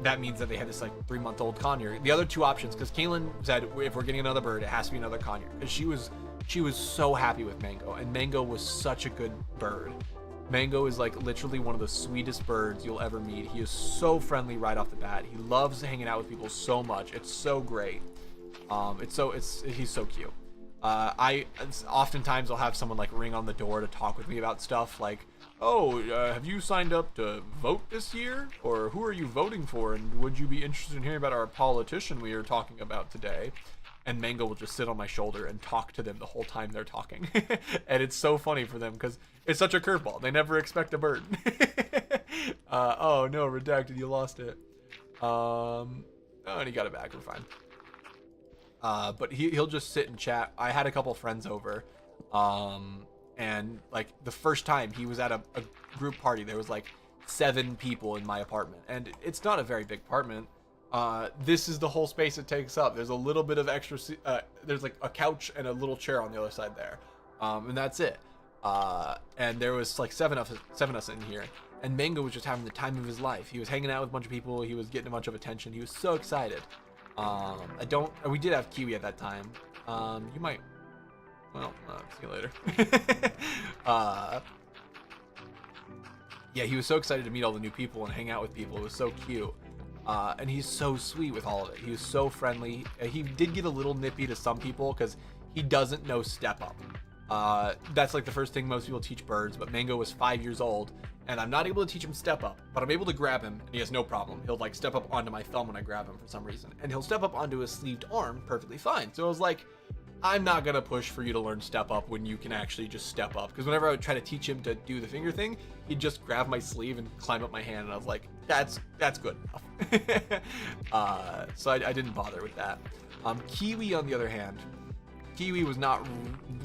that means that they had this like 3-month-old conure. The other two options, because Kaylin said if we're getting another bird, it has to be another conure, because she was so happy with Mango, and Mango was such a good bird. Mango is like literally one of the sweetest birds you'll ever meet. He is so friendly right off the bat. He loves hanging out with people so much. It's so great. He's so cute. Oftentimes I'll have someone like ring on the door to talk with me about stuff like, oh, have you signed up to vote this year? Or who are you voting for? And would you be interested in hearing about our politician we are talking about today? And Mango will just sit on my shoulder and talk to them the whole time they're talking. And it's so funny for them because it's such a curveball. They never expect a bird. Oh no, redacted, you lost it. Oh, and he got it back, we're fine. But he'll just sit and chat. I had a couple friends over, and like the first time he was at a group party, there was like 7 people in my apartment, and it's not a very big apartment. This is the whole space it takes up. There's a little bit of extra, there's like a couch and a little chair on the other side there, and that's it. And there was like seven of us in here, and Mango was just having the time of his life. He was hanging out with a bunch of people. He was getting a bunch of attention. He was so excited. We did have Kiwi at that time. You might, well, see you later. Yeah, he was so excited to meet all the new people and hang out with people. It was so cute. And he's so sweet with all of it. He was so friendly. He did get a little nippy to some people because he doesn't know step up. That's like the first thing most people teach birds, but Mango was 5 years old, and I'm not able to teach him step up, but I'm able to grab him, and he has no problem. He'll like step up onto my thumb when I grab him for some reason, and he'll step up onto his sleeved arm perfectly fine. So I was like, I'm not gonna push for you to learn step up when you can actually just step up. Because whenever I would try to teach him to do the finger thing, he'd just grab my sleeve and climb up my hand, and I was like, that's good enough. So I didn't bother with that. Kiwi, on the other hand, Kiwi was not.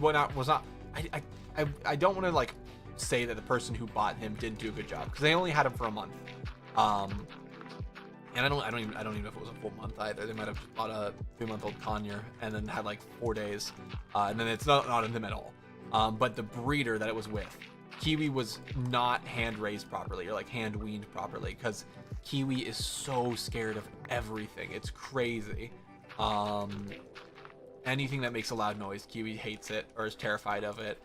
I don't want to like say that the person who bought him didn't do a good job, because they only had him for a month. And I don't even know if it was a full month either. They might have just bought a 3-month-old conure and then had like 4 days, and then it's not in them at all. But the breeder that it was with, Kiwi was not hand raised properly or like hand weaned properly, because Kiwi is so scared of everything. It's crazy. Anything that makes a loud noise, Kiwi hates it or is terrified of it.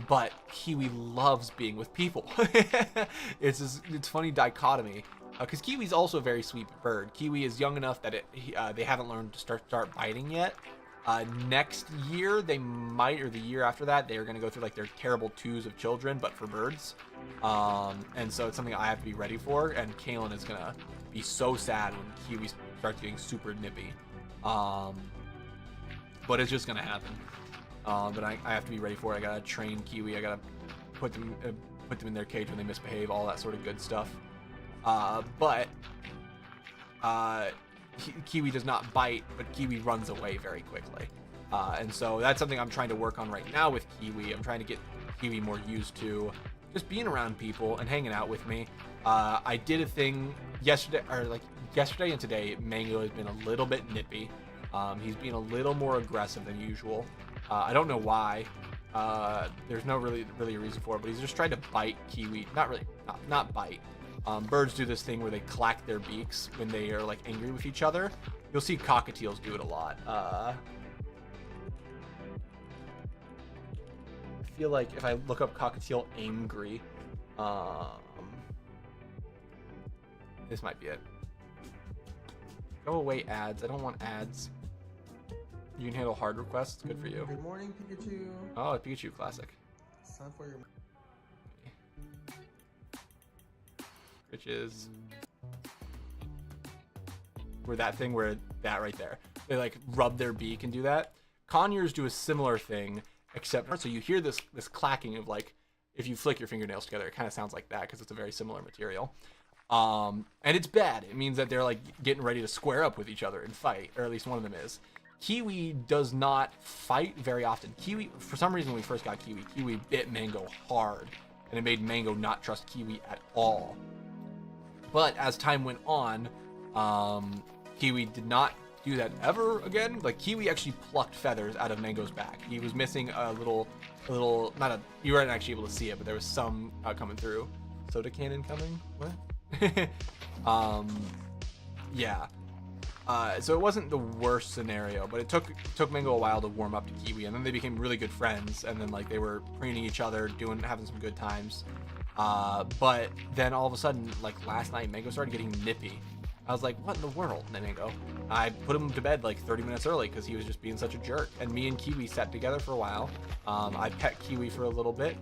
But Kiwi loves being with people. It's funny dichotomy. Because Kiwi's also a very sweet bird. Kiwi is young enough that they haven't learned to start biting yet. Next year they might, or the year after that, they are going to go through like their terrible twos of children, but for birds. And so it's something I have to be ready for. And Kaylin is going to be so sad when Kiwi starts getting super nippy. But it's just going to happen. But I have to be ready for it. I got to train Kiwi. I got to put them in their cage when they misbehave, all that sort of good stuff. But Kiwi does not bite, but Kiwi runs away very quickly. And so that's something I'm trying to work on right now with Kiwi. I'm trying to get Kiwi more used to just being around people and hanging out with me. I did a thing yesterday and today. Mango has been a little bit nippy. He's being a little more aggressive than usual. I don't know why. There's no really a reason for it, but he's just trying to bite Kiwi. Not bite. Birds do this thing where they clack their beaks when they are like angry with each other. You'll see cockatiels do it a lot. I feel like if I look up cockatiel angry, this might be it. Go away ads. I don't want ads. You can handle hard requests. Good for you. Good morning, Pikachu. Oh, Pikachu classic. It's time for your... Which is where that thing where that right there, they like rub their beak and do that. Conures do a similar thing, except so you hear this clacking of like if you flick your fingernails together, it kind of sounds like that because it's a very similar material. And it's bad. It means that they're like getting ready to square up with each other and fight, or at least one of them is. Kiwi does not fight very often. Kiwi, for some reason, when we first got Kiwi bit Mango hard, and it made Mango not trust Kiwi at all. But as time went on, Kiwi did not do that ever again. Like Kiwi actually plucked feathers out of Mango's back. He was missing a little, you weren't actually able to see it, but there was some coming through. Soda cannon coming? What? Yeah. So it wasn't the worst scenario, but it took Mango a while to warm up to Kiwi, and then they became really good friends, and then like they were preening each other, having some good times. But then all of a sudden, like last night, Mango started getting nippy. I was like, what in the world, Mango? I put him to bed like 30 minutes early because he was just being such a jerk. And me and Kiwi sat together for a while. I pet Kiwi for a little bit.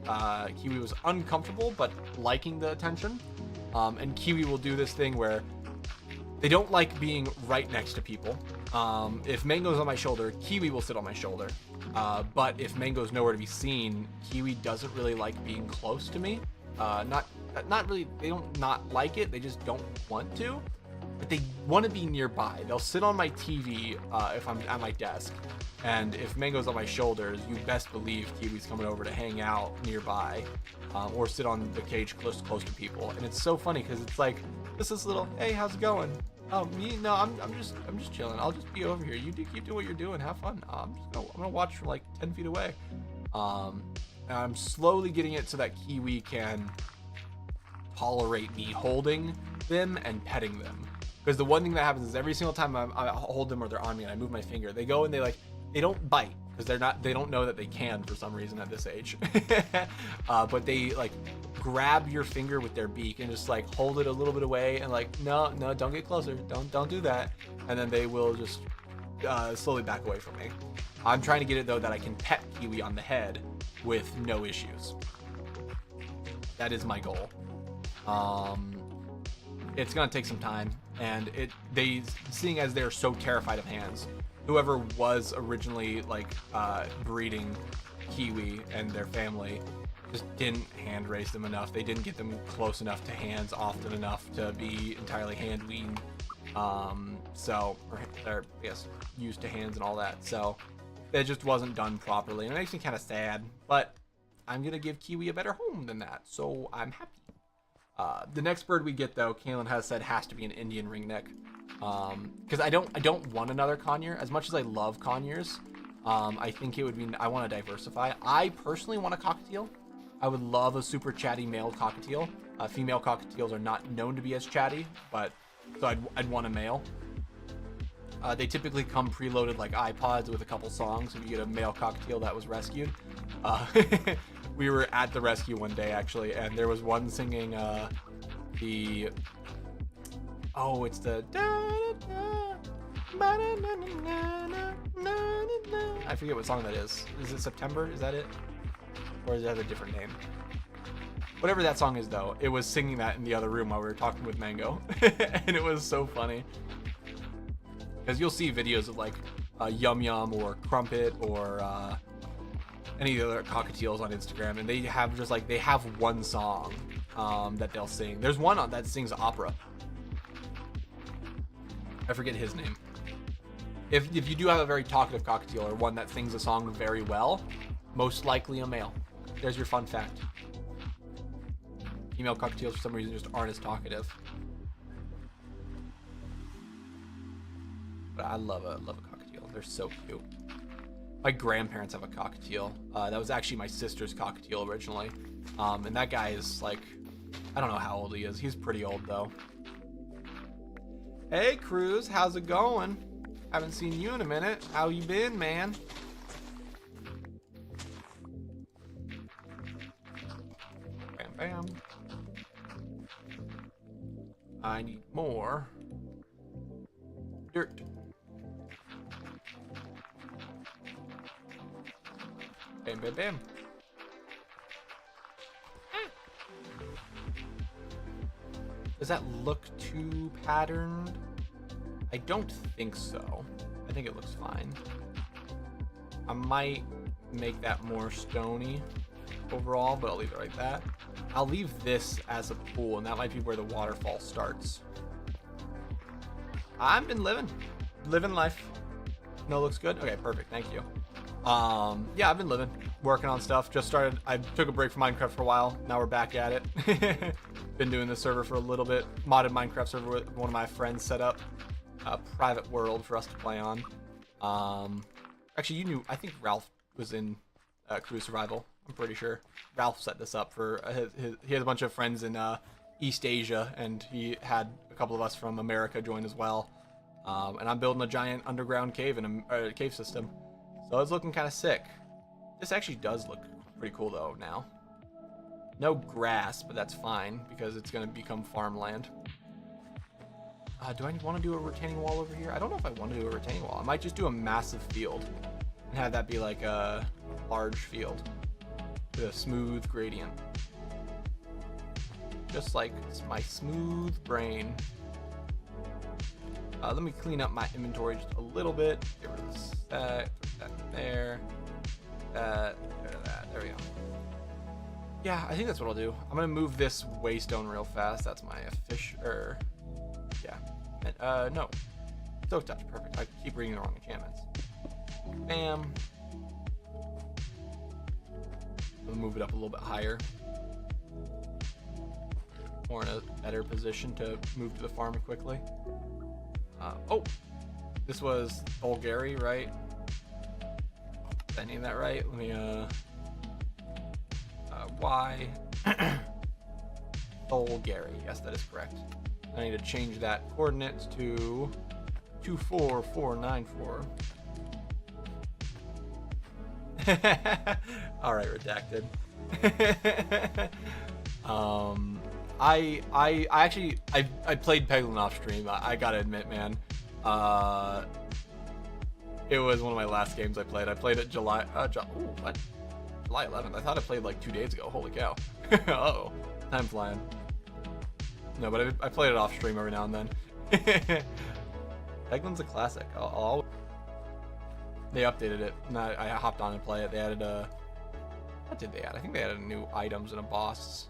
Kiwi was uncomfortable, but liking the attention. And Kiwi will do this thing where they don't like being right next to people. If Mango's on my shoulder, Kiwi will sit on my shoulder. But if Mango's nowhere to be seen, Kiwi doesn't really like being close to me. Not really, they don't not like it, they just don't want to. But they want to be nearby. They'll sit on my TV if I'm at my desk. And if Mango's on my shoulders, you best believe Kiwi's coming over to hang out nearby. Or sit on the cage close to people. And it's so funny because it's like, this little, hey, how's it going? Oh, me? No, I'm just chilling. I'll just be over here. You keep doing what you're doing. Have fun. I'm gonna watch from like 10 feet away. And I'm slowly getting it so that Kiwi can tolerate me holding them and petting them. Because the one thing that happens is every single time I hold them or they're on me and I move my finger, they go and they don't bite because they don't know that they can for some reason at this age. But they like grab your finger with their beak and just like hold it a little bit away and like, no, don't get closer. Don't do that. And then they will just slowly back away from me. I'm trying to get it though that I can pet Kiwi on the head with no issues. That is my goal. It's gonna take some time, and seeing as they're so terrified of hands, whoever was originally like breeding Kiwi and their family just didn't hand raise them enough. They didn't get them close enough to hands often enough to be entirely hand weaned. So they're used to hands and all that. So it just wasn't done properly, and it makes me kind of sad. But I'm gonna give Kiwi a better home than that, so I'm happy. The next bird we get though, Kaylin has said has to be an Indian ringneck, because I don't want another conure. As much as I love conures, I think it would be, I want to diversify. I personally want a cockatiel. I would love a super chatty male cockatiel. Female cockatiels are not known to be as chatty, but so I'd want a male. They typically come preloaded like iPods with a couple songs if you get a male cockatiel that was rescued. We were at the rescue one day actually, and there was one singing it's the I forget what song that is. Is it September? Is that it? Or is that a different name? Whatever that song is though, it was singing that in the other room while we were talking with Mango. And it was so funny. Because you'll see videos of like Yum Yum or Crumpet or any of the other cockatiels on Instagram, and they have one song that they'll sing. There's one that sings opera. I forget his name. If you do have a very talkative cockatiel or one that sings a song very well, most likely a male. There's your fun fact. Female cockatiels for some reason just aren't as talkative. But I love a cockatiel. They're so cute. My grandparents have a cockatiel. That was actually my sister's cockatiel originally. And that guy is like, I don't know how old he is. He's pretty old though. Hey Cruz, how's it going? Haven't seen you in a minute. How you been, man? Bam, bam. I need more dirt. Bam, bam, bam. Does that look too patterned? I don't think so. I think it looks fine. I might make that more stony overall, but I'll leave it like that. I'll leave this as a pool, and that might be where the waterfall starts. I've been living life. No, looks good. Okay, perfect. Thank you. Yeah, I've been working on stuff. Just started. I took a break from Minecraft for a while. Now we're back at it. Been doing this server for a little bit. Modded Minecraft server with one of my friends set up a private world for us to play on. Actually, you knew. I think Ralph was in Crew Survival. I'm pretty sure Ralph set this up for he has a bunch of friends in East Asia, and he had a couple of us from America join as well. And I'm building a giant underground cave in a cave system, so it's looking kind of sick. This actually does look pretty cool though now. No grass, but that's fine because it's gonna become farmland. Do I want to do a retaining wall over here? I don't know if I want to do a retaining wall. I might just do a massive field and have that be like a large field with a smooth gradient. Just like my smooth brain. Let me clean up my inventory just a little bit. Get rid of this, that there, that, there we go. Yeah, I think that's what I'll do. I'm gonna move this waystone real fast. That's my yeah. And, no. Silk touch, perfect. I keep reading the wrong enchantments. Bam. I'll move it up a little bit higher. More in a better position to move to the farm quickly. Oh, this was Bulgari, right? Did I name that right? Let me, Y. Bulgari, yes, that is correct. I need to change that coordinates to 24494. All right, redacted. I actually played Peglin off stream. I gotta admit, man. It was one of my last games I played. I played it July 11th. I thought I played like 2 days ago. Holy cow. Uh-oh. Time flying. No, but I played it off stream every now and then. Peglin's a classic. They updated it, and I hopped on and play it. They added what did they add? I think they added new items and a boss.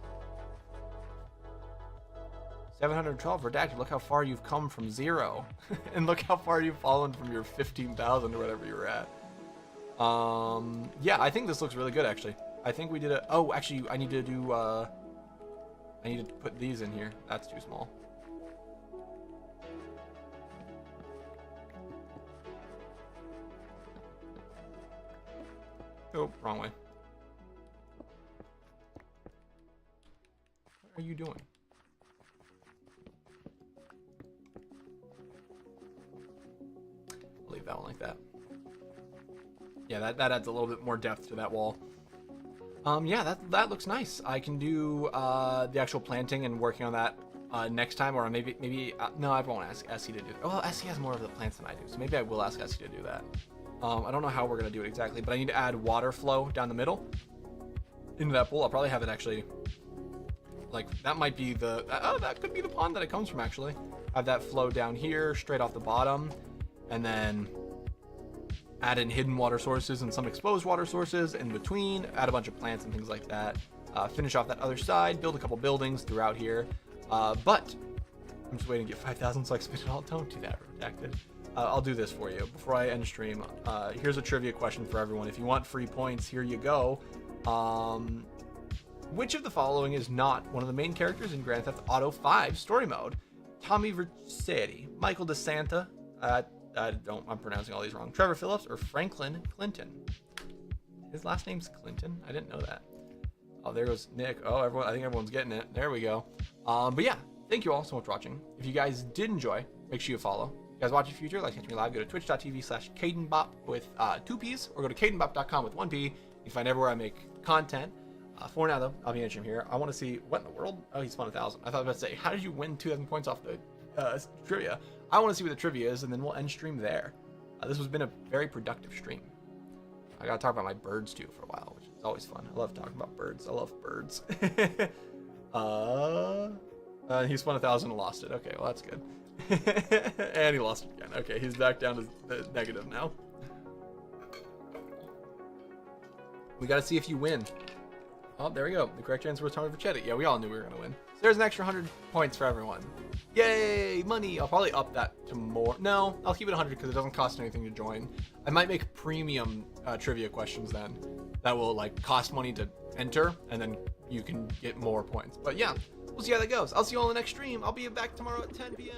712 redacted. Look how far you've come from 0. And look how far you've fallen from your 15,000 or whatever you were at. Yeah, I think this looks really good, actually. I think we did a... Oh, actually, I need to do... I need to put these in here. That's too small. Oh, wrong way. What are you doing? I'll leave that one like that. Yeah, that adds a little bit more depth to that wall. Yeah, that looks nice. I can do the actual planting and working on that next time, or maybe no, I won't ask Essie to do it. Well, Essie has more of the plants than I do, so maybe I will ask Essie to do that. I don't know how we're gonna do it exactly, but I need to add water flow down the middle into that pool. I'll probably have it actually, like, that might be the, that could be the pond that it comes from, actually. Have that flow down here, straight off the bottom, and then add in hidden water sources and some exposed water sources in between, add a bunch of plants and things like that. Finish off that other side, build a couple buildings throughout here. But I'm just waiting to get 5,000 so I can spin it all. Don't do that, redacted. I'll do this for you before I end stream. Here's a trivia question for everyone. If you want free points, here you go. Which of the following is not one of the main characters in Grand Theft Auto 5 story mode? Tommy Vercetti, Michael DeSanta, I'm pronouncing all these wrong. Trevor Phillips or Franklin Clinton? His last name's Clinton? I didn't know that. Oh, there goes Nick. Oh, I think everyone's getting it. There we go. But yeah, thank you all so much for watching. If you guys did enjoy, make sure you follow. If you guys watch in the future, like to catch me live, go to twitch.tv/CadenBop with 2 P's, or go to CadenBop.com with 1 P. You can find everywhere I make content. For now, though, I'll be entering here. I want to see what in the world. Oh, he spun 1,000. I thought I was about to say, how did you win 2,000 points off the trivia? I want to see what the trivia is, and then we'll end stream there. This has been a very productive stream. I gotta talk about my birds too for a while, which is always fun. I love talking about birds. I love birds. He spun 1,000 and lost it. Okay, well that's good. And he lost again. Okay, he's back down to the negative now. We gotta see if you win. Oh, there we go. The correct answer was Tony Vercetti. Yeah, we all knew we were gonna win. So there's an extra 100 points for everyone. Yay, money. I'll probably up that to more. No, I'll keep it 100 because it doesn't cost anything to join. I might make premium trivia questions then. That will like cost money to enter, and then you can get more points. But yeah, we'll see how that goes. I'll see you all in the next stream. I'll be back tomorrow at 10 p.m.